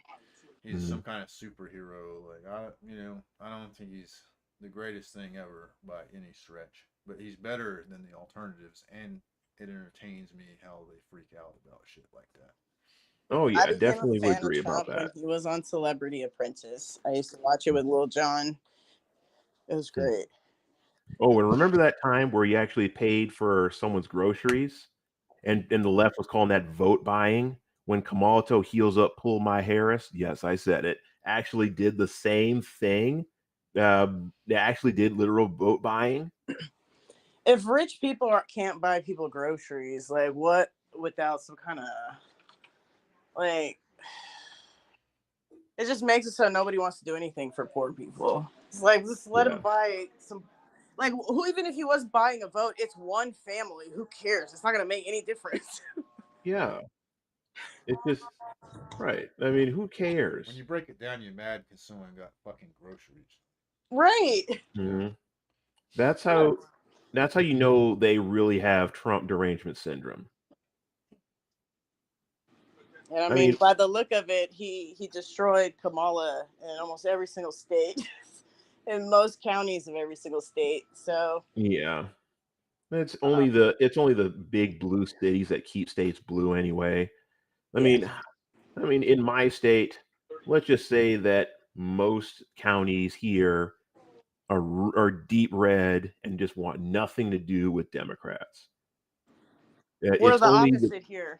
he's Mhm. some kind of superhero. Like I don't think he's the greatest thing ever by any stretch, but he's better than the alternatives, and it entertains me how they freak out about shit like that. Oh I yeah, became definitely a would fan of agree about Trump when that. he was on Celebrity Apprentice. I used to watch it with Lil Jon. It was Hmm. great. Oh, and remember that time where you actually paid for someone's groceries, and the left was calling that vote buying, when Kamalato heels up Pull My Harris? Yes, I said it. Actually did the same thing. They actually did literal vote buying. If rich people can't buy people groceries, like what without some kind of like, it just makes it so nobody wants to do anything for poor people. It's like just let Yeah. him buy some. Like who, even if he was buying a vote, it's one family. Who cares? It's not gonna make any difference. Yeah. It's just right. I mean, who When cares? you break it down, you're mad because someone got fucking groceries. Right. Mhm. That's how you know they really have Trump derangement syndrome. And I I mean, mean, by the look of it, he destroyed Kamala in almost every single state, in most counties of every single state. So yeah. It's uh, only the big blue cities that keep states blue anyway. I yeah, mean, in my state, let's just say that most counties here are deep red and just want nothing to do with Democrats. we're It's the only opposite here.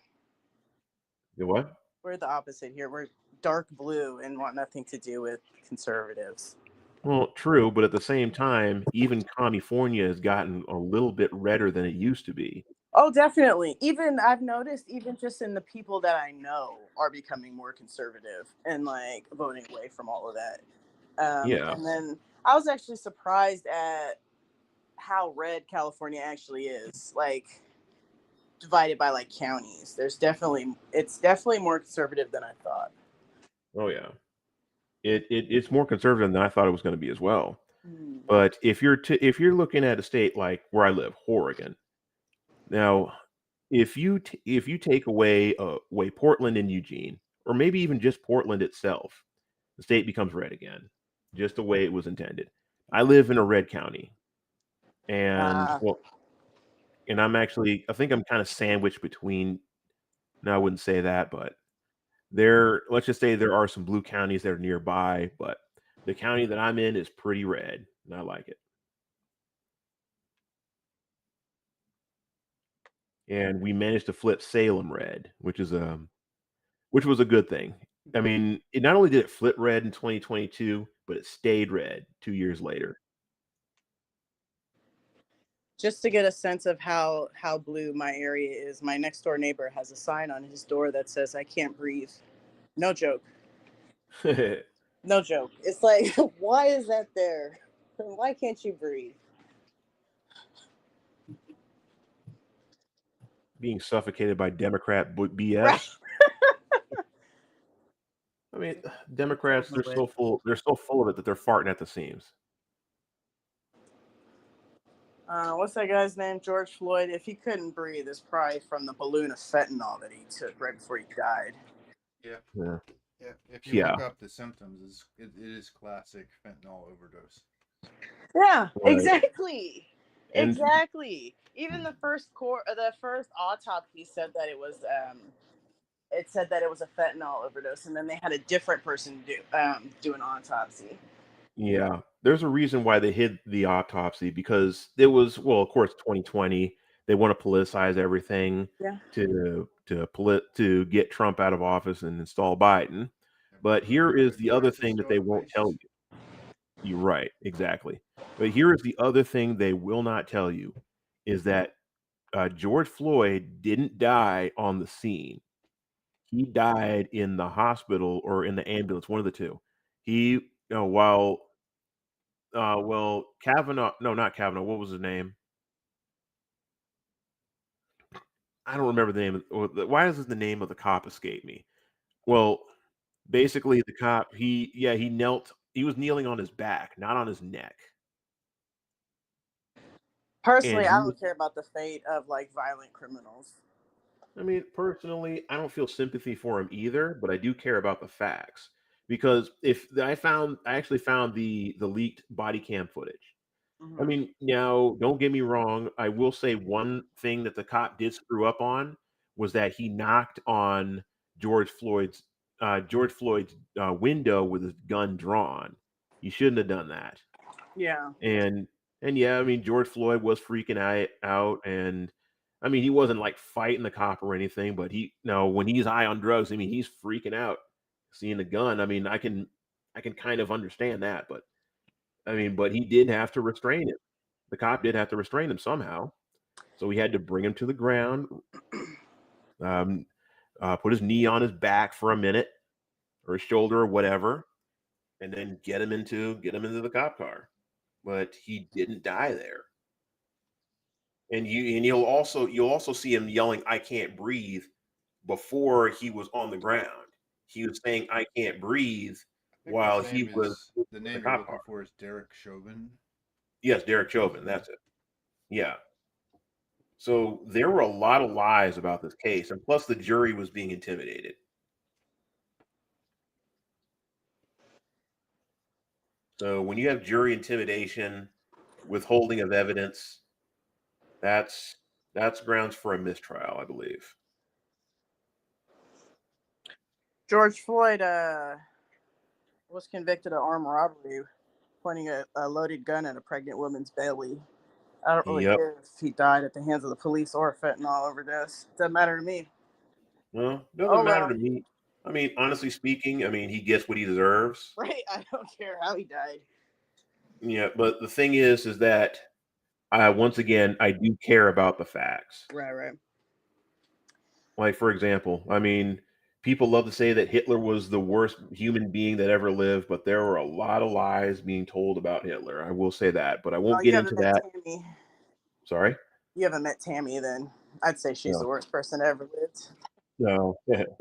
the what? We're the opposite here. We're dark blue and want nothing to do with conservatives. Well, true, but at the same time, even California has gotten a little bit redder than it used to be. Oh, definitely. Even I've noticed, even just in the people that I know are becoming more conservative and like voting away from all of that. Yeah, And then I was actually surprised at how red California actually is. Like divided by like counties. It's definitely more conservative than I thought. oh yeah. It's more conservative than I thought it was going to be as well. Hmm. But if you're looking at a state like where I live, Oregon, now if you take away Portland and Eugene, or maybe even just Portland itself, the state becomes red again, just the way it was intended. I live in a red county, and Uh, I think I'm kind of sandwiched between. No, I wouldn't say that, but let's just say there are some blue counties that are nearby, but the county that I'm in is pretty red, and I like it. And we managed to flip Salem red, which was a good thing. I mean, it not only did it flip red in 2022, but it stayed red 2 years later. Just to get a sense of how blue my area is, my next door neighbor has a sign on his door that says "I can't breathe." No joke. No joke. It's like, why is that there? Why can't you breathe? Being suffocated by Democrat BS. Right. I mean, Democrats, they're so full of it that they're farting at the seams. What's that guy's name? George Floyd. If he couldn't breathe, it's probably from the balloon of fentanyl that he took right before he died. Yeah. Yeah. Yeah. If you Yeah. look up the symptoms, it is classic fentanyl overdose. Yeah, Right. exactly. And- Exactly. Even the first autopsy said that it was a fentanyl overdose, and then they had a different person do an autopsy. Yeah, there's a reason why they hid the autopsy, because it was, well, of course, 2020. They want to politicize everything Yeah. to get Trump out of office and install Biden. But here is the other thing that they won't tell you. You're right, exactly. But here is the other thing they will not tell you, is that George Floyd didn't die on the scene. He died in the hospital or in the ambulance, one of the two. Well, Kavanaugh, no, not Kavanaugh. What was his name? I don't remember the name. Why does the name of the cop escape me? Well, basically, the cop, he was kneeling on his back, not on his neck. Personally, And I he- don't care about the fate of like violent criminals. I mean, personally, I don't feel sympathy for him either, but I do care about the facts, because I actually found the leaked body cam footage. I mean, now, don't get me wrong. I will say one thing that the cop did screw up on was that he knocked on George Floyd's window with his gun drawn. He shouldn't have done that. Yeah. And yeah, I mean, George Floyd was freaking out, and I mean, he wasn't like fighting the cop or anything, but when he's high on drugs, I mean, he's freaking out, seeing the gun. I mean, I can kind of understand that, but I mean, but he did have to restrain him. The cop did have to restrain him somehow, so he had to bring him to the ground, put his knee on his back for a minute, or his shoulder, or whatever, and then get him into the cop car. But he didn't die there. And you'll also see him yelling, "I can't breathe," before he was on the ground. He was saying, "I can't breathe," while he was the name cop you're looking car. for is Derek Chauvin. Yes, Derek Chauvin, that's it. Yeah. So there were a lot of lies about this case, and plus the jury was being intimidated. So when you have jury intimidation, withholding of evidence, that's grounds for a mistrial, I believe. George Floyd was convicted of armed robbery, pointing a loaded gun at a pregnant woman's belly. I don't really Yep. care if he died at the hands of the police or fentanyl overdose. Doesn't matter to me. Well, doesn't matter well. to me. I mean, honestly speaking, I mean, he gets what he deserves. Right? I don't care how he died. Yeah, but the thing is that once again, I do care about the facts. Right. Like, for example, I mean, people love to say that Hitler was the worst human being that ever lived, but there were a lot of lies being told about Hitler. I will say that, but I won't get into that. Tammy. Sorry? You haven't met Tammy, then I'd say she's No. the worst person that ever lived. No.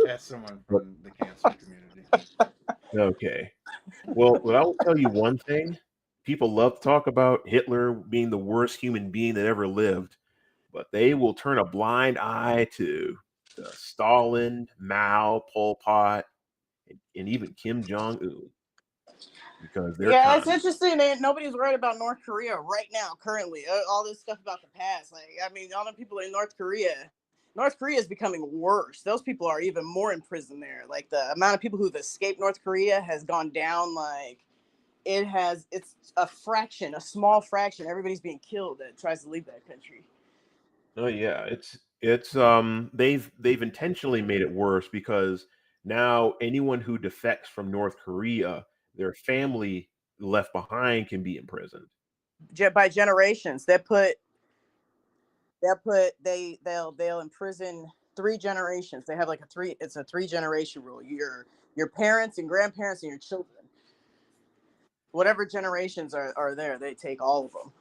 As someone from the cancer community. Okay. Well, but I will tell you one thing. People love to talk about Hitler being the worst human being that ever lived, but they will turn a blind eye to Stalin, Mao, Pol Pot, and even Kim Jong-un. Because they're it's interesting. Nobody's worried about North Korea right now, currently. All this stuff about the past. Like, I mean, all the people in North Korea is becoming worse. Those people are even more in prison there. Like, the amount of people who've escaped North Korea has gone down. Like, it's a small fraction. Everybody's being killed that tries to leave that country. Oh yeah, it's they've intentionally made it worse, because now anyone who defects from North Korea, their family left behind can be imprisoned By generations. They put they'll imprison 3 generations. They have like it's a 3 generation rule. Your parents and grandparents and your children, whatever generations are there, they take all of them.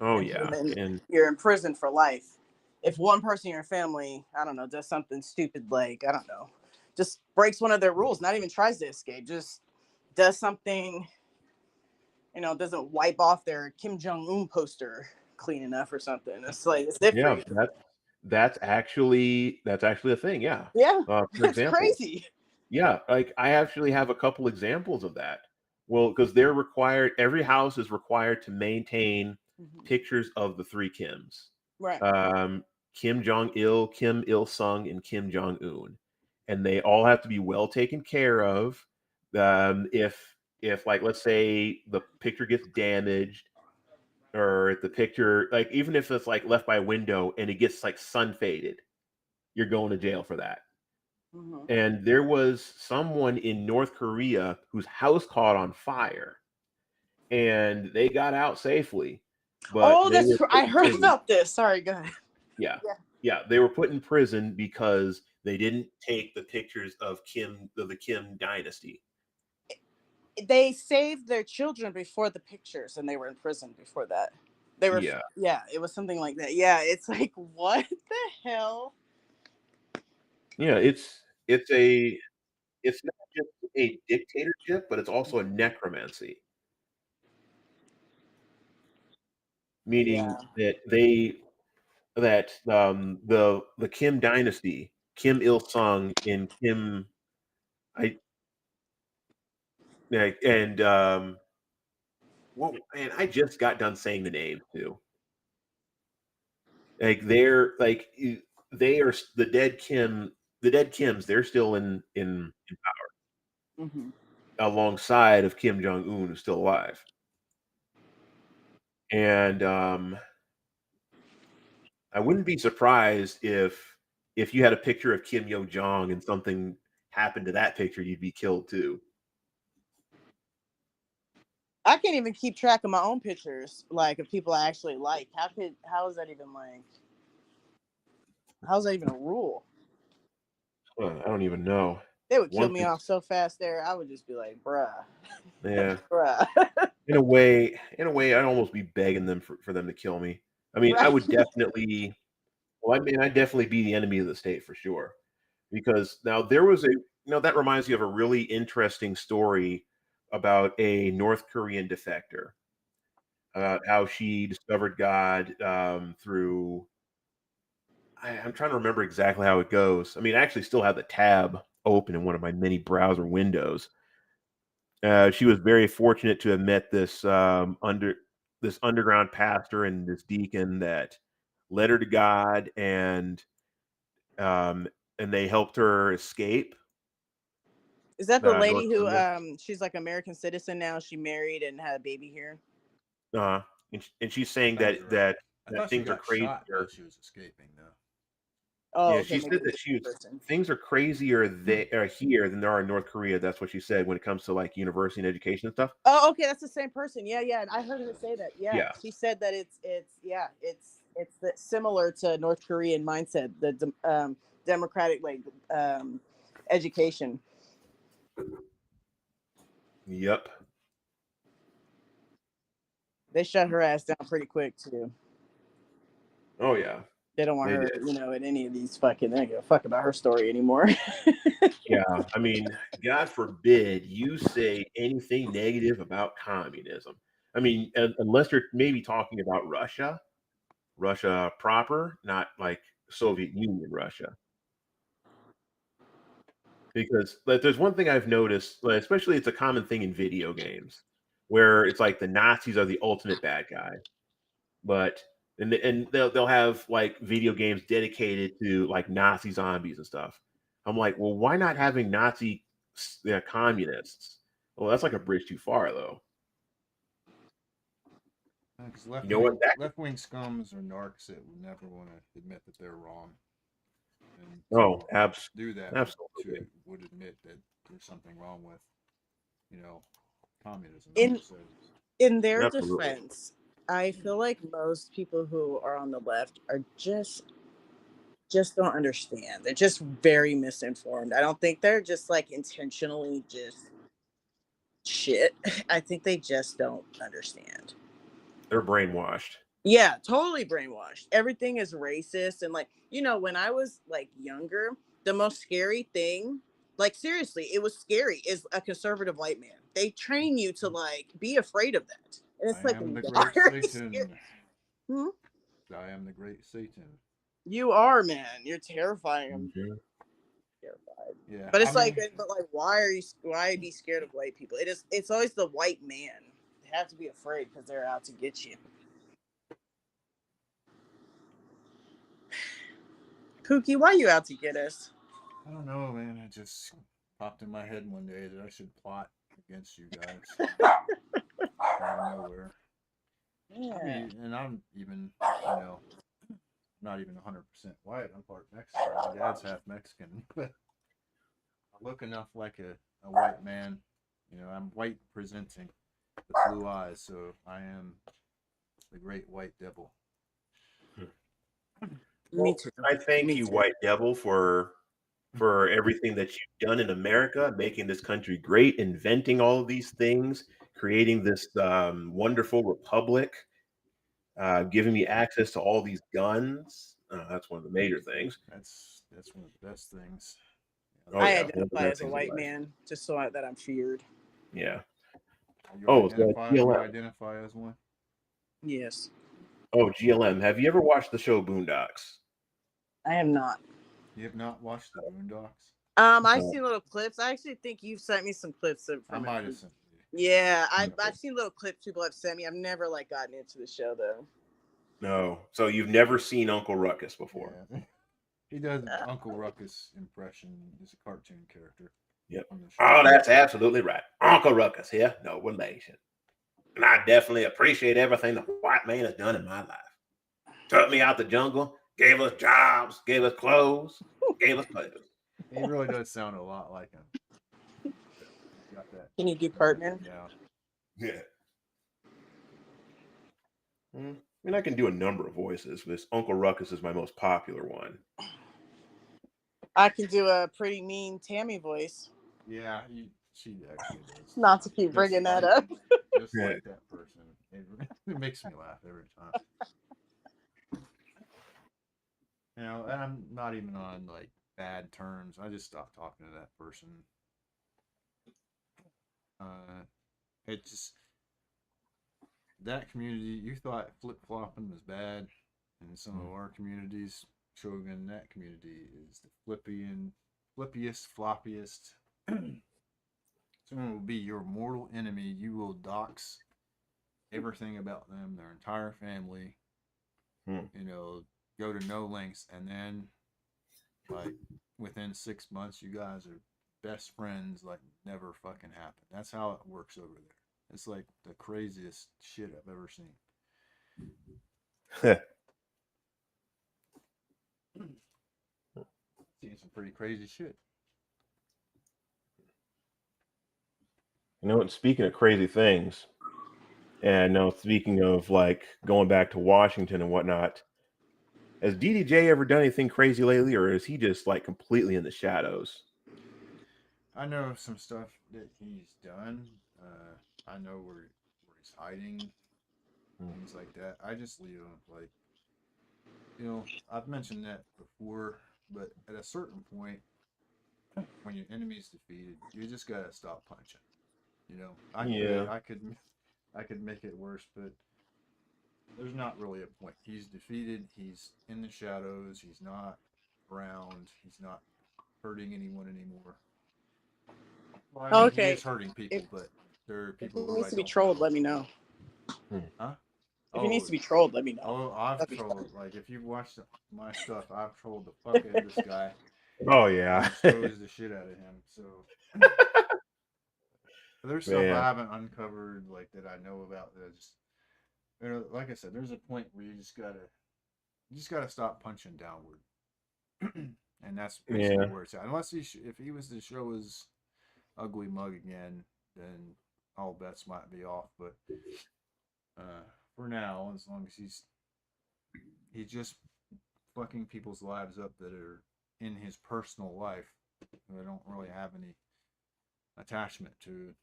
Oh And yeah, then and you're in prison for life. If one person in your family, I don't know, does something stupid, like, I don't know, just breaks one of their rules, not even tries to escape, just does something, doesn't wipe off their Kim Jong-un poster clean enough or something. It's like, it's there for yeah, you. that's actually a thing. Yeah. Yeah, For it's example, crazy. yeah, like I actually have a couple examples of that. Well, because they're required, every house is required to maintain Mhm. pictures of the three Kims. Right. Um, Kim Jong Il, Kim Il Sung, and Kim Jong Un, and they all have to be well taken care of. If like let's say the picture gets damaged, or the picture, like even if it's like left by a window and it gets like sun faded, you're going to jail for that. Mhm. And there was someone in North Korea whose house caught on fire, and they got out safely, but Oh, they were put I in heard prison. about this. Sorry, go ahead. Yeah, Yeah. yeah, they were put in prison because they didn't take the pictures of the Kim dynasty. They saved their children before the pictures, and they were in prison before that. They were, Yeah, yeah, it was something like that. Yeah, it's like, what the hell? yeah, it's not just a dictatorship, but it's also a necromancy, meaning Yeah. that the Kim dynasty, Kim Il Sung and Kim, I yeah, and well, man, I just got done saying the names too. Like they are the dead Kims. They're still in Hmm. alongside of Kim Jong Un, who's still alive, and I wouldn't be surprised if you had a picture of Kim Yo Jong and something happened to that picture, you'd be killed too. I can't even keep track of my own pictures, like of people I actually like. How is that even like? How's that even a rule? I don't even know. They would kill One me thing, off so fast there. I would just be like, bruh, yeah. bruh. In a way, I'd almost be begging them for them to kill me. I mean, I Right. would definitely. Well, I mean, I'd definitely be the enemy of the state for sure. Because now there was that reminds me of a really interesting story about a North Korean defector, how she discovered God through. I'm trying to remember exactly how it goes. I mean, I actually still have the tab open in one of my many browser windows. She was very fortunate to have met this underground pastor and this deacon that led her to God, um, and they helped her escape Is that the North lady who Korea. she's like American citizen now? She married and had a baby here. Uh, and she's saying Sounds that right. I that thought she things are got shot crazier. as she was escaping, though. Oh, Yeah, okay, she maybe said a that different person. things are crazier here than there are in North Korea. That's what she said when it comes to like university and education and stuff. Oh, okay, that's the same person. Yeah, yeah. I heard her say that. Yeah, Yeah, she said that it's similar to North Korean mindset, the democratic like um, education. yep. They shut her ass down pretty quick too. Oh yeah, They don't want they her, did. in any of these fucking. They don't give a fuck about her story anymore. Yeah, I mean, God forbid you say anything negative about communism. I mean, unless you're maybe talking about Russia proper, not like Soviet Union Russia. Because like, there's one thing I've noticed, like, especially it's a common thing in video games, where it's like the Nazis are the ultimate bad guy, but and they'll have like video games dedicated to like Nazi zombies and stuff. I'm like, well, why not having Nazi communists? Well, that's like a bridge too far, though. Because You know what? That left wing scums or narcs that would never want to admit that they're wrong, and oh, to do that absolutely, would admit that there's something wrong with you know communism. in So in their absolutely. defense, I feel like most people who are on the left are just don't understand. They're just very misinformed. I don't think they're just like intentionally just shit. I think they just don't understand. They're brainwashed. Yeah, totally brainwashed. Everything is racist. And like, when I was like younger, the most scary thing, like seriously, it was scary, is a conservative white man. They train you to like be afraid of that. And I it's like, am the why great are you scared? Satan. Hmm? I am the great Satan. You are, man. You're terrifying. I'm Mhm. terrified. Yeah. But it's I like, mean, but like, why be scared of white people? It's always the white man. They have to be afraid because they're out to get you. Pookie, why you out to get us? I don't know, man. It just popped in my head one day that I should plot against you guys out of nowhere. I Yeah. mean, and I'm even, not even 100% white. I'm part Mexican. My dad's half Mexican, but I look enough like a white man. I'm white presenting with blue eyes, so I am the great white devil. Me too. I thank Me you, too. White Devil, for everything that you've done in America, making this country great, inventing all of these things, creating this wonderful republic, giving me access to all these guns. That's one of the major things. That's one of the best things. Oh I yeah, one of the identify best as a things in white life. man, just so that I'm feared. Yeah. You Oh, so identify you GLM. identify as one? Yes, Oh, GLM. Have you ever watched the show Boondocks? I am not. You have not watched the Boondocks? I've No. seen little clips. I actually think you've sent me some clips I from it. might have sent you. Yeah, I've seen little clips people have sent me. I've never like gotten into the show though. No. So you've never seen Uncle Ruckus before? Yeah. He does an Uncle Ruckus impression. He's a cartoon character Yep. on the Oh, show. that's absolutely right. Uncle Ruckus here, no relation. And I definitely appreciate everything the white man has done in my life. Took me out the jungle, gave us jobs, gave us clothes, gave us clothes. He really does sound a lot like him. He's got that. Can you do Cartman? Yeah. Yeah. I mean, I can do a number of voices. This Uncle Ruckus is my most popular one. I can do a pretty mean Tammy voice. Yeah, she actually does. Not to keep bringing that up. Just like that person. It makes me laugh every time. And I'm not even on like bad terms. I just stopped talking to that person. It just that community. You thought flip flopping was bad, and some of our communities, Shogun, that community is the flippiest, floppiest. Someone will be your mortal enemy. You will dox everything about them, their entire family. Go to no lengths, and then like within 6 months, you guys are best friends like never fucking happened. That's how it works over there. It's like the craziest shit I've ever seen. Seen some pretty crazy shit. And speaking of crazy things, and now speaking of like going back to Washington and whatnot, has DDJ ever done anything crazy lately, or is he just like completely in the shadows? I know some stuff that he's done. I know where he's hiding, things like that. I just leave him like, I've mentioned that before, but at a certain point, when your enemy's defeated, you just gotta stop punching. I could make it worse, but there's not really a point. He's defeated. He's in the shadows. He's not around. He's not hurting anyone anymore. Well, I mean, he is hurting people, but there are If people he who needs I to be don't trolled, know. let me know. Huh? If he needs to be trolled, let me know. Oh, I've trolled. Like, if you've watched my stuff, I've trolled the fuck out of this guy. Oh yeah, Exposed the shit out of him. So there's stuff I haven't uncovered, like that I know about. That I just, like I said, there's a point where you just gotta stop punching downward, and that's basically where it's at. Unless if he was to show his ugly mug again, then all bets might be off. But for now, as long as he's just fucking people's lives up that are in his personal life. I don't really have any attachment to,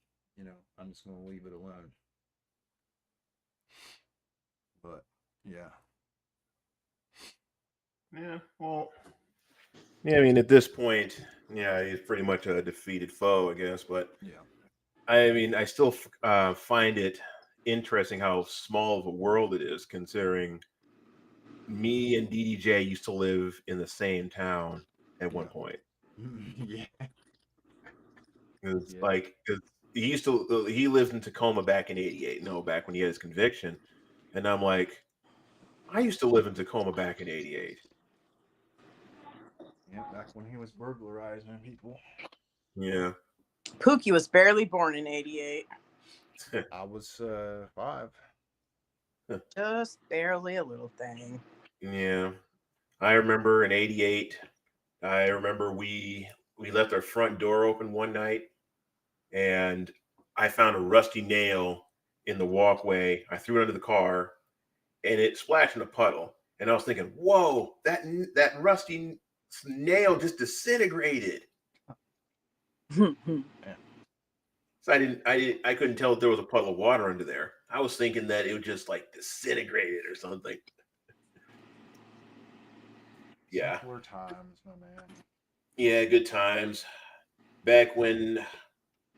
I'm just gonna leave it alone. But yeah. Yeah, well, yeah, I mean, at this point, yeah, he's pretty much a defeated foe, I guess. But Yeah. I mean, I still find it interesting how small of a world it is, considering me and DDJ used to live in the same town at one point. Yeah. It's Yeah. like 'cause he lived in Tacoma back in '88. No, back when he had his conviction, and I'm like, I used to live in Tacoma back in '88. Yeah, back when he was burglarizing people. Yeah. Pookie was barely born in '88. I was 5. Just barely a little thing. Yeah. I remember in '88. I remember we left our front door open one night, and I found a rusty nail in the walkway. I threw it under the car, and it splashed in a puddle. And I was thinking, "Whoa, that rusty nail just disintegrated." So I couldn't tell if there was a puddle of water under there. I was thinking that it would just like disintegrated or something. Yeah. Simpler times, my man. Yeah, good times. Back when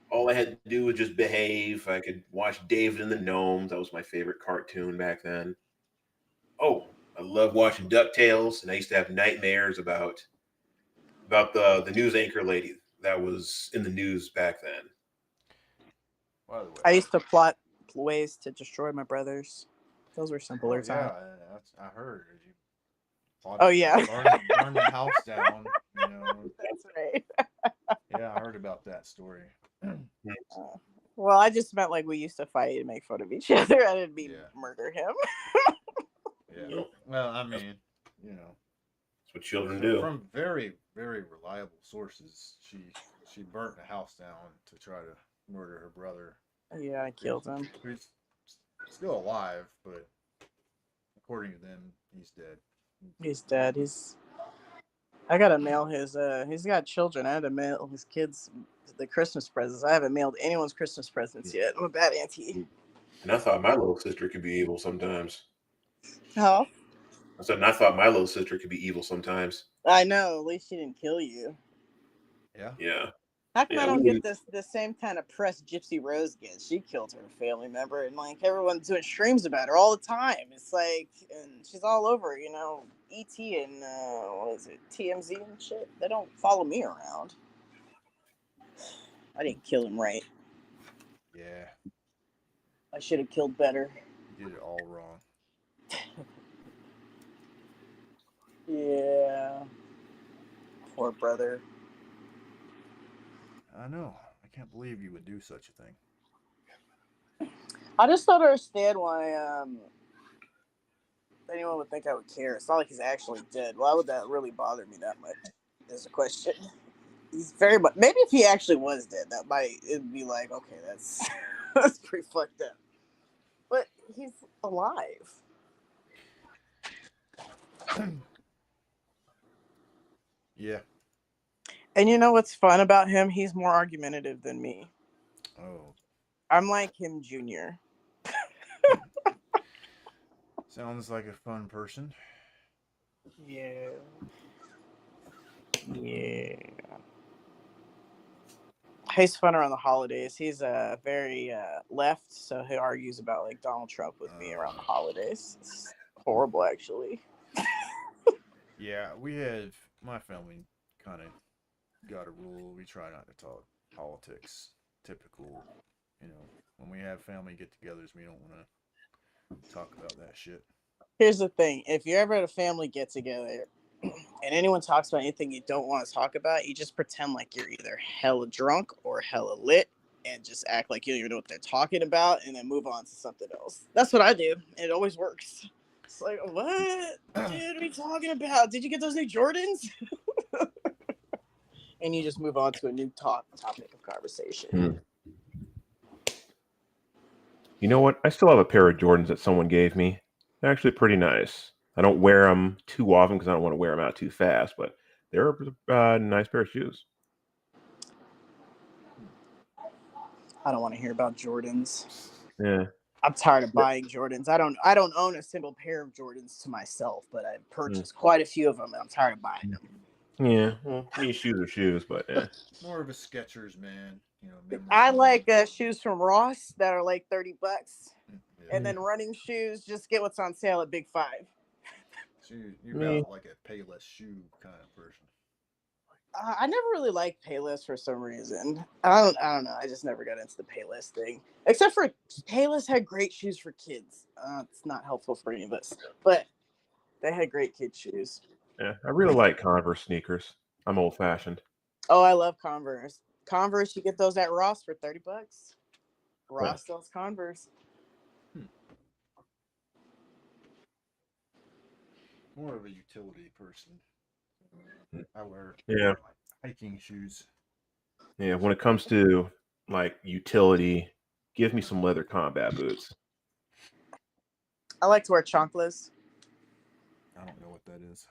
all I had to do was just behave. I could watch David and the Gnomes. That was my favorite cartoon back then. Oh, I love watching DuckTales, and I used to have nightmares about the news anchor lady that was in the news back then. By the way, I used to plot ways to destroy my brothers. Those were simpler times. Yeah, I heard. You Oh, yeah. burn the house down. That's right. Yeah, I heard about that story. Well, I just meant like we used to fight and make fun of each other. I didn't mean murder him. Yeah. Well, I mean, that's what children do. From very, very reliable sources, she burnt the house down to try to murder her brother. Yeah, I killed him. Who's still alive, but according to them, he's dead. He's dead. I gotta mail his. He's got children. I had to mail his kids the Christmas presents. I haven't mailed anyone's Christmas presents yet. I'm a bad auntie. And I thought my little sister could be evil sometimes. How? I said, and I thought my little sister could be evil sometimes. I know. At least she didn't kill you. Yeah. Yeah. How come I don't get the same kind of press Gypsy Rose gets? She killed her family member, and like everyone's doing streams about her all the time. It's like, and she's all over, ET and what is it, TMZ and shit. They don't follow me around. I didn't kill him right. Yeah. I should have killed better. You did it all wrong. Yeah. Poor brother. I know. I can't believe you would do such a thing. I just don't understand why anyone would think I would care. It's not like he's actually dead. Why would that really bother me that much? Is a question. He's very much. Maybe if he actually was dead, it'd be like, okay, that's that's pretty fucked up. But he's alive. Yeah. And you know what's fun about him? He's more argumentative than me. Oh. I'm like him junior. Sounds like a fun person. Yeah. Yeah. He's fun around the holidays. He's very left, so he argues about like Donald Trump with me around the holidays. It's horrible, actually. Yeah, my family kind of got a rule. We try not to talk politics. Typical, when we have family get-togethers, we don't want to talk about that shit. Here's the thing. If you're ever at a family get-together and anyone talks about anything you don't want to talk about, you just pretend like you're either hella drunk or hella lit and just act like you don't even know what they're talking about and then move on to something else. That's what I do. And it always works. It's like, what? Dude, what are you talking about? Did you get those new Jordans? And you just move on to a new topic of conversation. You know what? I still have a pair of Jordans that someone gave me. They're actually pretty nice. I don't wear them too often because I don't want to wear them out too fast, but they're a nice pair of shoes. I don't want to hear about Jordans. Yeah. I'm tired of buying Jordans. I don't own a single pair of Jordans to myself, but I've purchased quite a few of them, and I'm tired of buying them. Yeah. Well, these shoes are shoes, but yeah. More of a Skechers man. You know, I like shoes from Ross that are like $30, Yeah. and then running shoes just get what's on sale at Big Five. So you're about like a Payless shoe kind of person. I never really liked Payless for some reason. I don't know. I just never got into the Payless thing. Except for Payless had great shoes for kids. It's not helpful for any of us, but they had great kid shoes. Yeah. I really like Converse sneakers. I'm old fashioned. Oh, I love Converse. Converse, you get those at Ross for $30. Ross sells Converse. More of a utility person. I wear hiking shoes. Yeah. When it comes to like utility, give me some leather combat boots. I like to wear chanclas. I don't know what that is.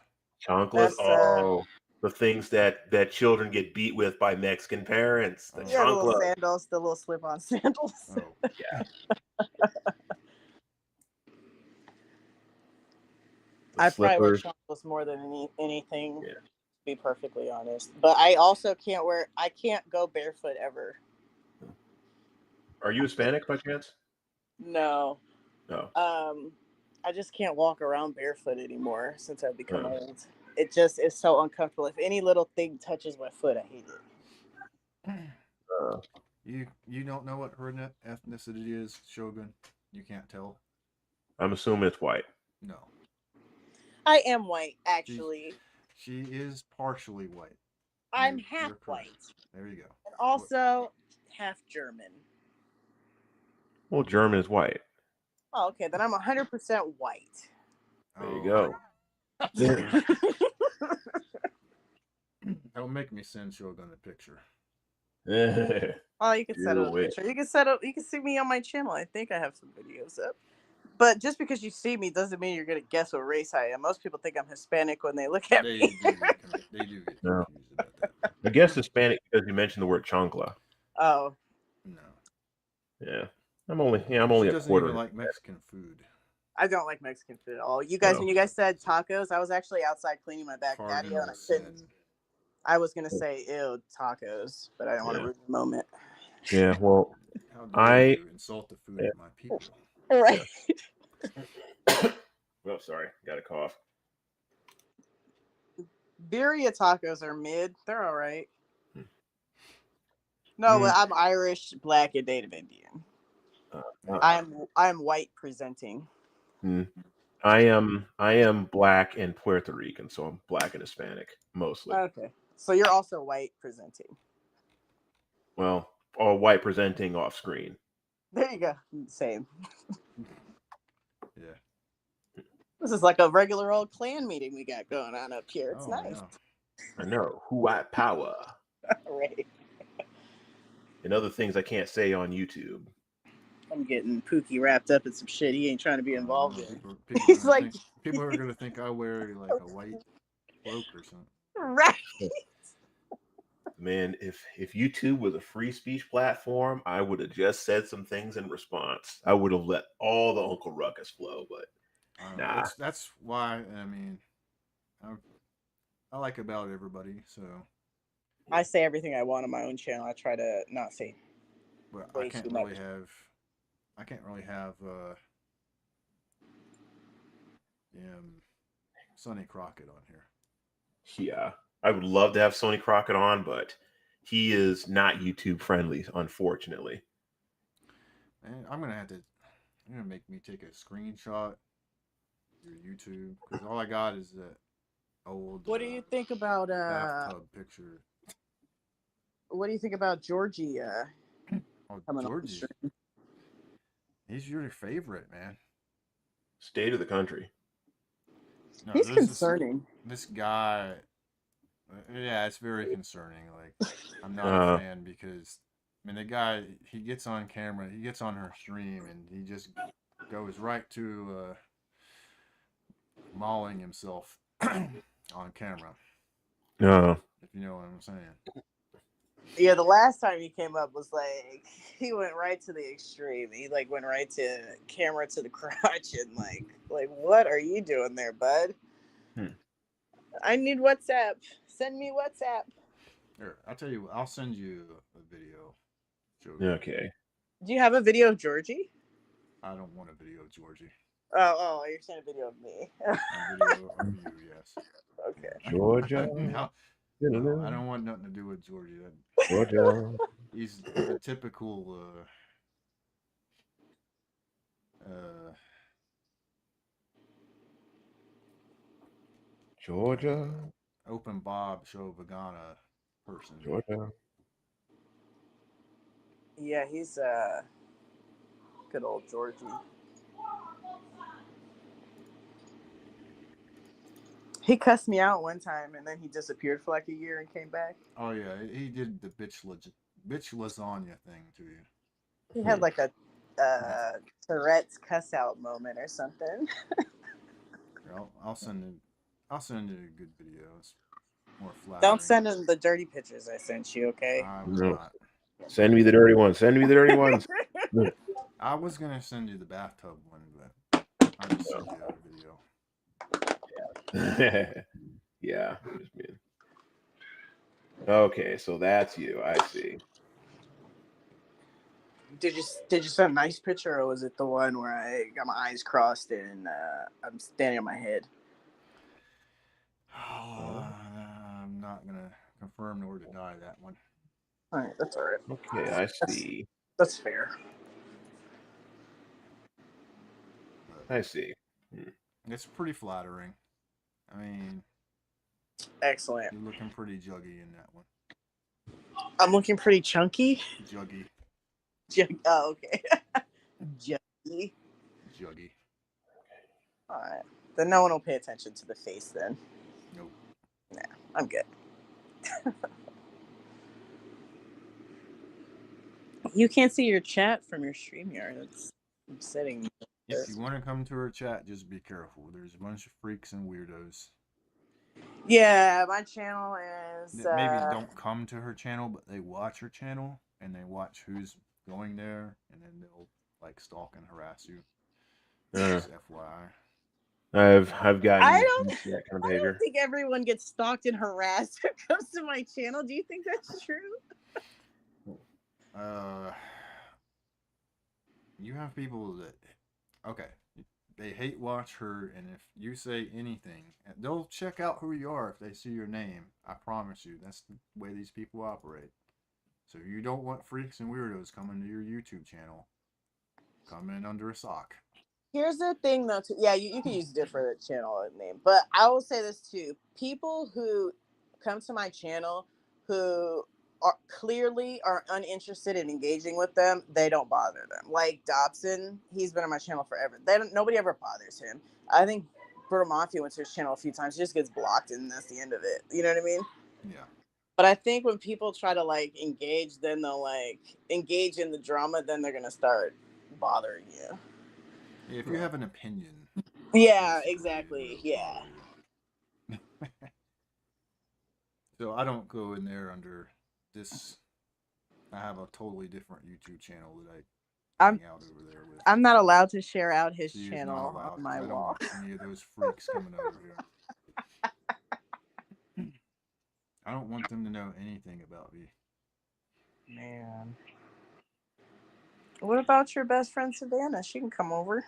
Chanclas? That's, the things that children get beat with by Mexican parents. The Yeah, the little chancla. sandals, the little slip-on sandals. Oh, Yeah. I probably wear Slippers. chanclas more than anything, Yeah. to be perfectly honest. But I also I can't go barefoot ever. Are you Hispanic by chance? No. No. I just can't walk around barefoot anymore since I've become Oh. old. It just is so uncomfortable. If any little thing touches my foot, I hate it. you don't know what her ethnicity is, Shogun? You can't tell? I'm assuming it's white. No. I am white, actually. She is partially white. I'm You're half correct. white. There you go. And also half German. Well, German is white. Oh, okay. Then I'm 100% white. There you go. Don't make me send Shogun a picture. Oh, you can set up a picture. You can see me on my channel. I think I have some videos up. But just because you see me doesn't mean you're gonna guess what race I am. Most people think I'm Hispanic when they look at me. They do get confused about that. I guess Hispanic because you mentioned the word chancla. Oh. No. Yeah. I'm only She a doesn't quarter. even like Mexican food. I don't like Mexican food at all. You guys, when you guys said tacos, I was actually outside cleaning my back patio and I couldn't. I was gonna say ew tacos, but I didn't want to ruin the moment. Yeah, well, How dare you insult the food of my people? Right. Oh, sorry, got a cough. Birria tacos are mid. They're all right. No, but I'm Irish, Black, and Native Indian. I'm white presenting. I am Black and Puerto Rican, so I'm Black and Hispanic mostly. Okay, so you're also white presenting. Well, all white presenting off screen. There you go. Same. Yeah. This is like a regular old clan meeting we got going on up here. It's nice. I know. White power. Right. And other things I can't say on YouTube. I'm getting Pookie wrapped up in some shit he ain't trying to be involved in. People are gonna think I wear like a white cloak or something. Right. Man, if YouTube was a free speech platform, I would have just said some things in response. I would have let all the Uncle Ruckus flow, but nah. That's why, I mean, I like about everybody, so. I say everything I want on my own channel. I try to not say. But I can't really have Sonny Crockett on here. Yeah, I would love to have Sonny Crockett on, but he is not YouTube friendly, unfortunately. And you're gonna make me take a screenshot of your YouTube because all I got is that old. What do you think about bathtub picture? What do you think about Georgie? Georgie. He's your favorite, man. State of the country. No, he's concerning. This guy, yeah, it's very concerning. Like, I'm not a fan because mean, the guy, he gets on camera, he gets on her stream, and he just goes right to mauling himself on camera. No. If you know what I'm saying. Yeah, the last time he came up was like he went right to the extreme. He like went right to camera to the crotch and like what are you doing there, bud? I need WhatsApp. Send me WhatsApp. Here, I'll tell you. I'll send you a video. Joey. Okay. Do you have a video of Georgie? I don't want a video of Georgie. Oh, you're saying a video of me. A video of you, yes. Okay. Georgia. No, I don't want nothing to do with Georgie. Georgia. He's the typical Georgia. open Bob show Vagana person. Georgia. Yeah, he's good old Georgie. He cussed me out one time and then he disappeared for like a year and came back. Oh yeah, he did the bitch lasagna thing to you. He had like a Tourette's cuss out moment or something. I'll send it. I'll send you a good video. It's more flattering. Don't send him the dirty pictures I sent you, okay? I will No. not. Send me the dirty ones. Send me the dirty ones. I was gonna send you the bathtub one, but I just sent you a video. Yeah. Just being... Okay, so that's you. I see. Did you send a nice picture, or was it the one where I got my eyes crossed and I'm standing on my head? I'm not gonna confirm nor deny that one. All right, that's all right. Okay, I see. That's fair. I see. It's pretty flattering. I mean, Excellent. you're looking pretty juggy in that one. I'm looking pretty chunky. Juggy. Oh, okay. Juggy. Juggy. All right. Then no one will pay attention to the face then. Nope. Nah, I'm good. You can't see your chat from your StreamYard. It's upsetting. If you want to come to her chat, just be careful. There's a bunch of freaks and weirdos. Yeah, my channel is. That maybe don't come to her channel, but they watch her channel and they watch who's going there, and then they'll like stalk and harass you. Just FYI. I've gotten I don't used to that kind of I behavior. don't think everyone gets stalked and harassed who comes to my channel. Do you think that's true? You have people that, okay, they hate watch her, and if you say anything, they'll check out who you are if they see your name. I promise you, that's the way these people operate. So you don't want freaks and weirdos coming to your YouTube channel. Come in under a sock. Here's the thing, though. Yeah, you can use a different channel name, but I will say this too: people who come to my channel who are clearly uninterested in engaging with them, they don't bother them. Like Dobson, he's been on my channel forever. Nobody ever bothers him. I think Brutal Mafia went to his channel a few times. He just gets blocked, and that's the end of it. You know what I mean? Yeah. But I think when people try to like engage, then they'll like engage in the drama. Then they're gonna start bothering you. If you have an opinion. Yeah, exactly. Yeah. So I don't go in there under this. I have a totally different YouTube channel that I hang out over there with. I'm not allowed to share out his She is channel not allowed, on my 'cause I don't wall. want any of those freaks coming over here. I don't want them to know anything about me. Man. What about your best friend Savannah? She can come over.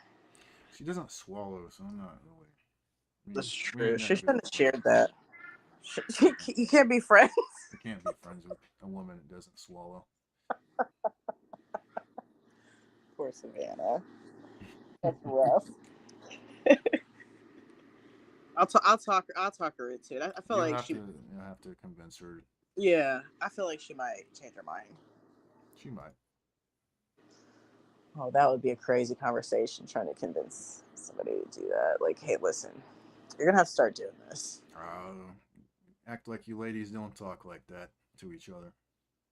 She doesn't swallow, so I'm not really. I mean, That's we true. ain't She that good shouldn't of have shared friends. that. You can't be friends. You can't be friends with a woman that doesn't swallow. Poor Savannah. That's rough. I'll talk her into it. I feel You'll like have you'll have to convince her. Yeah, I feel like she might change her mind. She might. Oh, that would be a crazy conversation trying to convince somebody to do that. Like, hey, listen, you're gonna have to start doing this. Act like you ladies don't talk like that to each other.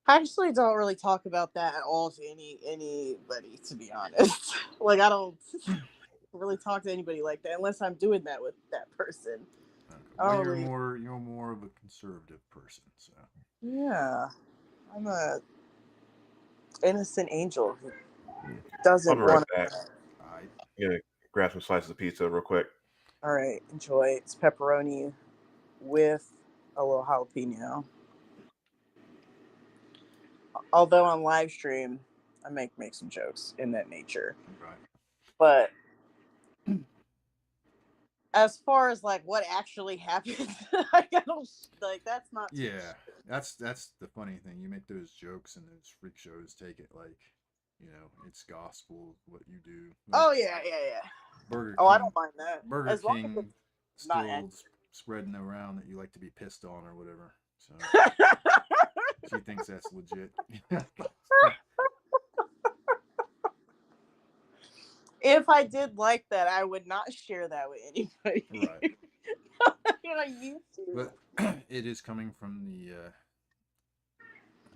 I actually don't really talk about that at all to anybody, to be honest. Like I don't really talk to anybody like that unless I'm doing that with that person. Okay. I Well, don't really. you're more of a conservative person, so Yeah, I'm a innocent angel who I'll be doesn't right want. back. I I'm gonna grab some slices of pizza real quick. All right, enjoy. It's pepperoni with a little jalapeno. Although on live stream, I make some jokes in that nature, right. but as far as like what actually happened, like, I don't like that's not too. Yeah, that's the funny thing. You make those jokes, and those freak shows take it like, it's gospel what you do. Like Oh yeah, yeah, yeah. Burger Oh, I King, don't mind that Burger as long as King it's not. still spreading around that you like to be pissed on or whatever. So she thinks that's legit. If I did like that, I would not share that with anybody. Right. On YouTube. But it is coming from the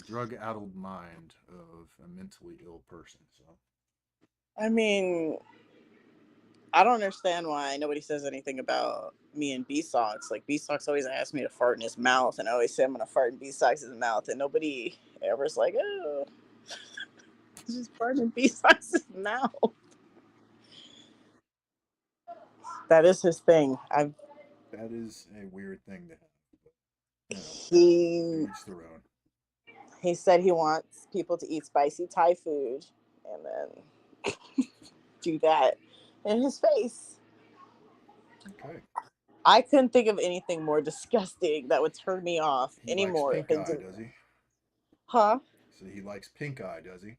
drug-addled mind of a mentally ill person. So I mean, I don't understand why nobody says anything about me and B Socks. Like B Socks always asks me to fart in his mouth, and I always say I'm gonna fart in B Socks' mouth, and nobody ever's like, oh, just fart in B Socks' mouth. That is his thing. that is a weird thing to have. He Each their own. he said he wants people to eat spicy Thai food, and then do that in his face. Okay. I couldn't think of anything more disgusting that would turn me off He likes anymore. pink eye, does he? Huh? So he likes pink eye, does he?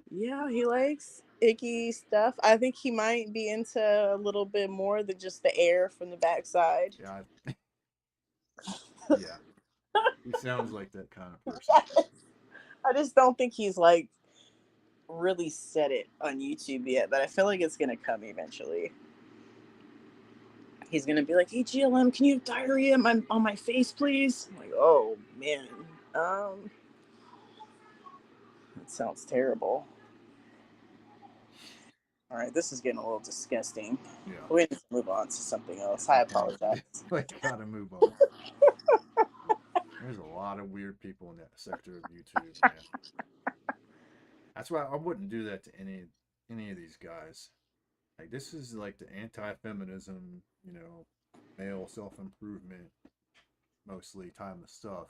Yeah, he likes icky stuff. I think he might be into a little bit more than just the air from the backside. Yeah. Yeah. He sounds like that kind of person. I just don't think he's like really said it on YouTube yet, but I feel like it's gonna come eventually. He's gonna be like, "Hey GLM, can you have diarrhea on my face, please?" I'm like, oh man, that sounds terrible. All right, this is getting a little disgusting. Yeah. We need to move on to something else. I apologize. Like, gotta move on. There's a lot of weird people in that sector of YouTube, man. That's why I wouldn't do that to any of these guys. Like, this is like the anti-feminism, male self-improvement, mostly time of stuff.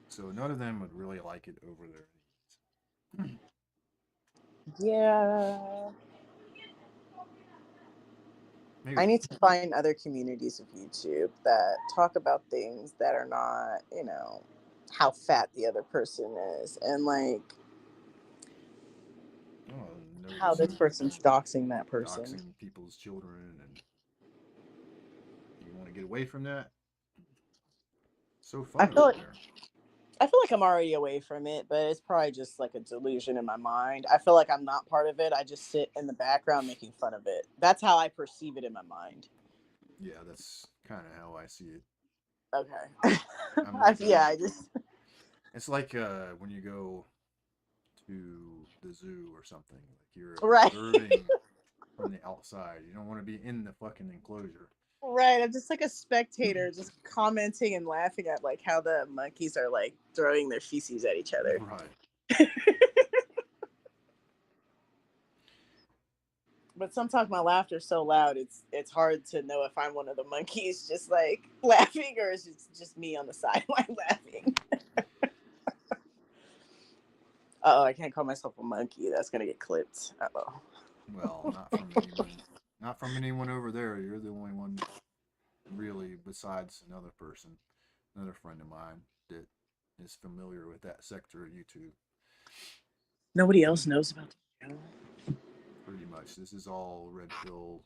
So none of them would really like it over there. Yeah. Maybe. I need to find other communities of YouTube that talk about things that are not, how fat the other person is and like how this person's doxing that person. Doxing people's children, and you want to get away from that. So fun. I feel like I'm already away from it, but it's probably just like a delusion in my mind. I feel like I'm not part of it. I just sit in the background making fun of it. That's how I perceive it in my mind. Yeah, that's kind of how I see it. Okay. I just. It's like when you go to the zoo or something. Like you're right. observing from the outside. You don't want to be in the fucking enclosure. Right, I'm just like a spectator, just commenting and laughing at like how the monkeys are like throwing their feces at each other. Right. But sometimes my laughter is so loud, it's hard to know if I'm one of the monkeys just like laughing or is it just me on the sideline laughing. Uh-oh, I can't call myself a monkey. That's gonna get clipped. Uh-oh. Well, not from anyone over there. You're the only one, really, besides another friend of mine that is familiar with that sector of YouTube. Nobody else knows about the channel. Pretty much, this is all red pill,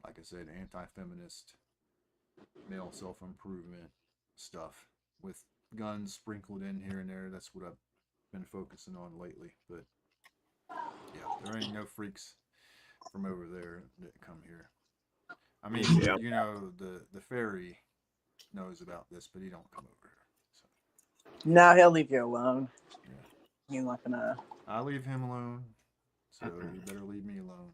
like I said, anti-feminist, male self-improvement stuff with guns sprinkled in here and there. That's what I've been focusing on lately. But yeah, there ain't no freaks from over there that come here. I mean, the fairy knows about this, but he don't come over here. So. No, he'll leave you alone. Yeah. He's not gonna. I leave him alone, so you better leave me alone.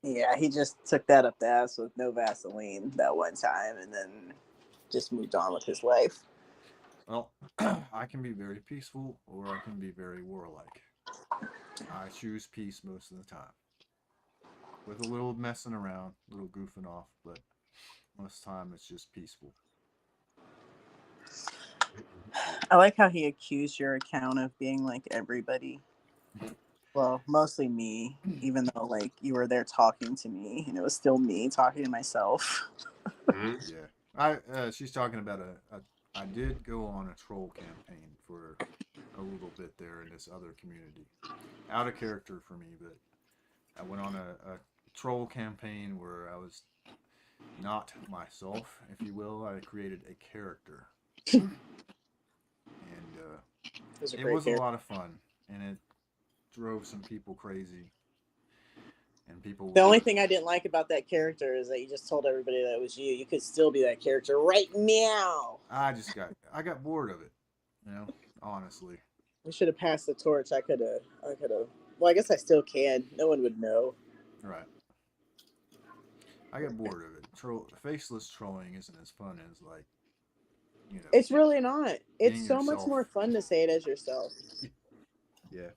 Yeah, he just took that up the ass with no Vaseline that one time, and then just moved on with his life. Well, I can be very peaceful, or I can be very warlike. I choose peace most of the time, with a little messing around, a little goofing off, but most of the time it's just peaceful. I like how he accused your account of being like everybody. Well, mostly me, even though like you were there talking to me, and it was still me talking to myself. Mhm. Yeah, she's talking about I did go on a troll campaign for a little bit there in this other community, out of character for me, but I went on a troll campaign where I was not myself, if you will. I created a character, and It was a it great was a character. lot of fun, and it drove some people crazy, and people The only were. thing I didn't like about that character is that you just told everybody that it was you. You could still be that character right now. I got bored of it, you know, honestly. We should have passed the torch. I could have. Well, I guess I still can. No one would know. Right. I got bored of it. Faceless trolling isn't as fun as like, It's really not. It's being so much more yourself. fun to say it as yourself. Yeah.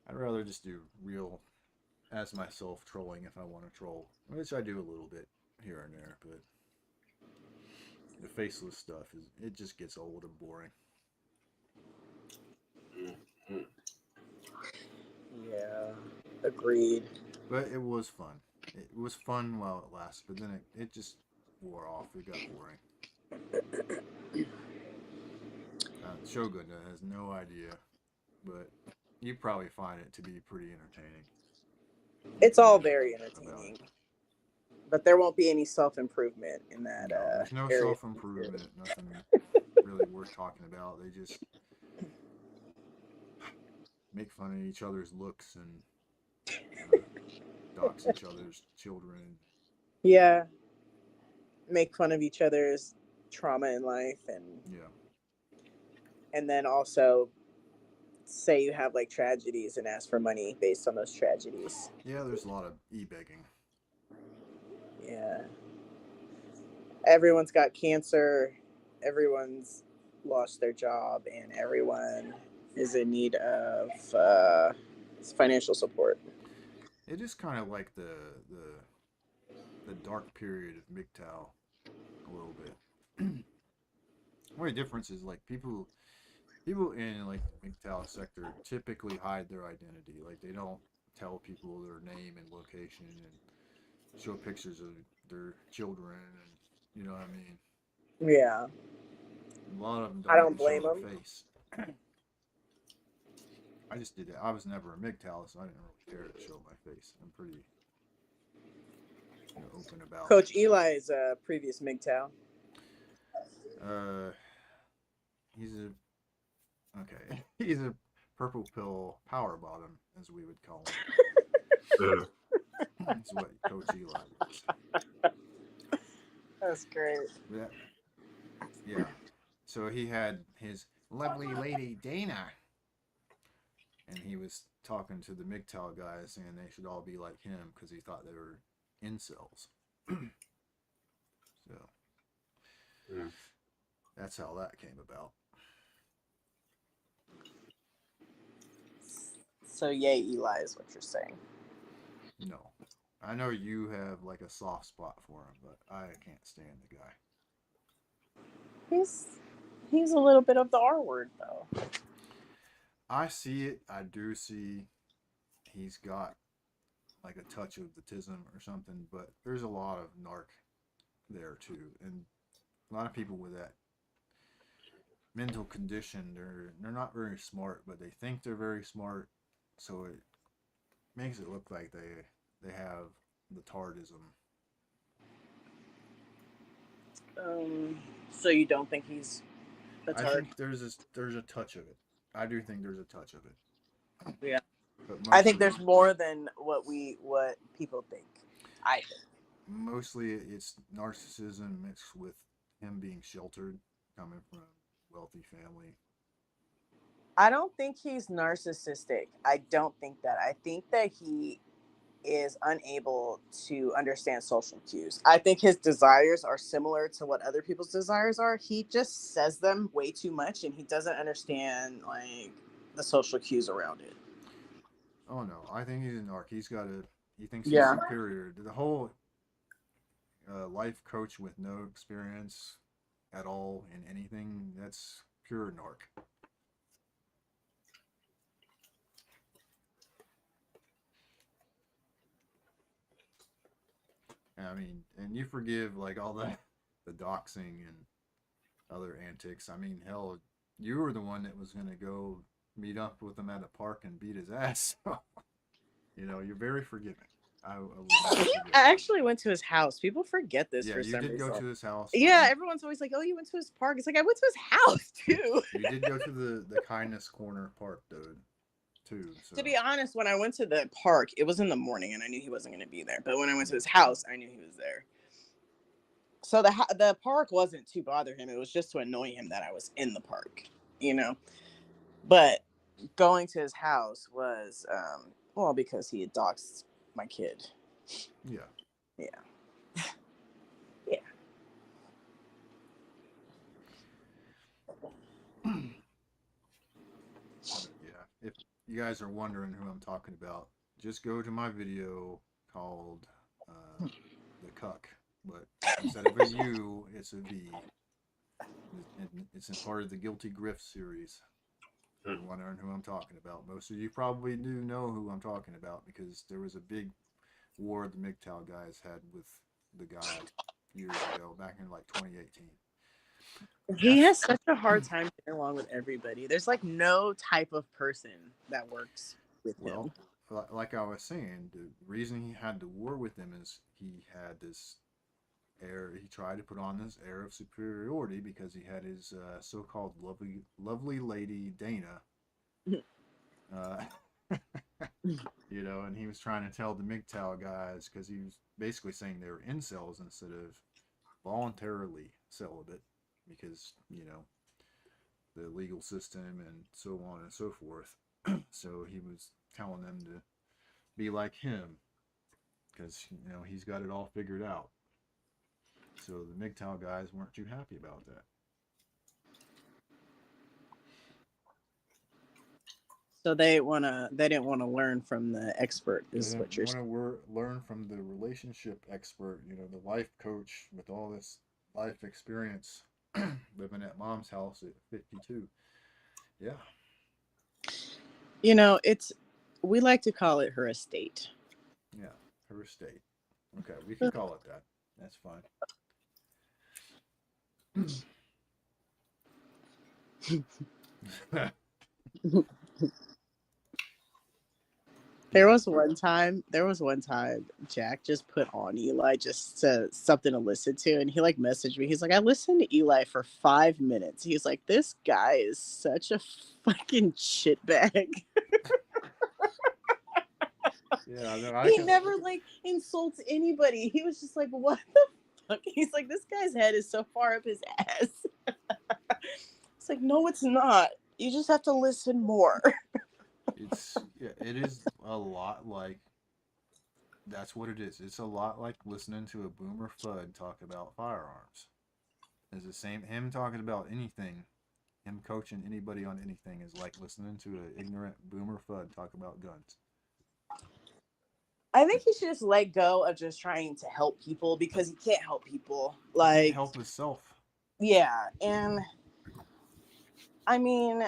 I'd rather just do real as myself trolling if I want to troll, which I do a little bit here and there, but the faceless stuff it just gets old and boring. Mhm. Yeah, agreed. But it was fun. It was fun while it lasted, but then it just wore off. It got boring. Shogun has no idea, but you probably find it to be pretty entertaining. It's all very About entertaining, it. but there won't be any self improvement in that No, there's no area. self improvement, nothing really worth talking about. They just make fun of each other's looks and dox each other's children. Yeah, make fun of each other's trauma in life, Yeah, and then also say you have like tragedies and ask for money based on those tragedies. yeah. There's a lot of e-begging. Yeah, everyone's got cancer, everyone's lost their job, and everyone is in need of financial support. It is kind of like the dark period of MGTOW a little bit. The only difference is like people in like the MGTOW sector typically hide their identity. Like they don't tell people their name and location and show pictures of their children and you know what I mean. Yeah, A lot of them I don't don't even show blame their them. face. I just did that. I was never a MGTOW, so I didn't really care to show my face. I'm pretty open about. Coach Eli's previous MGTOW. Uh, he's a okay. He's a purple pill power bottom, as we would call him. That's what Coach Eli was. That's great. Yeah, yeah. So he had his lovely lady Dana, and he was talking to the MGTOW guys, saying they should all be like him because he thought they were incels. So that's how that came about. So yay, Eli is what you're saying. No, I know you have like a soft spot for him, but I can't stand the guy. He's a little bit of the R word though. I see it. I do see he's got like a touch of autism or something, but there's a lot of narc there too, and a lot of people with that mental condition. They're not very smart, but they think they're very smart, so it makes it look like they have the tardism. So you don't think he's a I tard? think there's a touch of it. I do think there's a touch of it. Yeah. But I think there's more than what people think. I think. Mostly it's narcissism mixed with him being sheltered, coming from wealthy family. I don't think he's narcissistic. I don't think that. I think that he is unable to understand social cues. I think his desires are similar to what other people's desires are. He just says them way too much and he doesn't understand like the social cues around it. Oh no, I think he's a narc. He thinks he's Yeah. superior. The whole life coach with no experience at all in anything, that's pure narc. I mean, and you forgive like all the doxing and other antics. I mean, hell, you were the one that was gonna go meet up with him at a park and beat his ass. So, you're very forgiving. I will never forgive I you. actually went to his house. People forget this Yeah, for you some did go reason. to his house. Yeah, everyone's always like, "Oh, you went to his park." It's like I went to his house too. You did go to the kindness corner park though, too. So To be honest, when I went to the park, it was in the morning and I knew he wasn't going to be there. But when I went to his house, I knew he was there. So the park wasn't to bother him. It was just to annoy him that I was in the park, you know. But going to his house was well, because he had doxed my kid. yeah, Yeah. Yeah. yeah. If you guys are wondering who I'm talking about, just go to my video called the Cuck, but instead of a U, it's a V. It's in part of the Guilty Grift series. If you're wondering who I'm talking about, most of you probably do know who I'm talking about because there was a big war the MGTOW guys had with the guy years ago, back in like 2018. He has such a hard time getting along with everybody. There's like no type of person that works with him. Well, like I was saying, the reason he had the war with him is he had this air. He tried to put on this air of superiority because he had his so-called lovely lady Dana. Uh, and he was trying to tell the MGTOW guys because he was basically saying they were incels instead of voluntarily celibate because the legal system and so on and so forth. So he was telling them to be like him because he's got it all figured out. So the MGTOW guys weren't too happy about that. So they didn't want to learn from the expert, is what you're saying. They want to learn from the relationship expert, the life coach with all this life experience, living at mom's house at 52. Yeah. We like to call it her estate. Yeah, her estate. Okay, we can call it that. That's fine. There was one time Jack just put on Eli just something to listen to, and he like messaged me. He's like, I listened to Eli for 5 minutes. He's like, this guy is such a fucking shitbag. Yeah, he never like insults anybody. He was just like, what the fuck? He's like, this guy's head is so far up his ass. It's like, no, it's not. You just have to listen more. It is a lot like, that's what it is. It's a lot like listening to a boomer FUD talk about firearms. It's the same, him talking about anything, him coaching anybody on anything is like listening to an ignorant boomer FUD talk about guns. I think he should just let go of just trying to help people because he can't help people. Like, he can't help himself. Yeah, and I mean,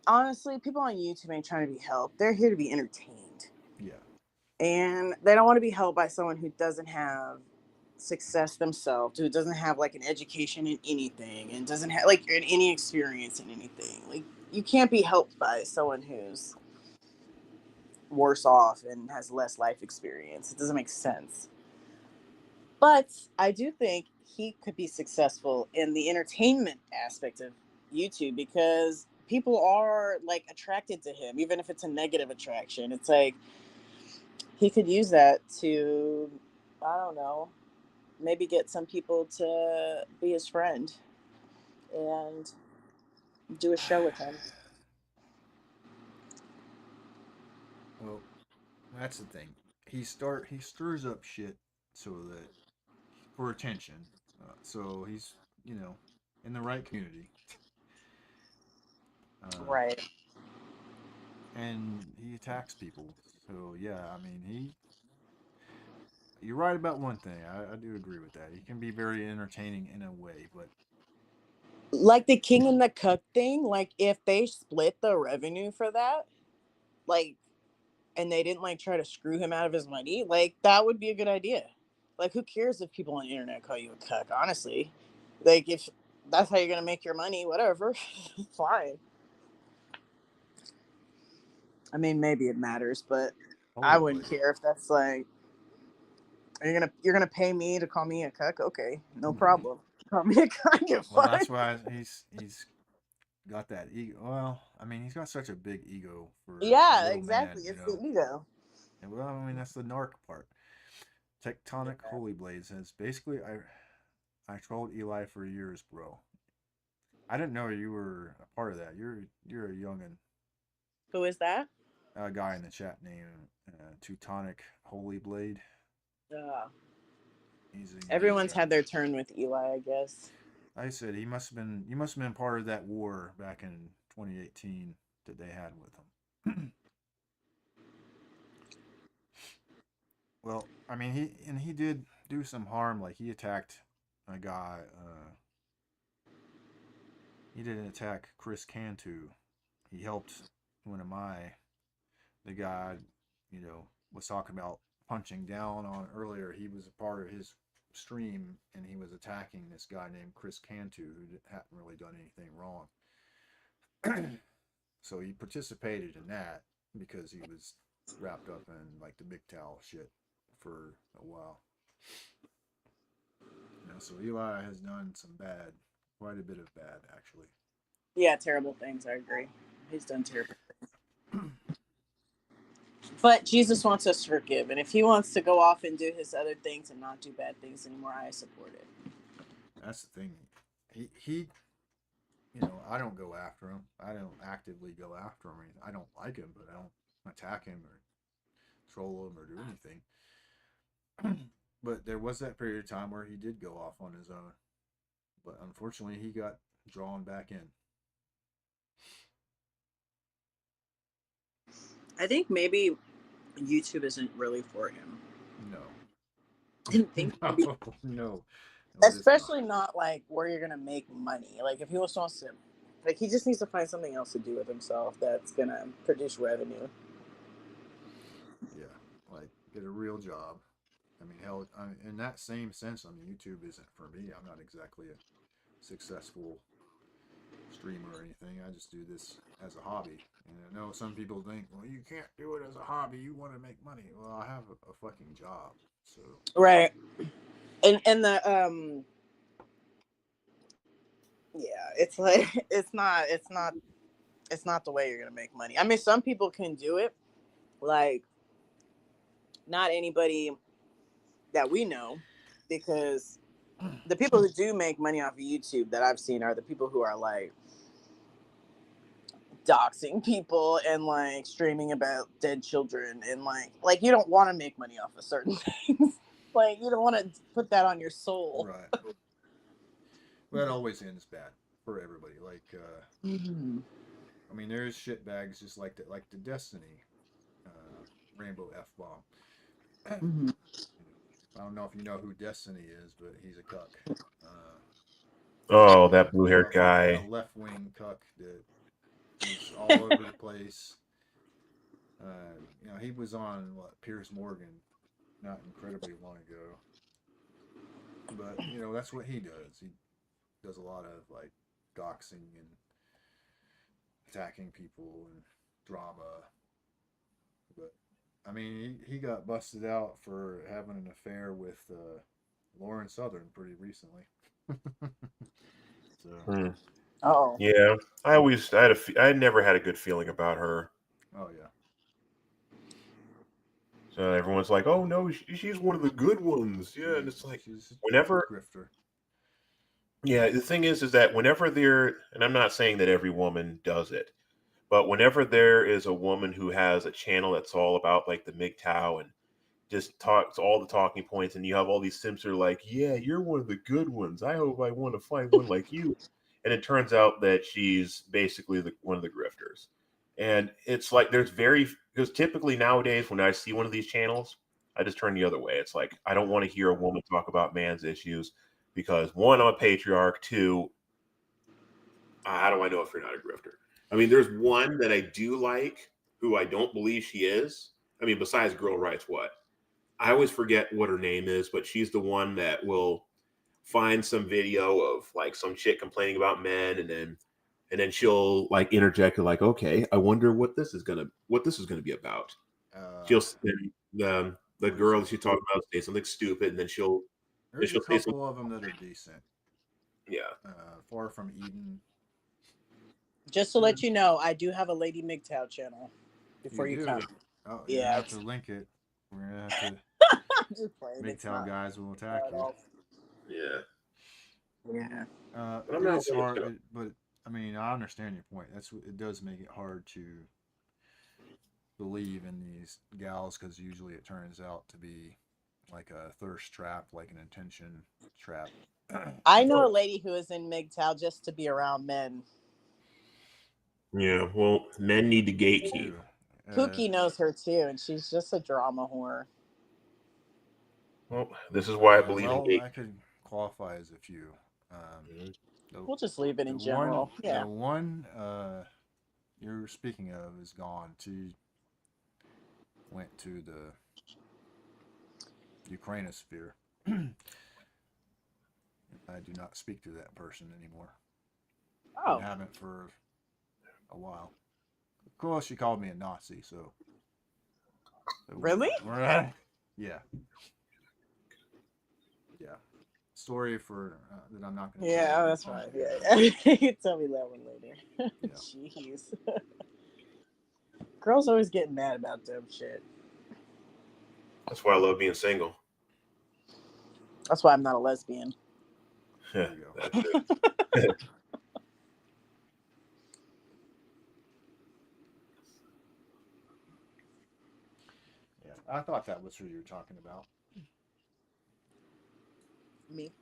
honestly, people on YouTube ain't trying to be helped. They're here to be entertained. Yeah. And they don't want to be helped by someone who doesn't have success themselves, who doesn't have like an education in anything and doesn't have like any experience in anything. Like, you can't be helped by someone who's worse off and has less life experience. It doesn't make sense. But I do think he could be successful in the entertainment aspect of YouTube because people are like attracted to him, even if it's a negative attraction. It's like he could use that to, I don't know, maybe get some people to be his friend. And Do a show with him. Well, that's the thing. He stirs up shit so that for attention. So he's in the right community. Um, Right. and he attacks people. So yeah, I mean you're right about one thing. I do agree with that. He can be very entertaining in a way, but Like the King and the Cuck thing, like if they split the revenue for that, like, and they didn't like try to screw him out of his money, like that would be a good idea. Like, who cares if people on the internet call you a cuck? Honestly, like if that's how you're gonna make your money, whatever, fine. I mean, maybe it matters, but I holy wouldn't boy. care if that's like, you're gonna pay me to call me a cuck? Okay, no problem. Call me a cuck. You're Well, fine. that's why he's got that ego. Well, I mean, he's got such a big ego for a Yeah, little man, exactly. It's the ego. And well, I mean, that's the narc part. Tectonic Holy Blades has basically I trolled Eli for years, bro. I didn't know you were a part of that. You're a youngin, Who is that? a guy in the chat named Teutonic Holy Blade. Uh, He's a young Everyone's guy. had their turn with Eli, I guess. Like I said you must have been part of that war back in 2018 that they had with him. Well, I mean he did do some harm. Like he attacked a guy. He didn't attack Chris Cantu. He helped one of the guy, was talking about punching down on earlier. He was a part of his stream and he was attacking this guy named Chris Cantu who hadn't really done anything wrong. So he participated in that because he was wrapped up in like the big towel shit for a while. So Eli has done quite a bit of bad actually. Yeah, terrible things. I agree. He's done terrible things. But Jesus wants us to forgive. And if he wants to go off and do his other things and not do bad things anymore, I support it. That's the thing. He I don't go after him. I don't actively go after him. I don't like him, but I don't attack him or troll him or do anything. But there was that period of time where he did go off on his own. But unfortunately, he got drawn back in. I think maybe YouTube isn't really for him. No. I didn't think No. especially not like where you're gonna make money. Like if he wants to, like he just needs to find something else to do with himself that's gonna produce revenue. Yeah, like get a real job. I mean, hell, in that same sense, I mean, YouTube isn't for me. I'm not exactly a successful streamer or anything. I just do this as a hobby. And I know some people think, well, you can't do it as a hobby. You want to make money. Well, I have a fucking job, so Right. And the yeah, it's like it's not the way you're gonna make money. I mean, some people can do it, like not anybody that we know, because the people who do make money off of YouTube that I've seen are the people who are like doxing people and like streaming about dead children and like you don't want to make money off of certain things. Like you don't want to put that on your soul. right. Well, it always ends bad for everybody. Like, Mm-hmm. I mean, there's shitbags just like that, like the Destiny Rainbow F bomb. Mm-hmm. I don't know if you know who Destiny is, but he's a cuck. Oh, that blue-haired A guy. left-wing cuck that is all over the place. He was on Piers Morgan not incredibly long ago, but that's what he does. He does a lot of like doxing and attacking people and drama. But I mean, he got busted out for having an affair with Lauren Southern pretty recently. So, Oh, Yeah, I never had a good feeling about her. oh yeah. So everyone's like, "Oh no, she's one of the good ones." Yeah, and it's like She's a whenever grifter. Yeah, the thing is that whenever there, and I'm not saying that every woman does it, but whenever there is a woman who has a channel that's all about like the MGTOW and just talks all the talking points, and you have all these Sims who are like, "Yeah, you're one of the good ones. I hope I want to find one like you." And it turns out that she's basically one of the grifters. And it's like there's very because typically nowadays when I see one of these channels, I just turn the other way. It's like I don't want to hear a woman talk about man's issues because one, I'm a patriarch. Two, how do I know if you're not a grifter? I mean, there's one that I do like who I don't believe she is. I mean, besides Girl Rights, what? I always forget what her name is, but she's the one that will find some video of like some chick complaining about men, and then she'll like interject like, okay, I wonder what this is gonna be about. She'll the What is girl it? that she's talking about say something stupid, and then she'll then There's a she'll say something. couple of them that are decent. Yeah, Far from Eden. Just to let you know, I do have a Lady MGTOW channel. Before you do? come, Oh, you're gonna yeah, have to link it. We're gonna have to. I'm just playing. It's MGTOW not guys will attack at you. all. yeah. Yeah. But I'm It not is really hard, gonna. but I mean, I understand your point. It does make it hard to believe in these gals because usually it turns out to be like a thirst trap, like an intention trap. I know a lady who is in MGTOW just to be around men. Yeah, well, men need to gatekeep. Pookie knows her too, and she's just a drama whore. Well, this is why I believe in well, gate. I could qualify as a few. Um, Mhm. We'll just leave it the in one, general. Yeah. the one you're speaking of is gone. She went to the Ukrainosphere. I do not speak to that person anymore. Oh. I haven't for a while. Of course, she called me a Nazi, so. Really? Yeah. Yeah. Story for that I'm not going to. Yeah, that's fine. Yeah. You can tell me that one later. Yeah. Jeez. Girls always getting mad about dumb shit. That's why I love being single. That's why I'm not a lesbian. There you go. That's it. Yeah, I thought that was who you were talking about. Me.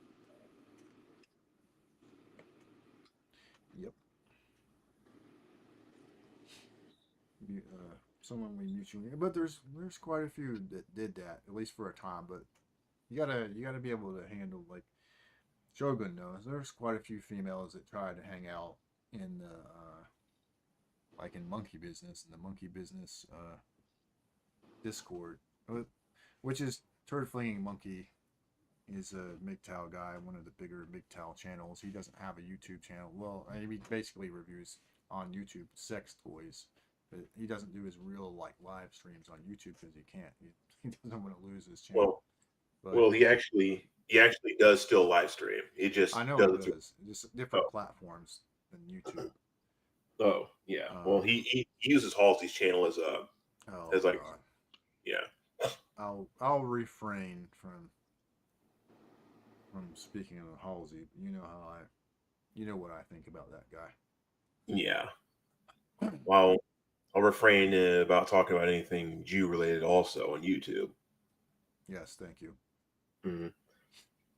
Yep. Someone we mutually, but there's quite a few that did that at least for a time. But you gotta be able to handle like Shogun knows. There's quite a few females that try to hang out in the like in monkey business and the monkey business Discord, which is Turd Flinging Monkey is a MGTOW guy, one of the bigger MGTOW channels. He doesn't have a YouTube channel. Well, he basically reviews on YouTube sex toys, but he doesn't do his real like live streams on YouTube because he can't. He doesn't want to lose his channel. Well, he actually does still live stream. He just I know does he it through. does. Just different Oh, platforms than YouTube. oh yeah. Well, he uses Halsey's channel as a Oh as like God. yeah. I'll refrain from speaking of Halsey. You know what I think about that guy. Yeah. Well, I'll refrain about talking about anything Jew related also on YouTube. Yes, thank you. Mhm.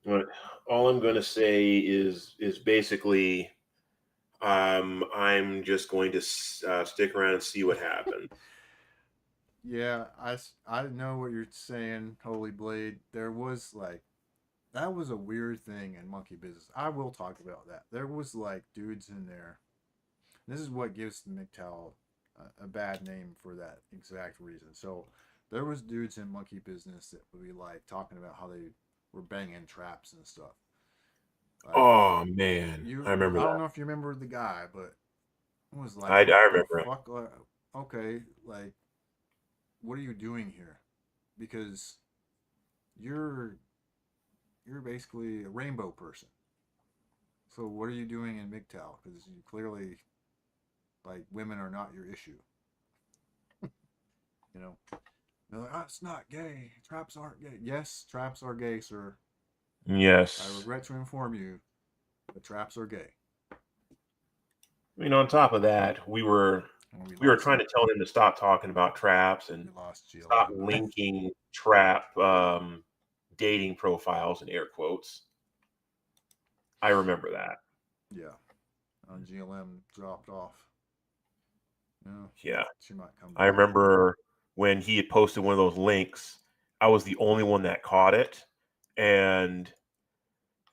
But all I'm going to say is basically I'm just going to stick around and see what happens. Yeah, I know what you're saying, Holy Blade. There was like that was a weird thing in monkey business. I will talk about that. There was like dudes in there. This is what gives the MGTOW a bad name for that exact reason. So there was dudes in monkey business that would be like talking about how they were banging traps and stuff. Like, Oh man, I remember I don't that. know if you remember the guy, but it was like, I what the remember it. fuck? Okay, like, what are you doing here? Because you're basically a rainbow person. So what are you doing in MGTOW? Because you clearly like women are not your issue. You know, they're like, oh, it's not gay. Traps aren't gay. Yes, traps are gay, sir. I Yes. regret to inform you The traps are gay. I mean, on top of that, we were trying to tell him to stop talking about traps and We lost stop GLM. linking trap dating profiles in air quotes. I remember that. Yeah. GLM dropped off. Yeah. She might come back. I remember when he had posted one of those links, I was the only one that caught it. And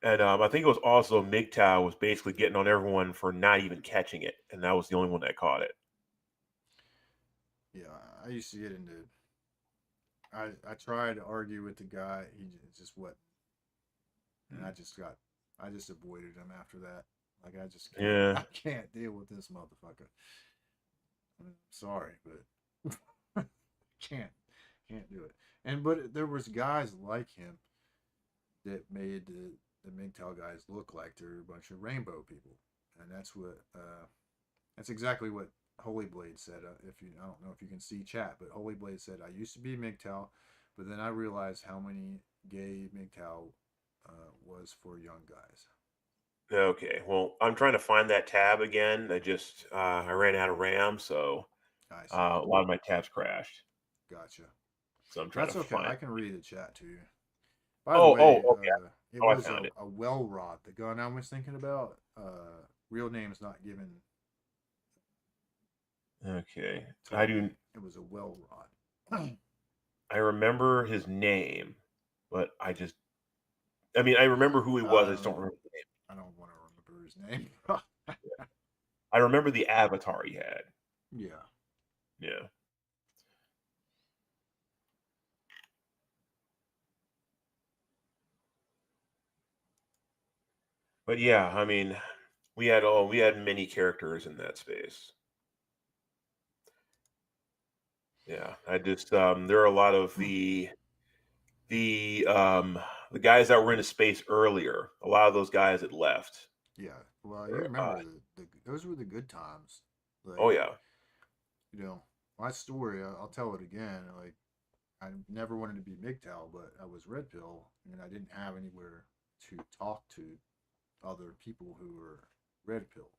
I think it was also MGTOW was basically getting on everyone for not even catching it. And I was the only one that caught it. Yeah, I used to get into. I tried to argue with the guy. He just wouldn't, and I just avoided him after that. Like I just can't. Yeah. I can't deal with this motherfucker. I'm sorry, but can't do it. But there was guys like him that made the MGTOW guys look like they're a bunch of rainbow people, and that's exactly what Holy Blade said. I don't know if you can see chat, but Holy Blade said, I used to be MGTOW, but then I realized how many gay MGTOW was for young guys. Okay, well, I'm trying to find that tab again. I ran out of RAM, so a lot of my tabs crashed. Gotcha. So I'm trying That's to okay. find. I can read the chat to you. By the way, okay. it I was found it. a well rod. The gun I was thinking about. Real name's not given. Okay, I do. It was a well rod. I remember his name, but I remember who he was. I just don't remember the name. I don't want to remember his name. I remember the avatar he had. Yeah. Yeah. But yeah, I mean, we had many characters in that space. Yeah, I just there are a lot of the guys that were in the space earlier. A lot of those guys had left. Yeah, well, you remember those were the good times. Like, oh yeah. My story. I'll tell it again. Like, I never wanted to be MGTOW, but I was Red Pill, and I didn't have anywhere to talk to other people who were Red Pill.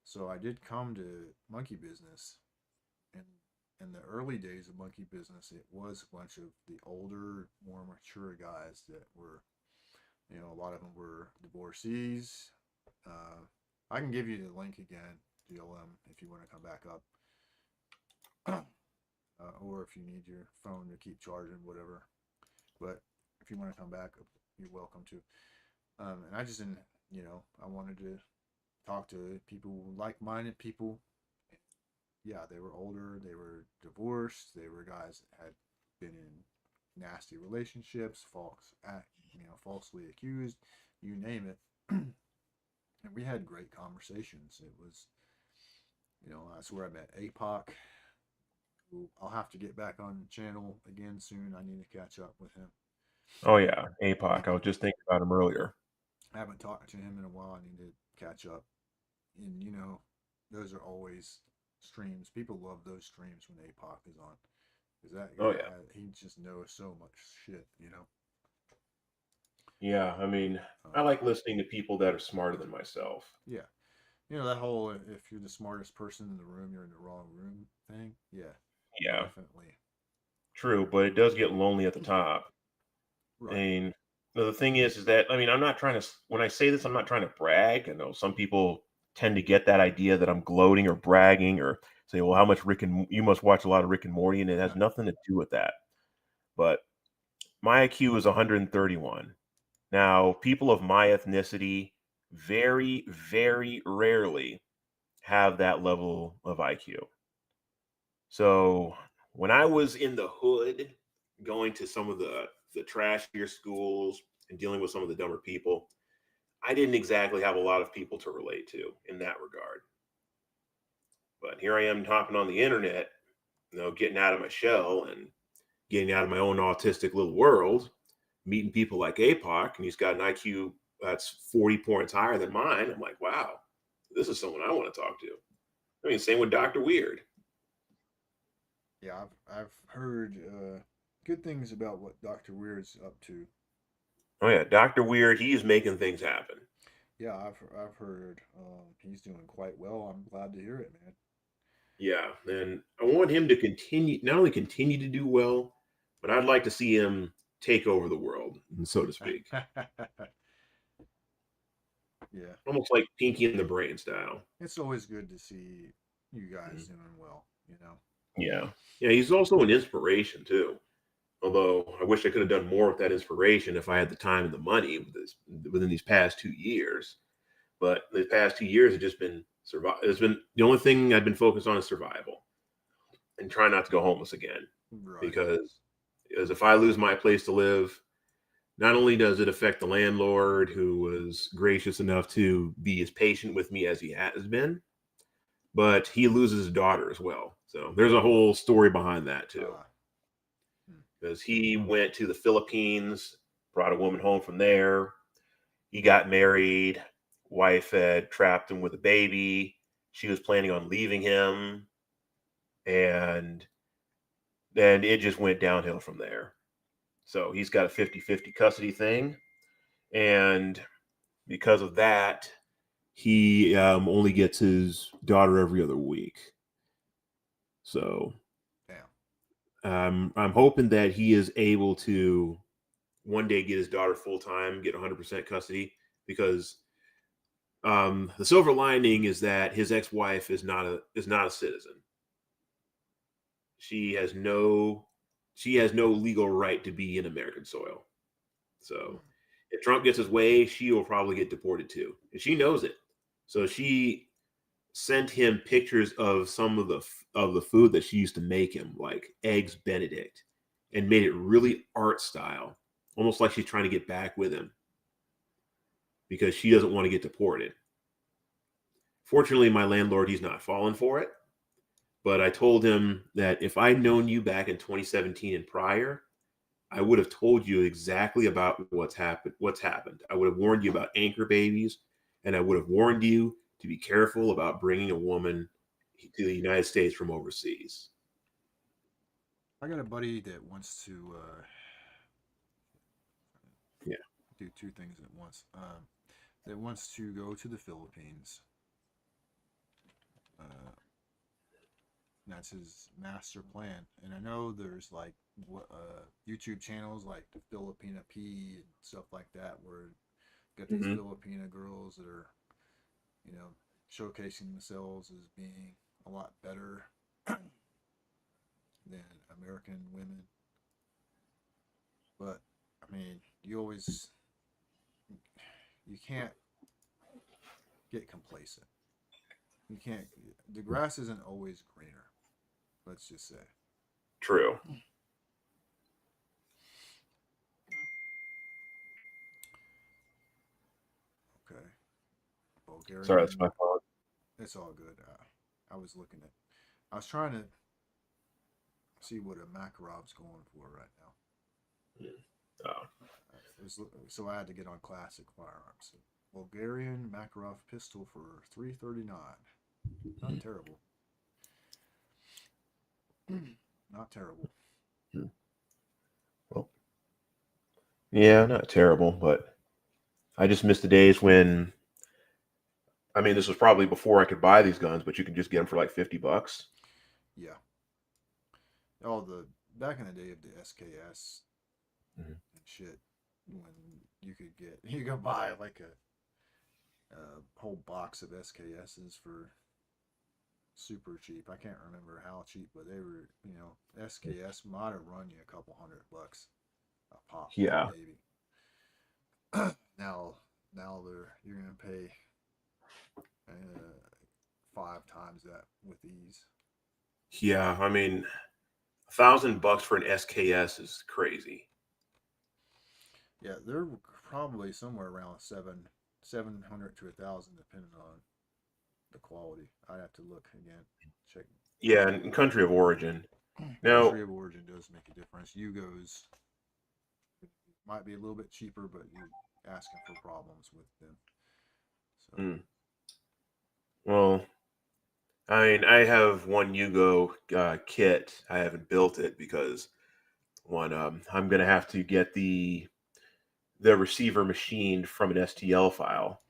So I did come to Monkey Business, and in the early days of Monkey Business, it was a bunch of the older, more mature guys that were, a lot of them were divorcees. I can give you the link again, GLM, if you want to come back up. Or if you need your phone to keep charging, whatever. But if you want to come back, you're welcome to. And I just didn't, I wanted to talk to people, like-minded people. Yeah, they were older, they were divorced, they were guys that had been in nasty relationships, falsely accused, you name it. And we had great conversations. It was, that's where I met APOC. I'll have to get back on the channel again soon. I need to catch up with him. Oh yeah, APOC. I was just thinking about him earlier. I haven't talked to him in a while. I need to catch up. And those are always streams. People love those streams when APOC is on. Because that guy, he just knows so much shit, Yeah, I mean, I like listening to people that are smarter than myself. Yeah. That whole, if you're the smartest person in the room, you're in the wrong room thing. Yeah. Yeah. Definitely. True, but it does get lonely at the top. Right. I mean, the thing is that, I'm not trying to, when I say this, I'm not trying to brag. I know some people tend to get that idea that I'm gloating or bragging or say, well, how much you must watch a lot of Rick and Morty, and it has nothing to do with that. But my IQ is 131. Now, people of my ethnicity very, very rarely have that level of IQ. So when I was in the hood, going to some of the trashier schools and dealing with some of the dumber people, I didn't exactly have a lot of people to relate to in that regard. But here I am hopping on the internet, getting out of my shell and getting out of my own autistic little world, meeting people like APOC, and he's got an IQ that's 40 points higher than mine. I'm like, wow, this is someone I want to talk to. I mean, same with Dr. Weird. Yeah, I've heard good things about what Dr. Weird's up to. Oh yeah, Dr. Weird, he's making things happen. Yeah, I've heard he's doing quite well. I'm glad to hear it, Yeah, and I want him to continue, not only continue to do well, but I'd like to see him take over the world, so to speak, man. Yeah, almost like Pinky and the Brain style. it's always good to see you guys doing well. You know. Yeah, yeah, he's also an inspiration too. Although I wish I could have done more with that inspiration if I had the time and the money within these past 2 years. But the past 2 years have just been survive. It's been the only thing I've been focused on is survival and try not to go homeless again. Right. Because as if I lose my place to live, not only does it affect the landlord who was gracious enough to be as patient with me as he has been, but he loses his daughter as well. So there's a whole story behind that too. Uh, Because he went to the Philippines, brought a woman home from there. He got married. Wife had trapped him with a baby. She was planning on leaving him. And then it just went downhill from there. So he's got a 50-50 custody thing. And because of that, he only gets his daughter every other week. So damn. I'm hoping that he is able to one day get his daughter full time, get 100% custody, because the silver lining is that his ex-wife is not a citizen. She has no legal right to be in American soil. So if Trump gets his way, she will probably get deported too, and she knows it. So she sent him pictures of some of the food that she used to make him, like eggs Benedict, and made it really art style, almost like she's trying to get back with him because she doesn't want to get deported. Fortunately, my landlord, he's not fallen for it. But I told him that if I'd known you back in 2017 and prior, I would have told you exactly about what's happened. I would have warned you about anchor babies, and I would have warned you to be careful about bringing a woman to the United States from overseas. I got a buddy that wants to Yeah. do two things at once. That wants to go to the Philippines. That's his master plan. And I know there's like YouTube channels like the Filipina P and stuff like that, where got these Filipina girls that are, you know, showcasing themselves as being a lot better than American women. But I mean, you can't get complacent. You can't. The grass isn't always greener. Let's just say. True. Okay. Bulgarian. Sorry, that's my fault. It's all good. I was looking at. I was trying to see what a Makarov's going for right now. Oh. So I had to get on classic firearms. So Bulgarian Makarov pistol for $339. Not terrible. Not terrible. Well, yeah, not terrible, but I just miss the days when. I mean, this was probably before I could buy these guns, but you could just get them for like $50. Yeah. Oh, the back in the day of the SKS and shit, when you could buy like a whole box of SKSs for super cheap. I can't remember how cheap, but they were, SKS might have run you a couple $100 a pop. Yeah. Maybe. Now you're gonna pay 5 times that with ease. Yeah, I mean, $1,000 for an SKS is crazy. Yeah, they're probably somewhere around 700 to 1,000, depending on the quality. I'd have to look again, check. Yeah, and country of origin. Now, Country of origin does make a difference. Yugos might be a little bit cheaper, but you're asking for problems with them. So. Well, I mean, I have one Yugo kit. I haven't built it because I'm gonna have to get the receiver machined from an STL file,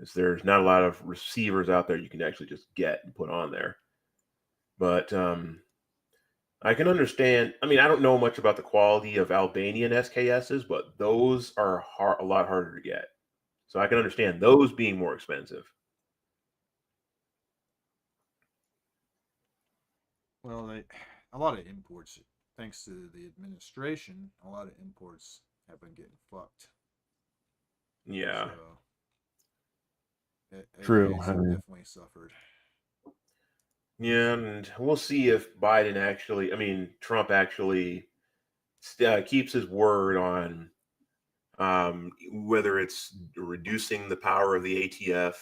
Is there's not a lot of receivers out there you can actually just get and put on there. But I can understand. I mean, I don't know much about the quality of Albanian SKSs, but those are a lot harder to get. So I can understand those being more expensive. Well, a lot of imports, thanks to the administration, a lot of imports have been getting fucked. Yeah, So true. AKs I have mean, definitely suffered. yeah, and we'll see if Biden actually, I mean, Trump actually keeps his word on whether it's reducing the power of the ATF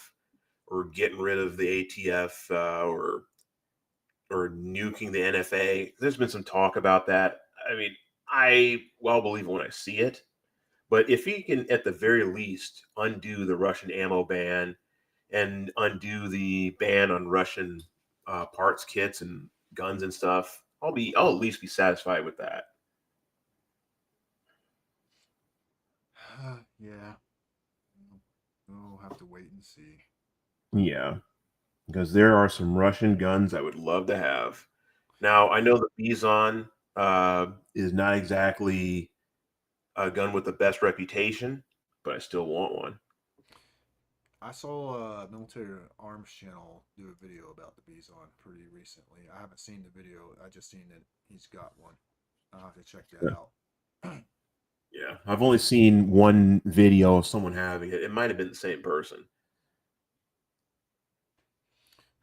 or getting rid of the ATF or nuking the NFA. There's been some talk about that. I mean, I well believe it when I see it. But if he can, at the very least, undo the Russian ammo ban and undo the ban on Russian parts kits and guns and stuff, I'll at least be satisfied with that. Yeah, we'll have to wait and see. Yeah, because there are some Russian guns I would love to have. Now I know the Bizon is not exactly a gun with the best reputation, but I still want one. I saw a military arms channel do a video about the Bison pretty recently. I haven't seen the video. I just seen that he's got one. I'll have to check that out. Yeah, I've only seen one video of someone having it. It might have been the same person.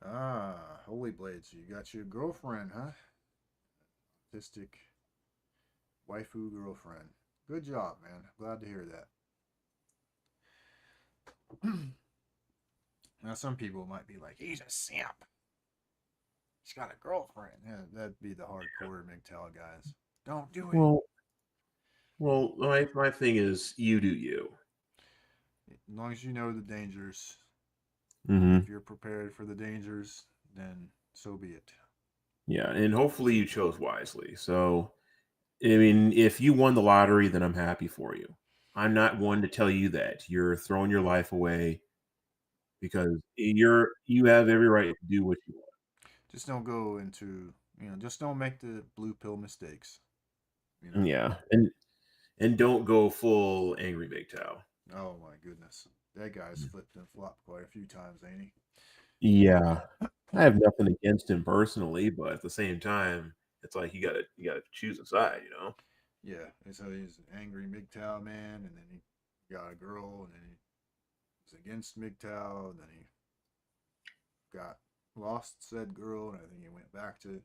Ah, Holy Blades, you got your girlfriend, huh? Autistic waifu girlfriend. Good job, man. Glad to hear that. Now, some people might be like, he's a simp. He's got a girlfriend. Yeah, that'd be the hardcore MGTOW guys. Don't do it. My thing is, you do you. As long as you know the dangers, Mm-hmm. if you're prepared for the dangers, then so be it. Yeah, and hopefully you chose wisely. So, I mean, if you won the lottery, then I'm happy for you. I'm not one to tell you that you're throwing your life away because you have every right to do what you want. Just don't go into, just don't make the blue pill mistakes. Yeah, and don't go full angry big toe. Oh my goodness. That guy's flipped and flopped quite a few times, ain't he? Yeah, I have nothing against him personally, but at the same time, it's like you gotta choose a side, you know? Yeah. And so he's an angry MGTOW man, and then he got a girl, and then he was against MGTOW, and then he got lost said girl, and I think he went back to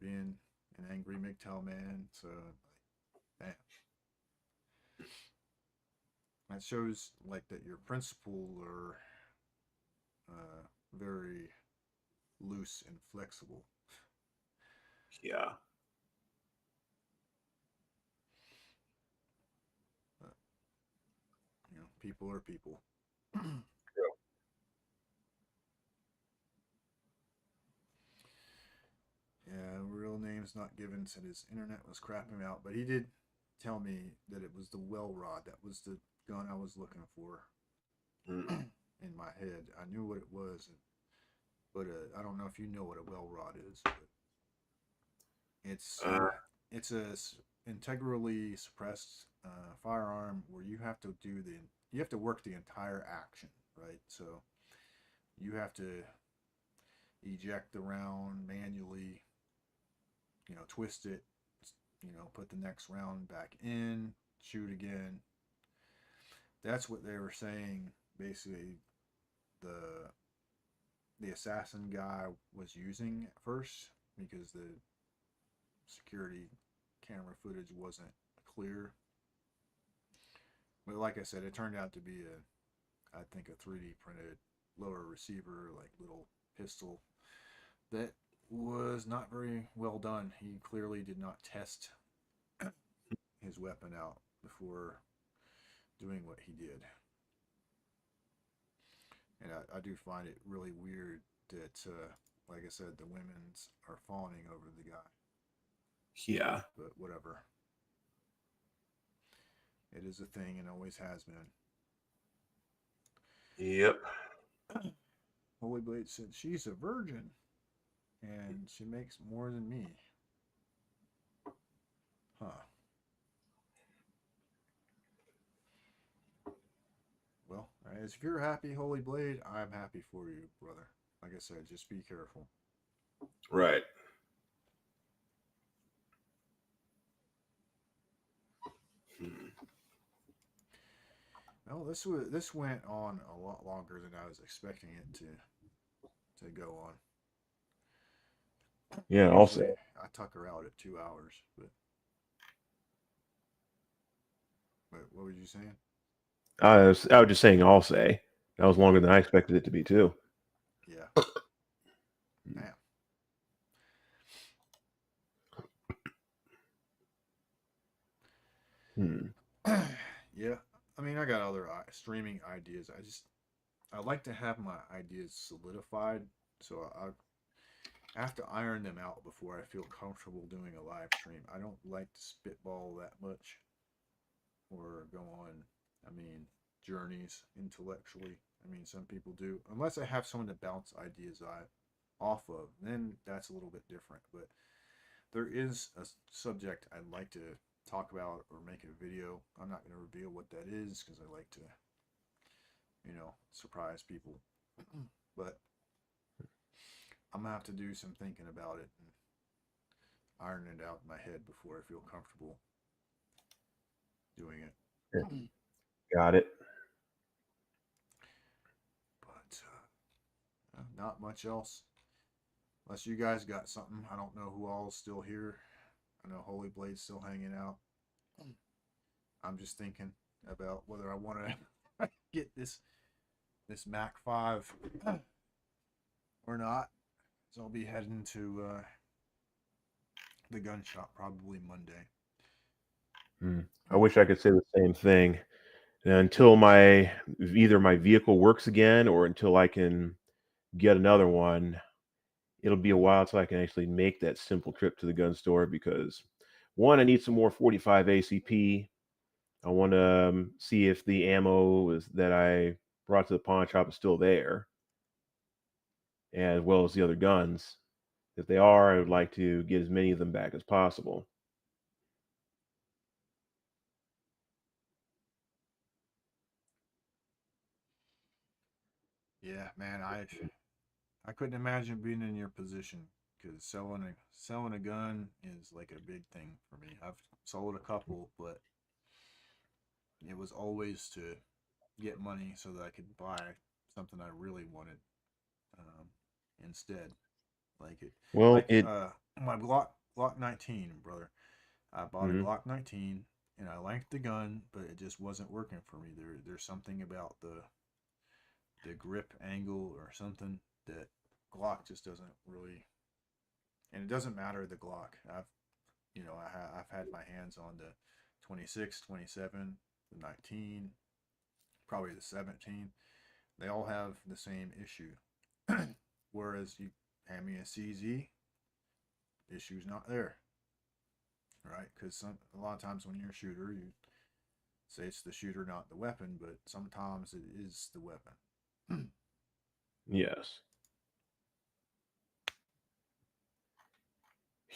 being an angry MGTOW man. So, damn. That shows like that your principles are very loose and flexible. Yeah. But, people are people. Yeah, real name's not given. Said his internet was crapping out, but he did tell me that it was the well rod. That was the gun I was looking for Mm. in my head. I knew what it was, but I don't know if you know what a well rod is. But it's Uh, it's a integrally suppressed firearm where you have to work the entire action, right? So you have to eject the round manually, twist it, put the next round back in, shoot again. That's what they were saying. Basically, the the assassin guy was using at first because the security camera footage wasn't clear. But like I said, it turned out to be I think a 3D printed lower receiver, like little pistol that was not very well done. He clearly did not test his weapon out before doing what he did. And I do find it really weird that, like I said, the women's are fawning over the guy. yeah. But whatever. It is a thing and always has been. Yep. Holy Blade said she's a virgin, and she makes more than me. Huh. Well, as if you're happy, Holy Blade, I'm happy for you, brother. Like I said, just be careful. Right. Well, this went on a lot longer than I was expecting it to go on. Yeah, I'll Usually say. I tuck her out at 2 hours, but what were you saying? I was just saying I'll say. That was longer than I expected it to be too. Yeah. Damn. Hmm. Yeah. I mean, I got other streaming ideas. I like to have my ideas solidified, so I have to iron them out before I feel comfortable doing a live stream. I don't like to spitball that much or go on, I mean, journeys intellectually. I mean, some people do. Unless I have someone to bounce ideas off of, then that's a little bit different. But there is a subject I'd like to talk about or make a video. I'm not going to reveal what that is because I like to, surprise people. But I'm going to have to do some thinking about it and iron it out in my head before I feel comfortable doing it. Got it. But not much else. Unless you guys got something. I don't know who all's still here. I know Holy Blade's still hanging out. I'm just thinking about whether I want to get this Mac 5 or not. So I'll be heading to the gun shop probably Monday. I wish I could say the same thing. Until either my vehicle works again or until I can get another one, it'll be a while till I can actually make that simple trip to the gun store because one, I need some more 45 ACP. I want to see if the ammo that I brought to the pawn shop is still there, as well as the other guns. If they are, I would like to get as many of them back as possible. Yeah, man, I couldn't imagine being in your position because selling a gun is like a big thing for me. I've sold a couple, but it was always to get money so that I could buy something I really wanted instead. Like it, Well, like my Glock 19, brother. I bought a mhm. Glock 19 and I liked the gun, but it just wasn't working for me. There's something about the grip angle or something that Glock just doesn't really. And it doesn't matter the Glock. I've had my hands on the 26, 27, the 19, probably the 17. They all have the same issue. Whereas you hand me a CZ, issue's not there, right? Because a lot of times when you're a shooter, you say it's the shooter, not the weapon, but sometimes it is the weapon. Yes.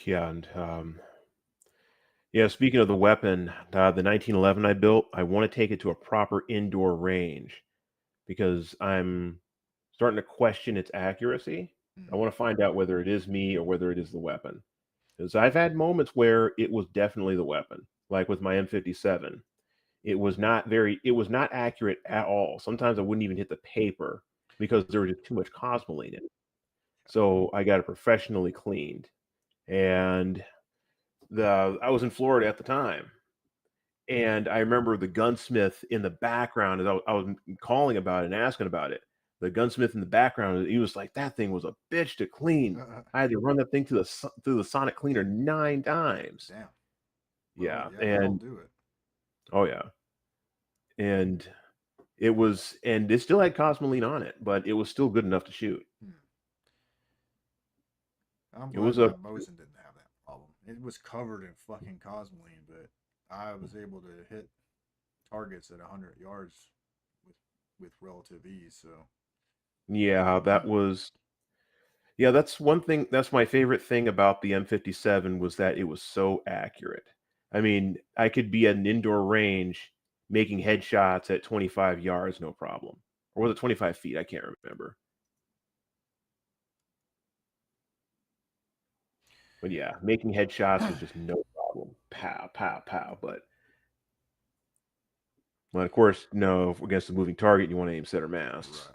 Yeah, and yeah. Speaking of the weapon, the 1911 I built, I want to take it to a proper indoor range because I'm starting to question its accuracy. I want to find out whether it is me or whether it is the weapon. Because I've had moments where it was definitely the weapon, like with my M57. It was not accurate at all. Sometimes I wouldn't even hit the paper because there was just too much cosmoline in it. So I got it professionally cleaned. And I was in Florida at the time. And I remember the gunsmith in the background as I was calling about it and asking about it. The gunsmith in the background, he was like, "That thing was a bitch to clean. I had to run that thing through the sonic cleaner 9 times." Damn. Well, Yeah, yeah, that'll and do it. oh yeah, and and it still had cosmoline on it, but it was still good enough to shoot. I'm It glad was my a Mosin didn't have that problem. It was covered in fucking cosmoline, but I was able to hit targets at 100 yards with with relative ease. So Yeah, that was yeah, that's one thing that's my favorite thing about the M57 was that it was so accurate. I mean, I could be at an indoor range making headshots at 25 yards, no problem. Or was it 25 feet? I can't remember. But yeah, making headshots was just no problem. Pow, pow, pow. But of course, no, against a moving target, you want to aim center mass. right,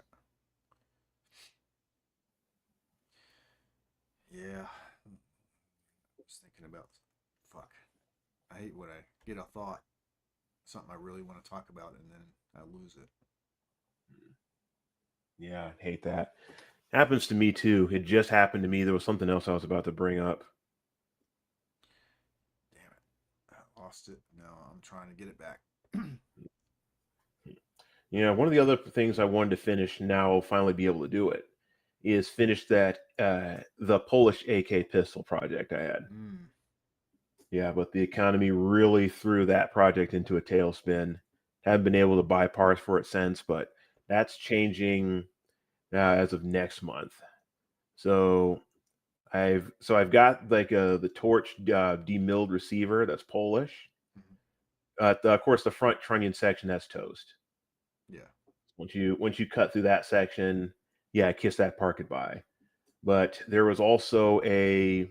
yeah. I was thinking about fuck. I hate when I get a thought, something I really want to talk about, and then I lose it. Yeah, I hate that. Happens to me too. It just happened to me. There was something else I was about to bring up. Damn it, I lost it. Now I'm trying to get it back. Yeah, one of the other things I wanted to finish, now I'll finally be able to do it, is finish that the Polish AK pistol project I had. Mm. Yeah, but the economy really threw that project into a tailspin. Haven't been able to buy parts for it since, but that's changing as of next month. So I've got like the Torch demilled receiver that's Polish. Mhm. Of course, the front trunnion section that's toast. Yeah. Once you cut through that section, yeah, kiss that part goodbye. But there was also a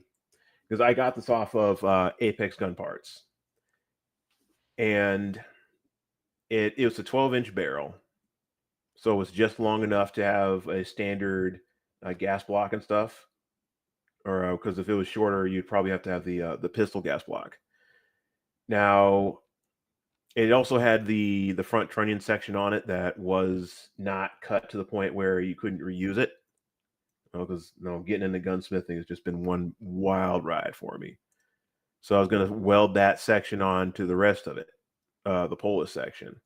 because I got this off of Apex Gun Parts, and it was a 12-inch barrel, so it was just long enough to have a standard gas block and stuff. Or because if it was shorter, you'd probably have to have the pistol gas block. Now it also had the front trunnion section on it that was not cut to the point where you couldn't reuse it. Because getting into gunsmithing has just been one wild ride for me. So I was going to weld that section on to the rest of it, the Polish section,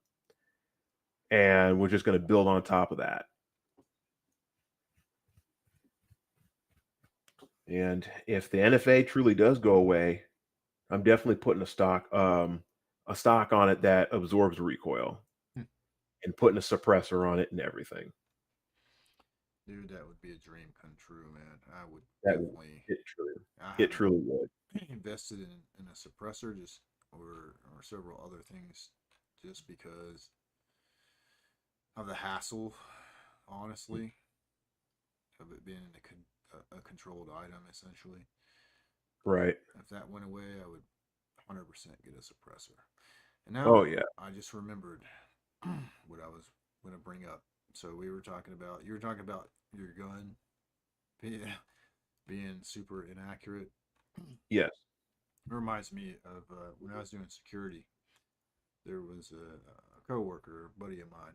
and we're just going to build on top of that. And if the NFA truly does go away, I'm definitely putting a stock on it that absorbs recoil, Hmm. and putting a suppressor on it and everything. Dude, that would be a dream come true, man. I would That definitely. it truly, I it haven't truly would. invested in a suppressor just or several other things just because of the hassle, honestly, of it being a controlled item essentially. Right. If that went away, I would 100% get a suppressor. And now Oh yeah. I just remembered what I was going to bring up. So you were talking about your gun being, being super inaccurate. Yes. It reminds me of when I was doing security. There was a coworker, a buddy of mine.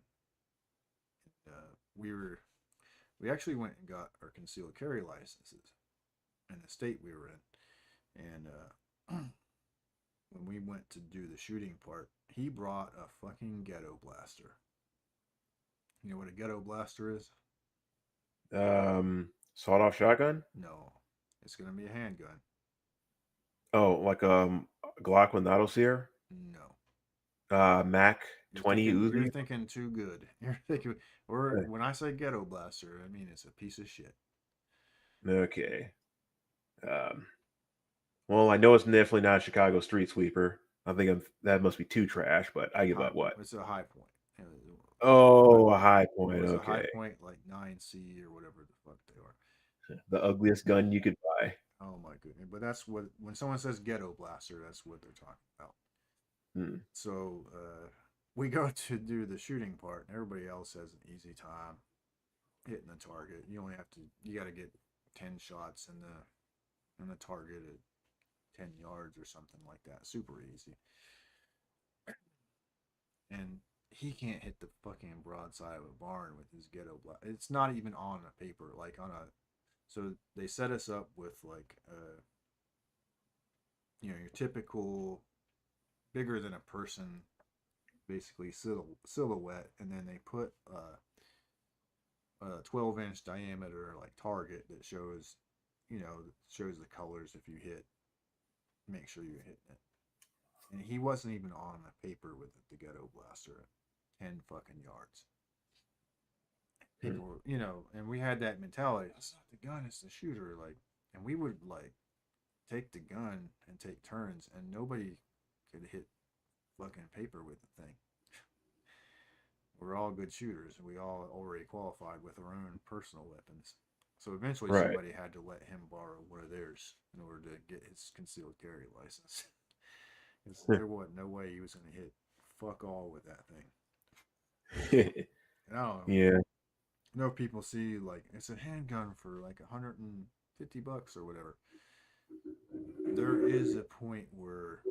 We actually went and got our concealed carry licenses in the state we were in, and when we went to do the shooting part, he brought a fucking ghetto blaster. You know what a ghetto blaster is? Sawed-off shotgun. No, it's gonna be a handgun. Oh, like Glock with auto sear. No, Mac you're 20 thinking you're Uzi. thinking too good. You're thinking, or Eh, when I say ghetto blaster, I mean it's a piece of shit. Okay. Um, well, I know it's definitely not a Chicago street sweeper. That must be too trash, but I give High, up. What? it's a high point. Oh, a high It point. was a high Okay. point like 9C or whatever the fuck they are. The ugliest gun you could buy. Oh my goodness! But that's what when someone says ghetto blaster, that's what they're talking about. Hmm. So we go to do the shooting part, and everybody else has an easy time hitting the target. You got to get 10 shots in the target at 10 yards or something like that. Super easy. And he can't hit the fucking broadside of a barn with his ghetto blast. It's not even on a paper, like on a. So they set us up with like your typical bigger than a person, basically silhouette, and then they put a 12-inch diameter like target that shows the colors if you hit. Make sure you're hitting it. And he wasn't even on the paper with the ghetto blaster at 10 fucking yards. people were, you know, and we had that mentality. It's not the gun, it's the shooter. Like, and we would like take the gun and take turns, and nobody could hit fucking paper with the thing. We're all good shooters, and we all already qualified with our own personal weapons. So eventually, Right. somebody had to let him borrow one of theirs in order to get his concealed carry license. 'Cause there wasn't no way he was going to hit fuck all with that thing. And I don't know. Yeah. I know people see like it's a handgun for like $150 or whatever. There is a point where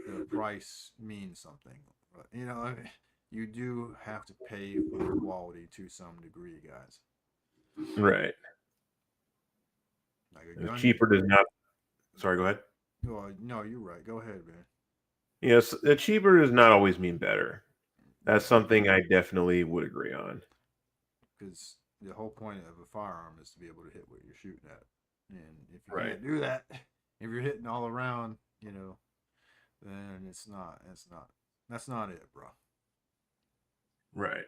the price means something. You know, you do have to pay for the quality to some degree, guys. Right. Like a gun. Cheaper does not. Sorry, go ahead. Oh, no, you're right. Go ahead, man. Yes, cheaper does not always mean better. That's something I definitely would agree on. Because the whole point of a firearm is to be able to hit what you're shooting at. And if you Right. can't do that, if you're hitting all around, you know, then that's not it, bro. Right.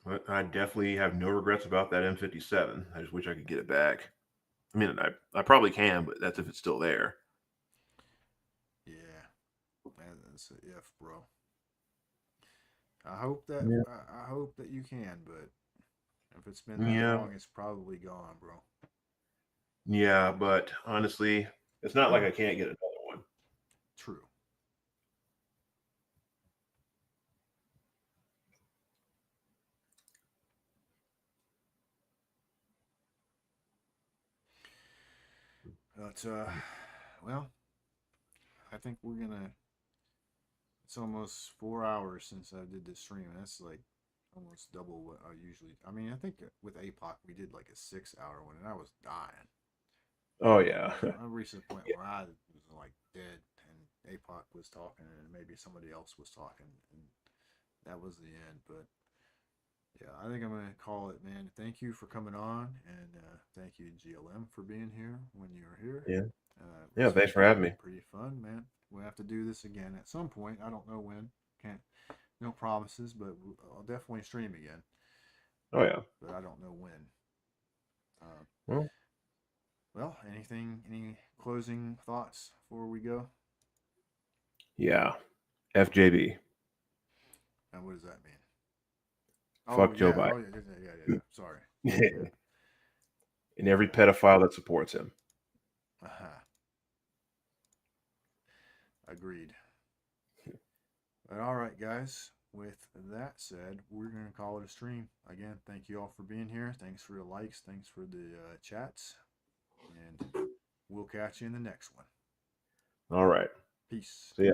But I definitely have no regrets about that M57. I just wish I could get it back. I mean, I probably can, but that's if it's still there. Yeah, that's a if, bro. I hope that Yeah. I hope that you can, but if it's been that Yeah. long, it's probably gone, bro. Yeah, but honestly, it's not like I can't get another one. True. But well, I think we're gonna. It's almost 4 hours since I did this stream. That's like almost double what I usually. I mean, I think with APOC we did like a 6 hour one, and I was dying. Oh yeah. I reached the point where I was like dead, and APOC was talking, and maybe somebody else was talking, and that was the end. But yeah, I think I'm gonna call it, man. Thank you for coming on, and thank you GLM for being here when you were here. Yeah. It Yeah, was thanks for having me. pretty fun, man. We'll have to do this again at some point. I don't know when. Can't no promises, but I'll definitely stream again. Oh yeah. But I don't know when. Well, Well, any closing thoughts before we go? yeah. FJB. And what does that mean? Fuck Joe Biden. Oh yeah. Sorry. And every pedophile that supports him. Agreed. But all right, guys. With that said, we're going to call it a stream. Again, thank you all for being here. Thanks for the likes. Thanks for the chats. And we'll catch you in the next one. All right. Peace. See ya.